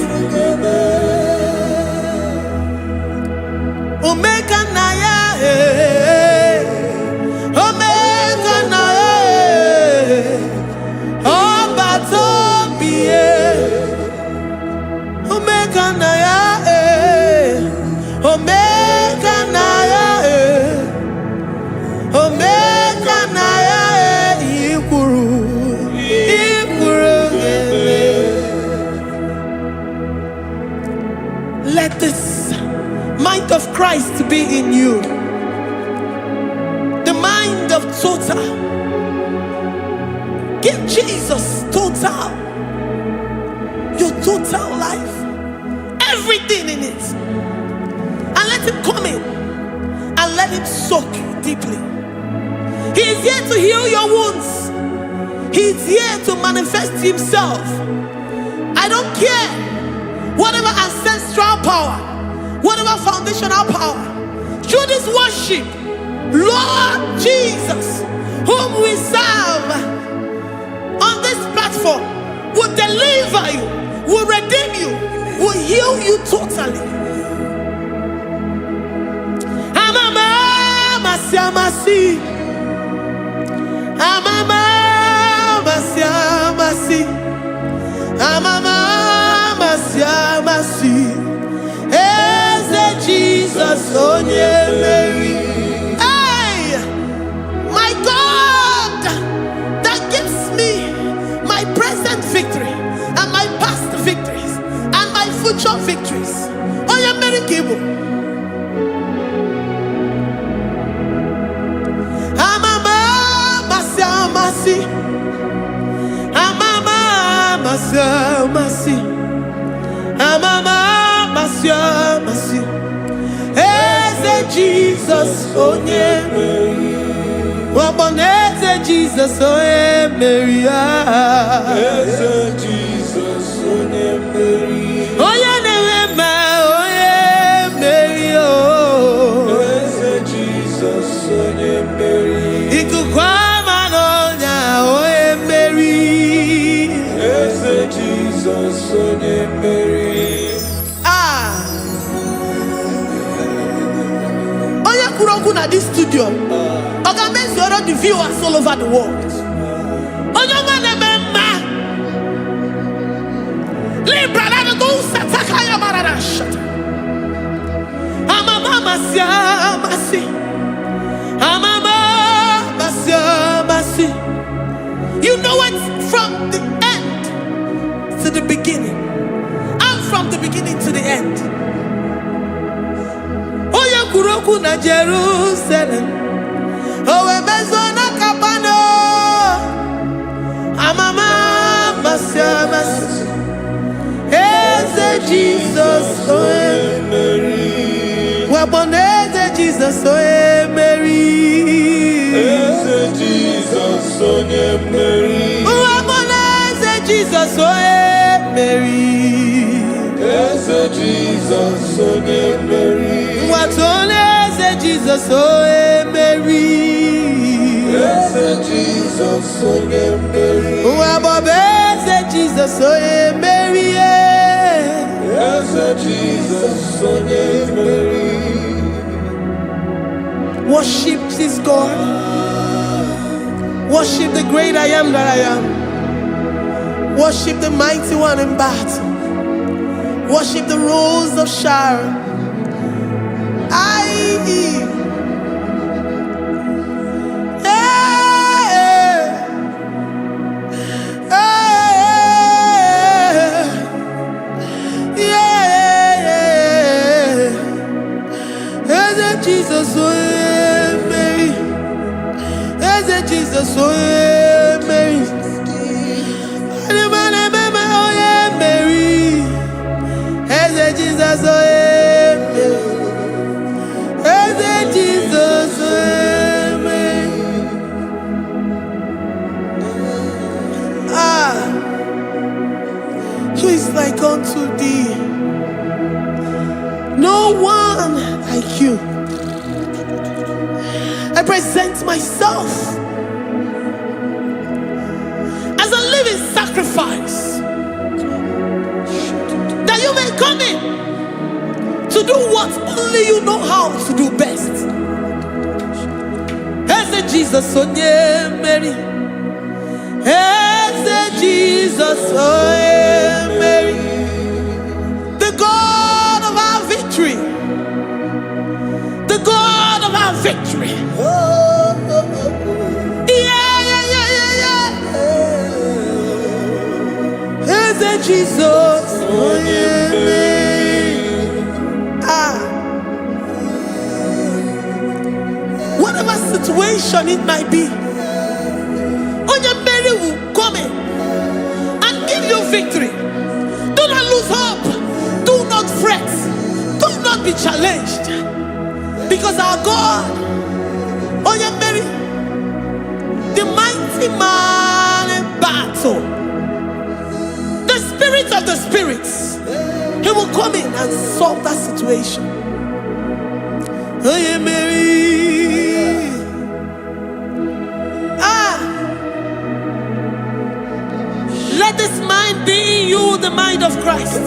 Omeka na ya, omeka na ya, oh batombiye, omeka na ya, omeka na ya, omeka na ya, ikuru geme. Let this mind of Christ be in you, the mind of total. Give Jesus total, your total life, everything in it, and let Him come in and let Him soak deeply. He is here to heal your wounds. He is here to manifest Himself. I don't care whatever ancestral power, whatever foundational power, through this worship, Lord Jesus, whom we serve on this platform, will deliver you, will redeem you, will heal you totally. Amama masiamasi, amama masiamasi, amama masiamasi. Eze Jesus onye Mary. Hey, my God, that gives me my present victory and my past victories. kibu. Amama masi. Amama masi. Amama masi. Eze Jesus onye waboneze Jesus onye Mary. Eze Jesus onye Mary. Onye na-eme onye Mary. Eze Jesus onye Mary. Ikuku ama n'ọnya onye Mary. Eze Jesus onye Mary. Na this studio, organize the viewers all over the world. You know it from the end to the beginning, and from the beginning to the end. Kuroku na Jerusalem, owe mezona kapano, amama masi. Eze Jesus oe Mary, waboneze Jesus oe Mary. Eze Jesus oe Mary, waboneze Jesus oe Mary. Eze Jesus oe Mary. Watoleze Jesus oe Mary. Eze Jesus oe Mary. Wabobeze Jesus oe Mary. Eze Jesus oe Mary. Worship this God. Worship the great I am that I am. Worship the mighty one in battle. Worship the rose of Sharon. Jesus oe Mary. Eze Jesus oe Mary. Oye Mary. Eze Jesus oe Mary. Eze Jesus oe Mary. Who is like unto thee? No one like you. I present myself as a living sacrifice, that you may come in to do what only you know how to do best. Eze Jesus onye Mary. Eze Jesus onye Mary. The God of our victory. The God of our victory. Eze Jesus onye Mary. Whatever situation it might be, onye Mary will come in and give you victory. Do not lose hope. Do not fret. Do not be challenged. Because our God, onye Mary, the mighty man in battle, the spirit of the spirits, he will come in and solve that situation. Onye Mary. Let this mind be in you, the mind of Christ.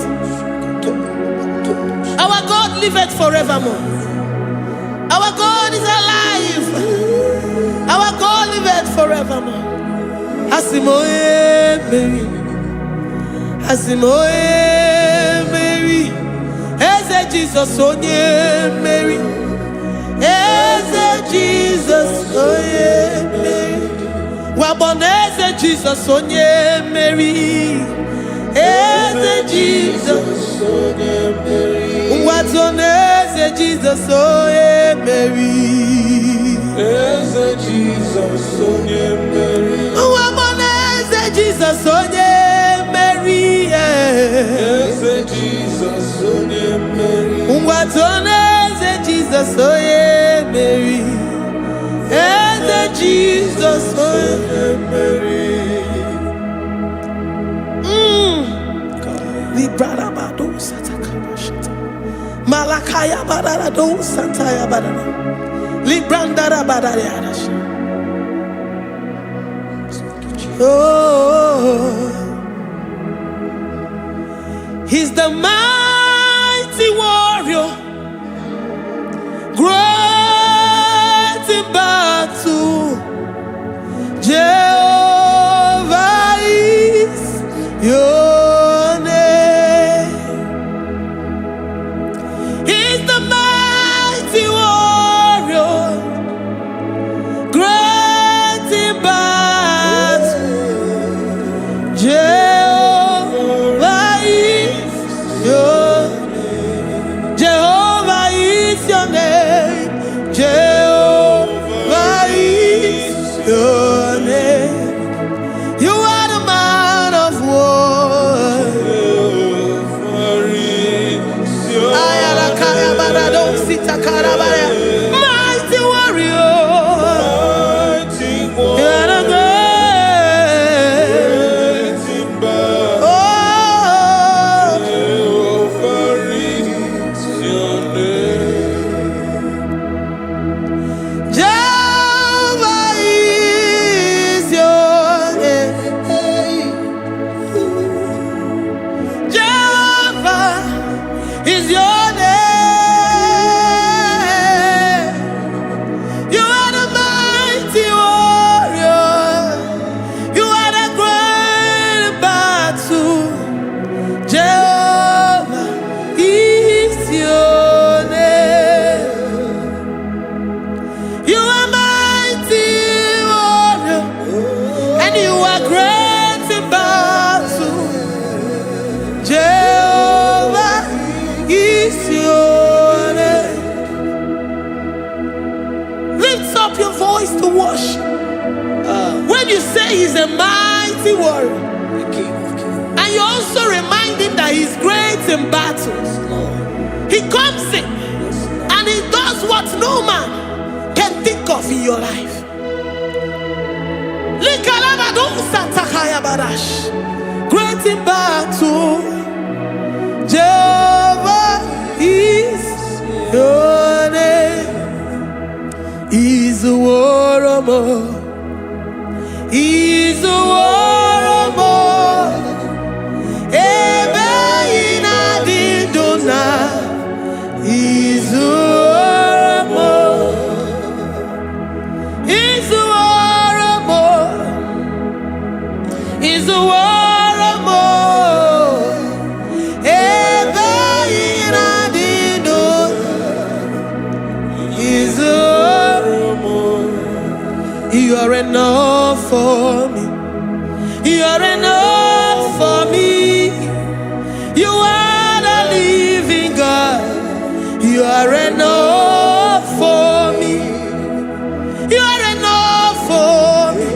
Our God liveth forevermore. Our God is alive. Our God liveth forevermore. Asimoe Mary. Asimoe Mary. Eze Jesus onye Mary. Eze Jesus onye Mary. Waboneze Jesus onye Mary. Eze Jesus onye Mary. What's on earth, Jesus, oh yeah, Mary. Jesus, oh yeah, Mary. What on earth, Jesus, oh yeah, Mary. Jesus, oh yeah, Mary. What's on earth, Jesus, oh yeah, Mary. Jesus, oh yeah, Mary. Librada bado sataka shata. Malakaya badara do sataya badara. Librandara badara yadash. Oh, he's the mighty warrior, great in battle. Jehovah is your name. He's the mighty warrior, great in battle. Jehovah is your name. Jehovah is your name. Jehovah is your name. You are the man of war. Mighty warrior. You are the great. Oh, Jehovah is your name. Jehovah is your name. You are the mighty warrior. You are the great battle. Jehovah is your name. You are mighty warrior, and you are great in battle. Jehovah is your name. Lift up your voice to worship. When you say he's a mighty warrior, and you also remind him that he's great in battles, he comes in and he does what no man can think of in your life. Great in battle, Jehovah is your name. He's a warrior. He's a warrior. Ebeina didona. He's a warrior. He's a warrior. He's a warrior. Ebeina didona. He's a warrior. You are enough for me. You are enough for me. You are the living God. You are enough for me. You are enough for me.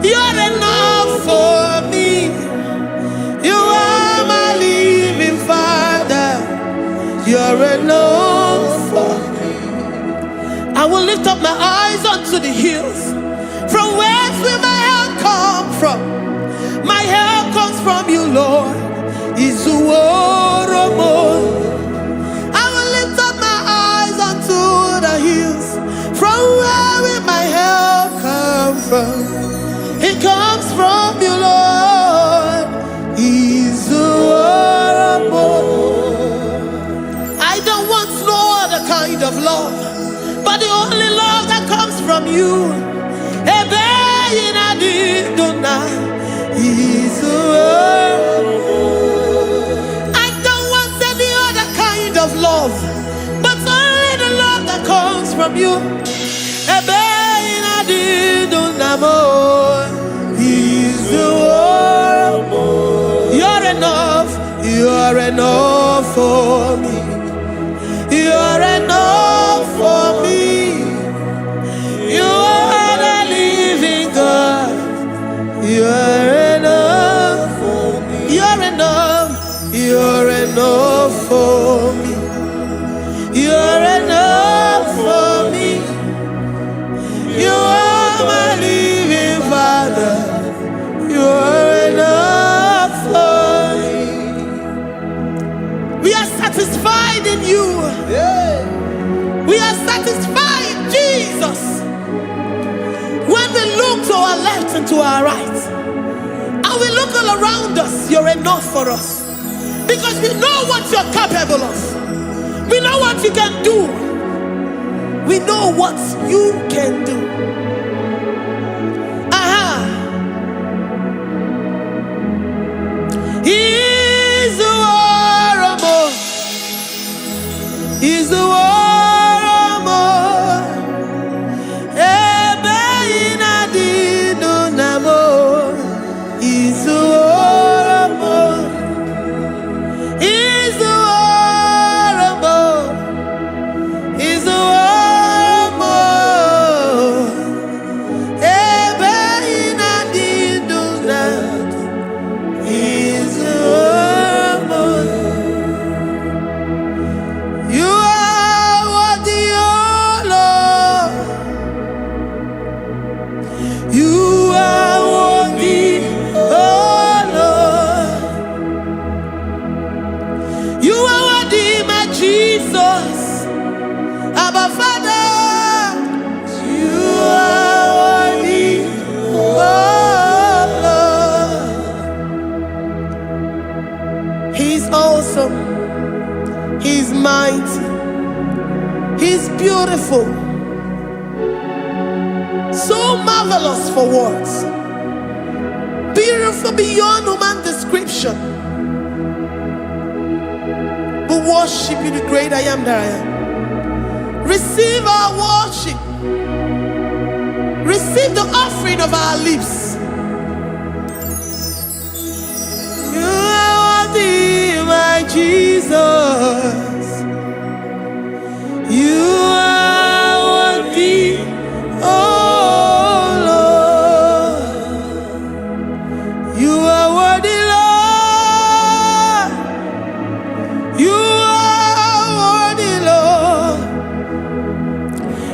You are enough for me. You are my living Father. You are enough for me. I will lift up my eyes unto the hills. From whence will my help come from? My help comes from you, Lord. Is the word of God. I will lift up my eyes unto the hills. From where will my help come from? It comes from you, Lord. Is the word of God. I don't want no other kind of love, but the only love that comes from you. I don't want any other kind of love, but only the love that comes from you. You're enough for me. You're enough for me. You are my living Father. You're enough for me. We are satisfied in you. We are satisfied in Jesus. When we look to our left and to our right, and we look all around us, you're enough for us. Because we know what you're capable of. We know what you can do. We know what you can do. He's the war. He's the war. He's mighty. He's beautiful. So marvelous for words. Beautiful beyond human description. We worship you, the great I am that I am. Receive our worship. Receive the offering of our lips. You are worthy, my Jesus. You are worthy, oh Lord. You are worthy, Lord. You are worthy, Lord.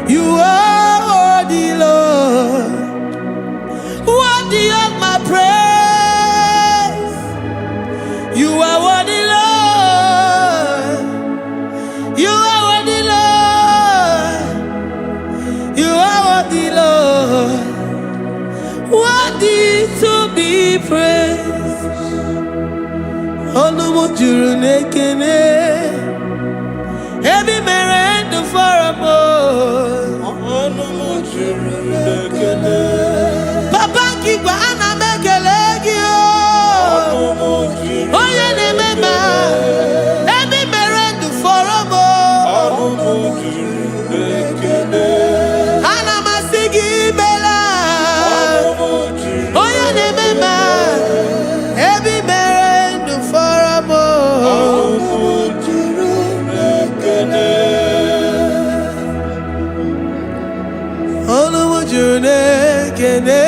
You are worthy, Lord. Worthy of my praise. You are worthy, Lord. You are worthy, Lord. You are worthy, Lord. Worthy to be praised. Onumu juru nekene. Ebi merendo for a more. Onumu juru nekene. Papa kigwa ana mekelegi o. Onumu juru. Oye ne mema. Ebi merendo for a more. Onumu juru nekene. Ana masigi bela. Onumu juru. Oye ne mema. Ebi merendo for a more. Onumu juru nekene. Onumu juru nekene.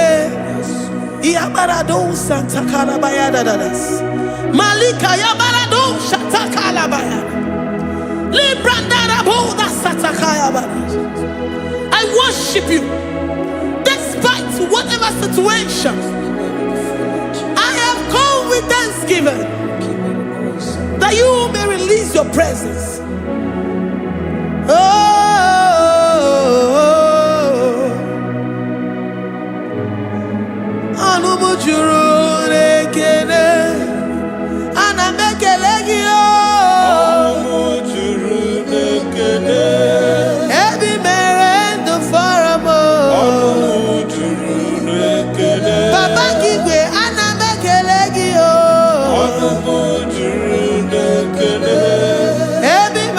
Yabarado Santa Calabaya dadas. Malika Yabarado Shata Calabaya. Librandara Boda Satakaya. I worship you despite whatever situation. I have come with thanksgiving that you may release your presence. Every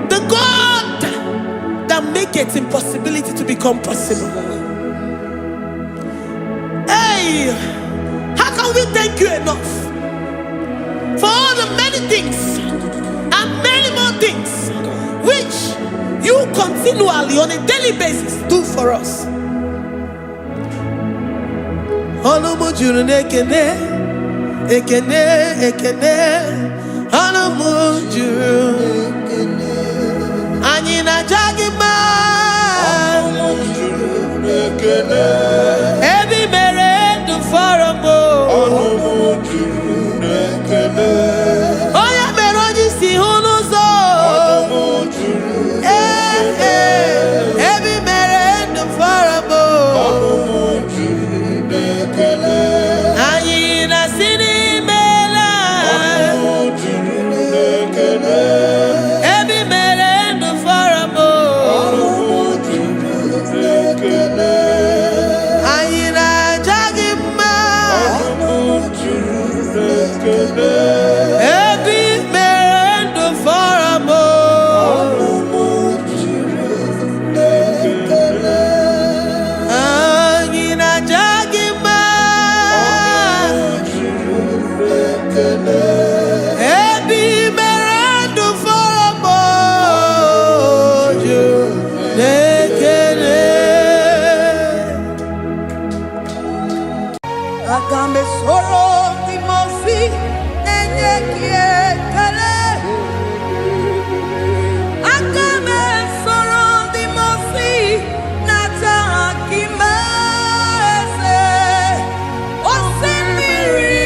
The God that maketh impossibility to become possible. Hey, how can we thank you enough for all the many things and many more things which you continually on a daily basis do for us? Anyị na-aja gị mma, ebe mere ndụ fọrọ mbụ, onye mere onye isi hụ n'ụzọ, ebe mere ndụ fọrọ mbụ, anyị na-asị n'imela, ebe mere ndụ fọrọ mbụ, anyị na-aja gị mma, ebe mere ndụ fọrọ mbụ, anyị na-aja gị mma, ebe mere ndụ fọrọ mbụ, aga m esoro ndị mozi na-enye gị ekele, aga m esoro ndị mozi na-ata gị mma eze, osimiri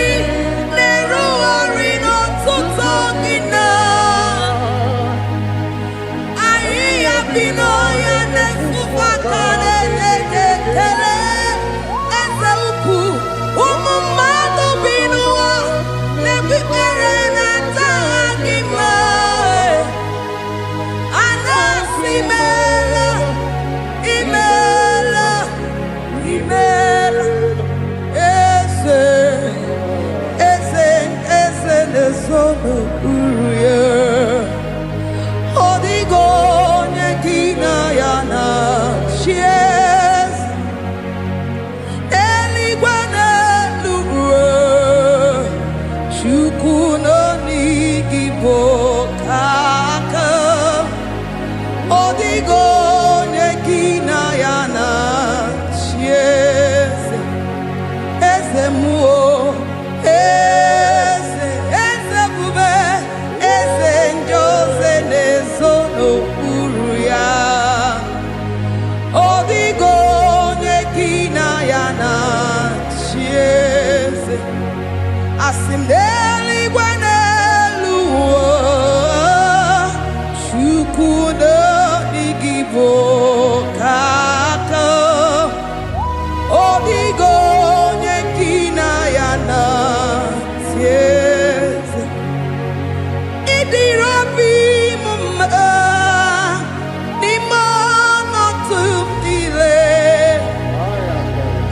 na-erugharị n'ọtụtụ gị na ahịhịa bi n'ọhịa na-efufe aka na-enye gị ekele, eze ukwu. Ụmụ mmadụ bi n'ụwa na-ekpere na-ata gị mma, a na-asị imeela, imeela, imeela, eze, eze, eze na-ezo n'okpuru ya, ọ dịghị onye gị na ya na-achị eze, eluigwe n'elu ruo, Chukwu nọ n'IGBO ka aka, ọ dịghị onye gị na ya na-achị eze, eze mmụọ, eze, eze ebube, eze ndị ozi na-ezo n'okpuru ya, ọ dịghị onye gị na ya na-achị eze, asị m n'eluigwe n'elu ụwa, Chukwu nọ n'IGBO ka aka, ọ dịghị onye gị na ya na-achị eze, ịdịrị obi m mma n'ime ọnọdụ m niile,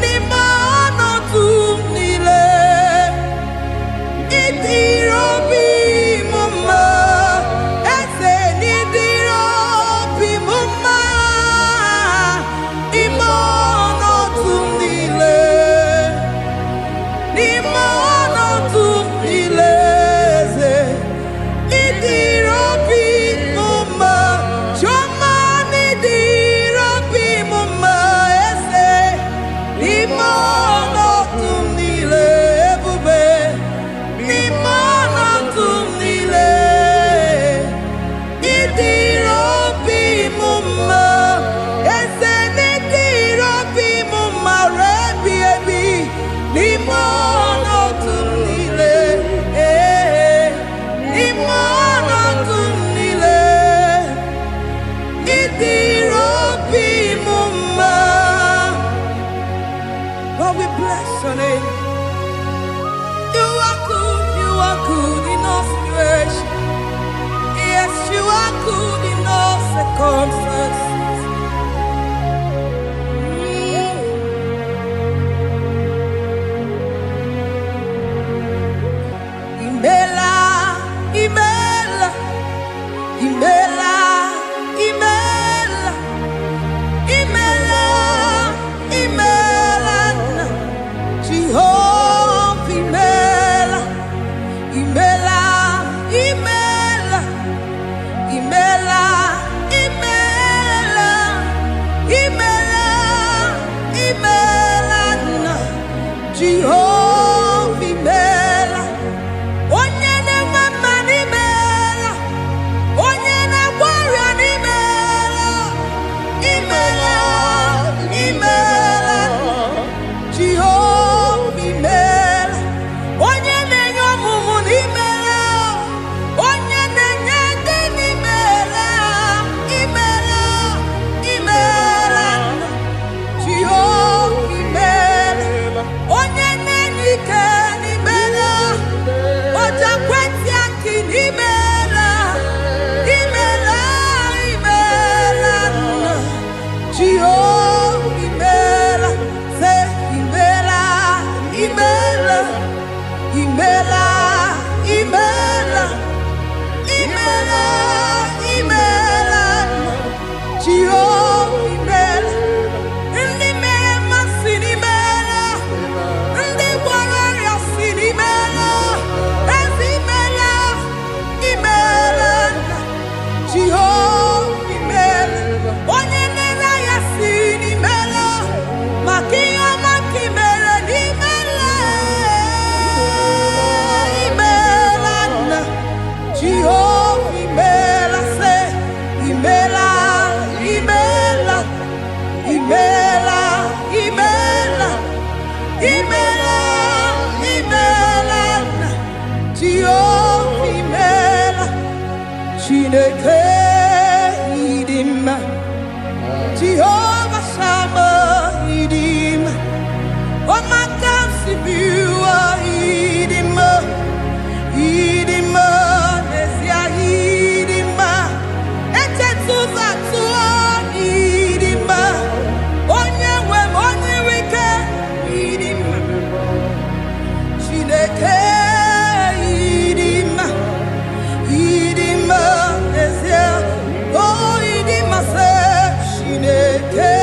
n'ime ọnọdụ m niile, ịdịrị obi m mma, eze n'ịdịrị obi m mma, n'ime ọnọdụ m niile, n'ime ọnọdụ m niile, eze ịdịrị obi m mma, chiọma n'ịdịrị obi m mma, eze n'ime ọnọdụ m niile, ebube n'ime ọnọdụ m niile, ịdịrị obi m mma, eze n'ịdịrị obi m mma, rebi ebi n'ime ọnọdụ m niile, n'ime ọnọdụ m niile, ịdịrị obi m mma. Lord, we bless your name. You are good in all situations. Yes, you are good in all circumstances. idima. Jehovah Shammah, idima. Oh my God, Sibiwa, idima. Idima, Nesia, idima. Etetuza tuwa, idima. Onye wem, onye wike, idima. Chineke, idima. Idima, Nesia. Oh, idima se, Chineke.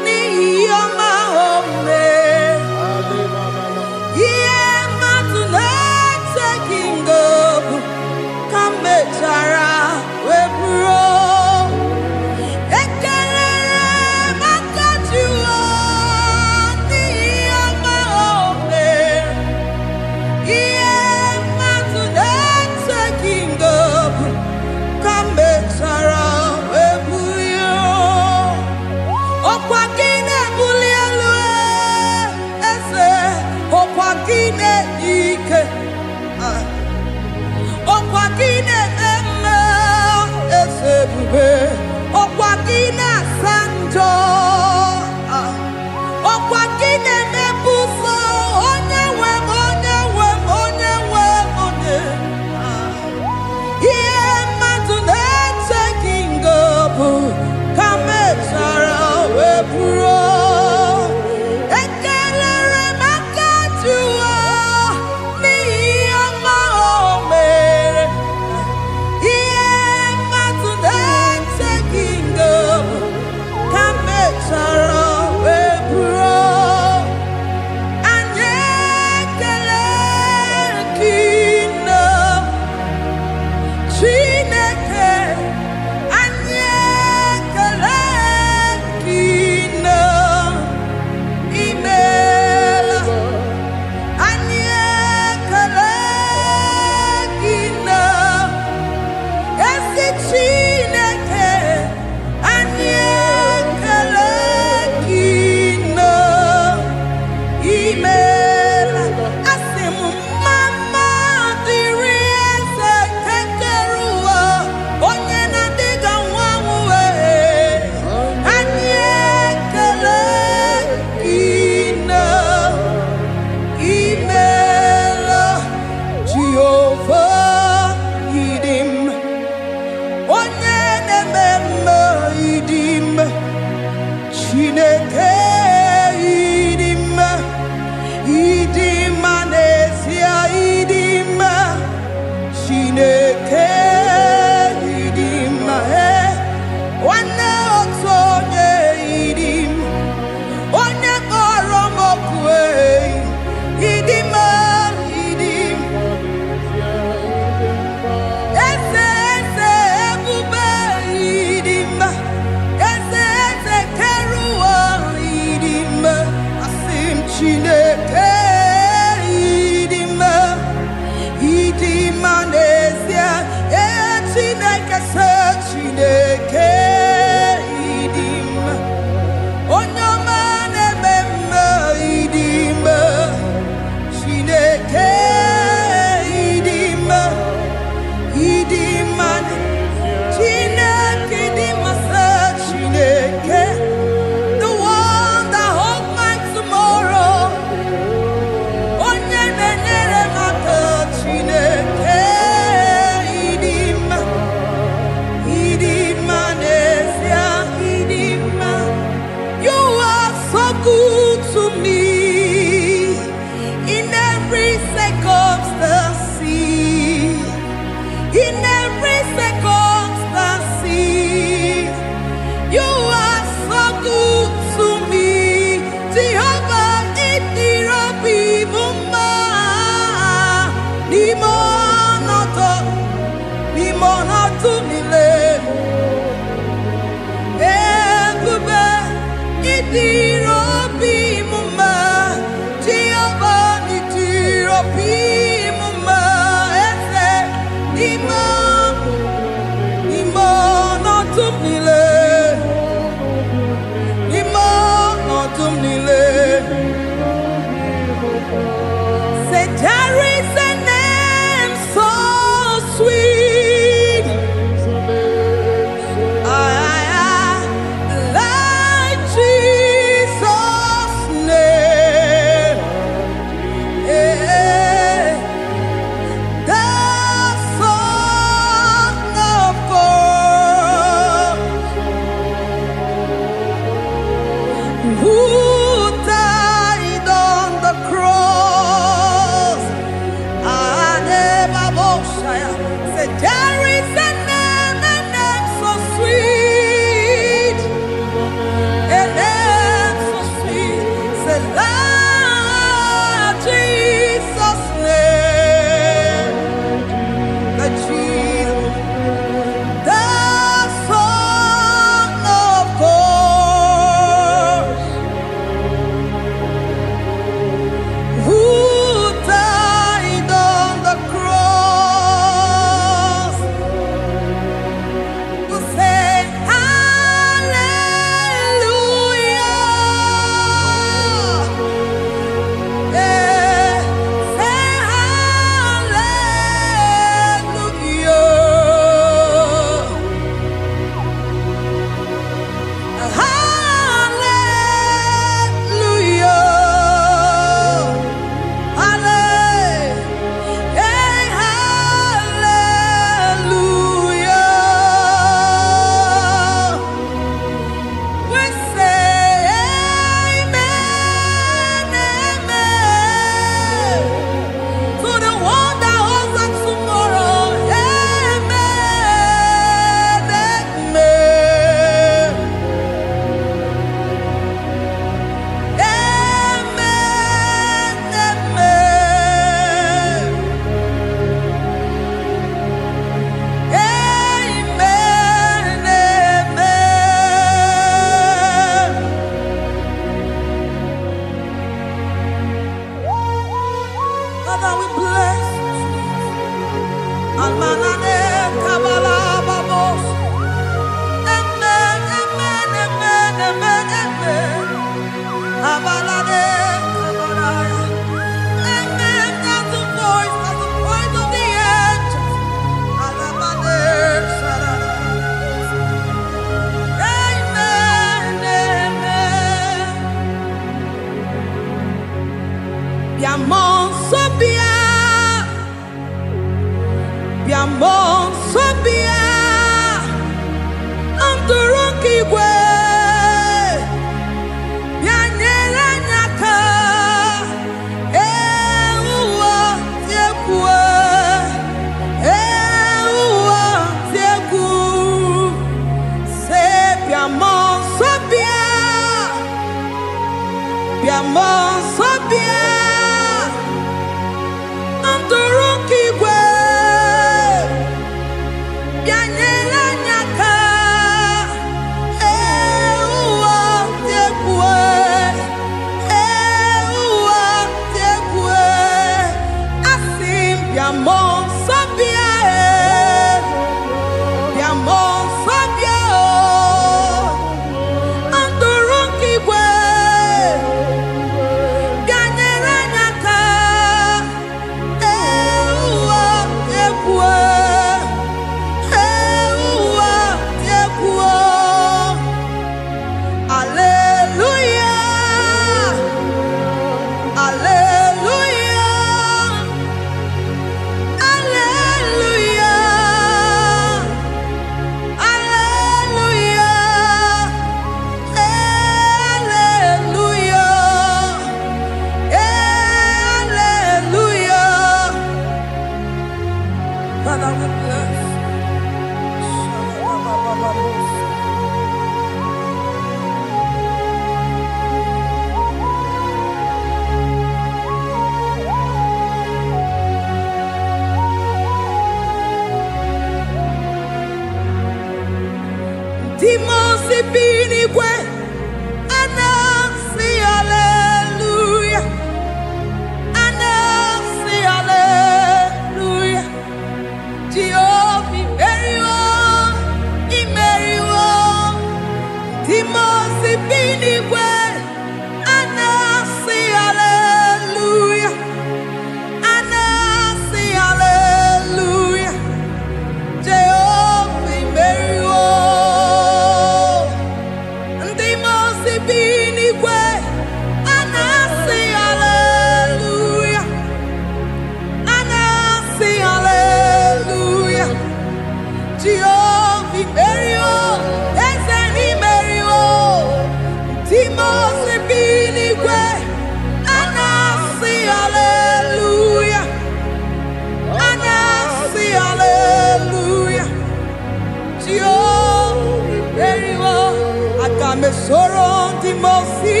Me sorrow the mosi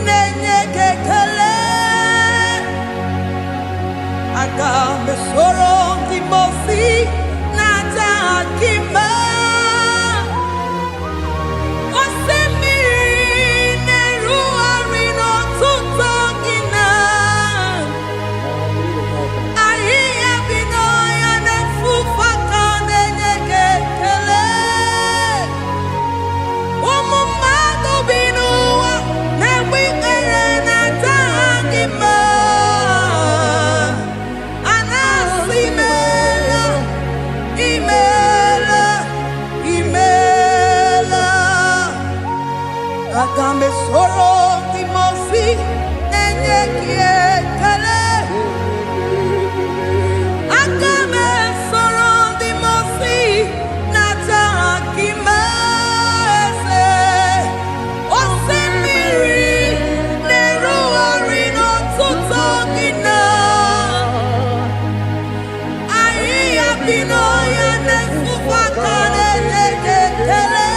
nenye kekele. Aga me sorrow the mosi nata akima. Osemi neru arino tutogina. Ahi abino ya nefufaka nenye kekele. Agame soro di mosi nenye kiekele. Agame soro di mosi nata akimese. Osemiri neru arino tutogina. Ahi abino ya nefufaka nenye kiekele.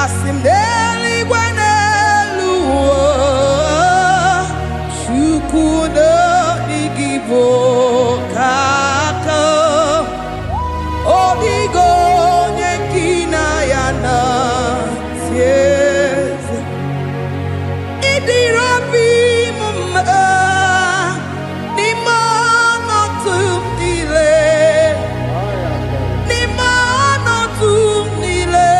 Asimdeli gwanelu shukuno igibo kaka odigo nyekina yana sieze idirabi mumma ni mono tumdile ni mono tumdile.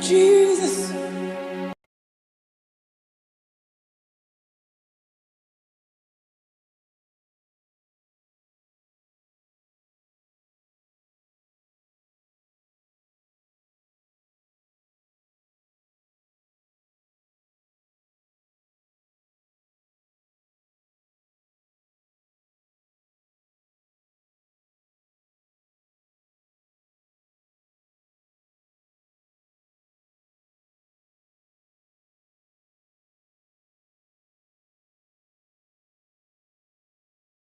Jesus.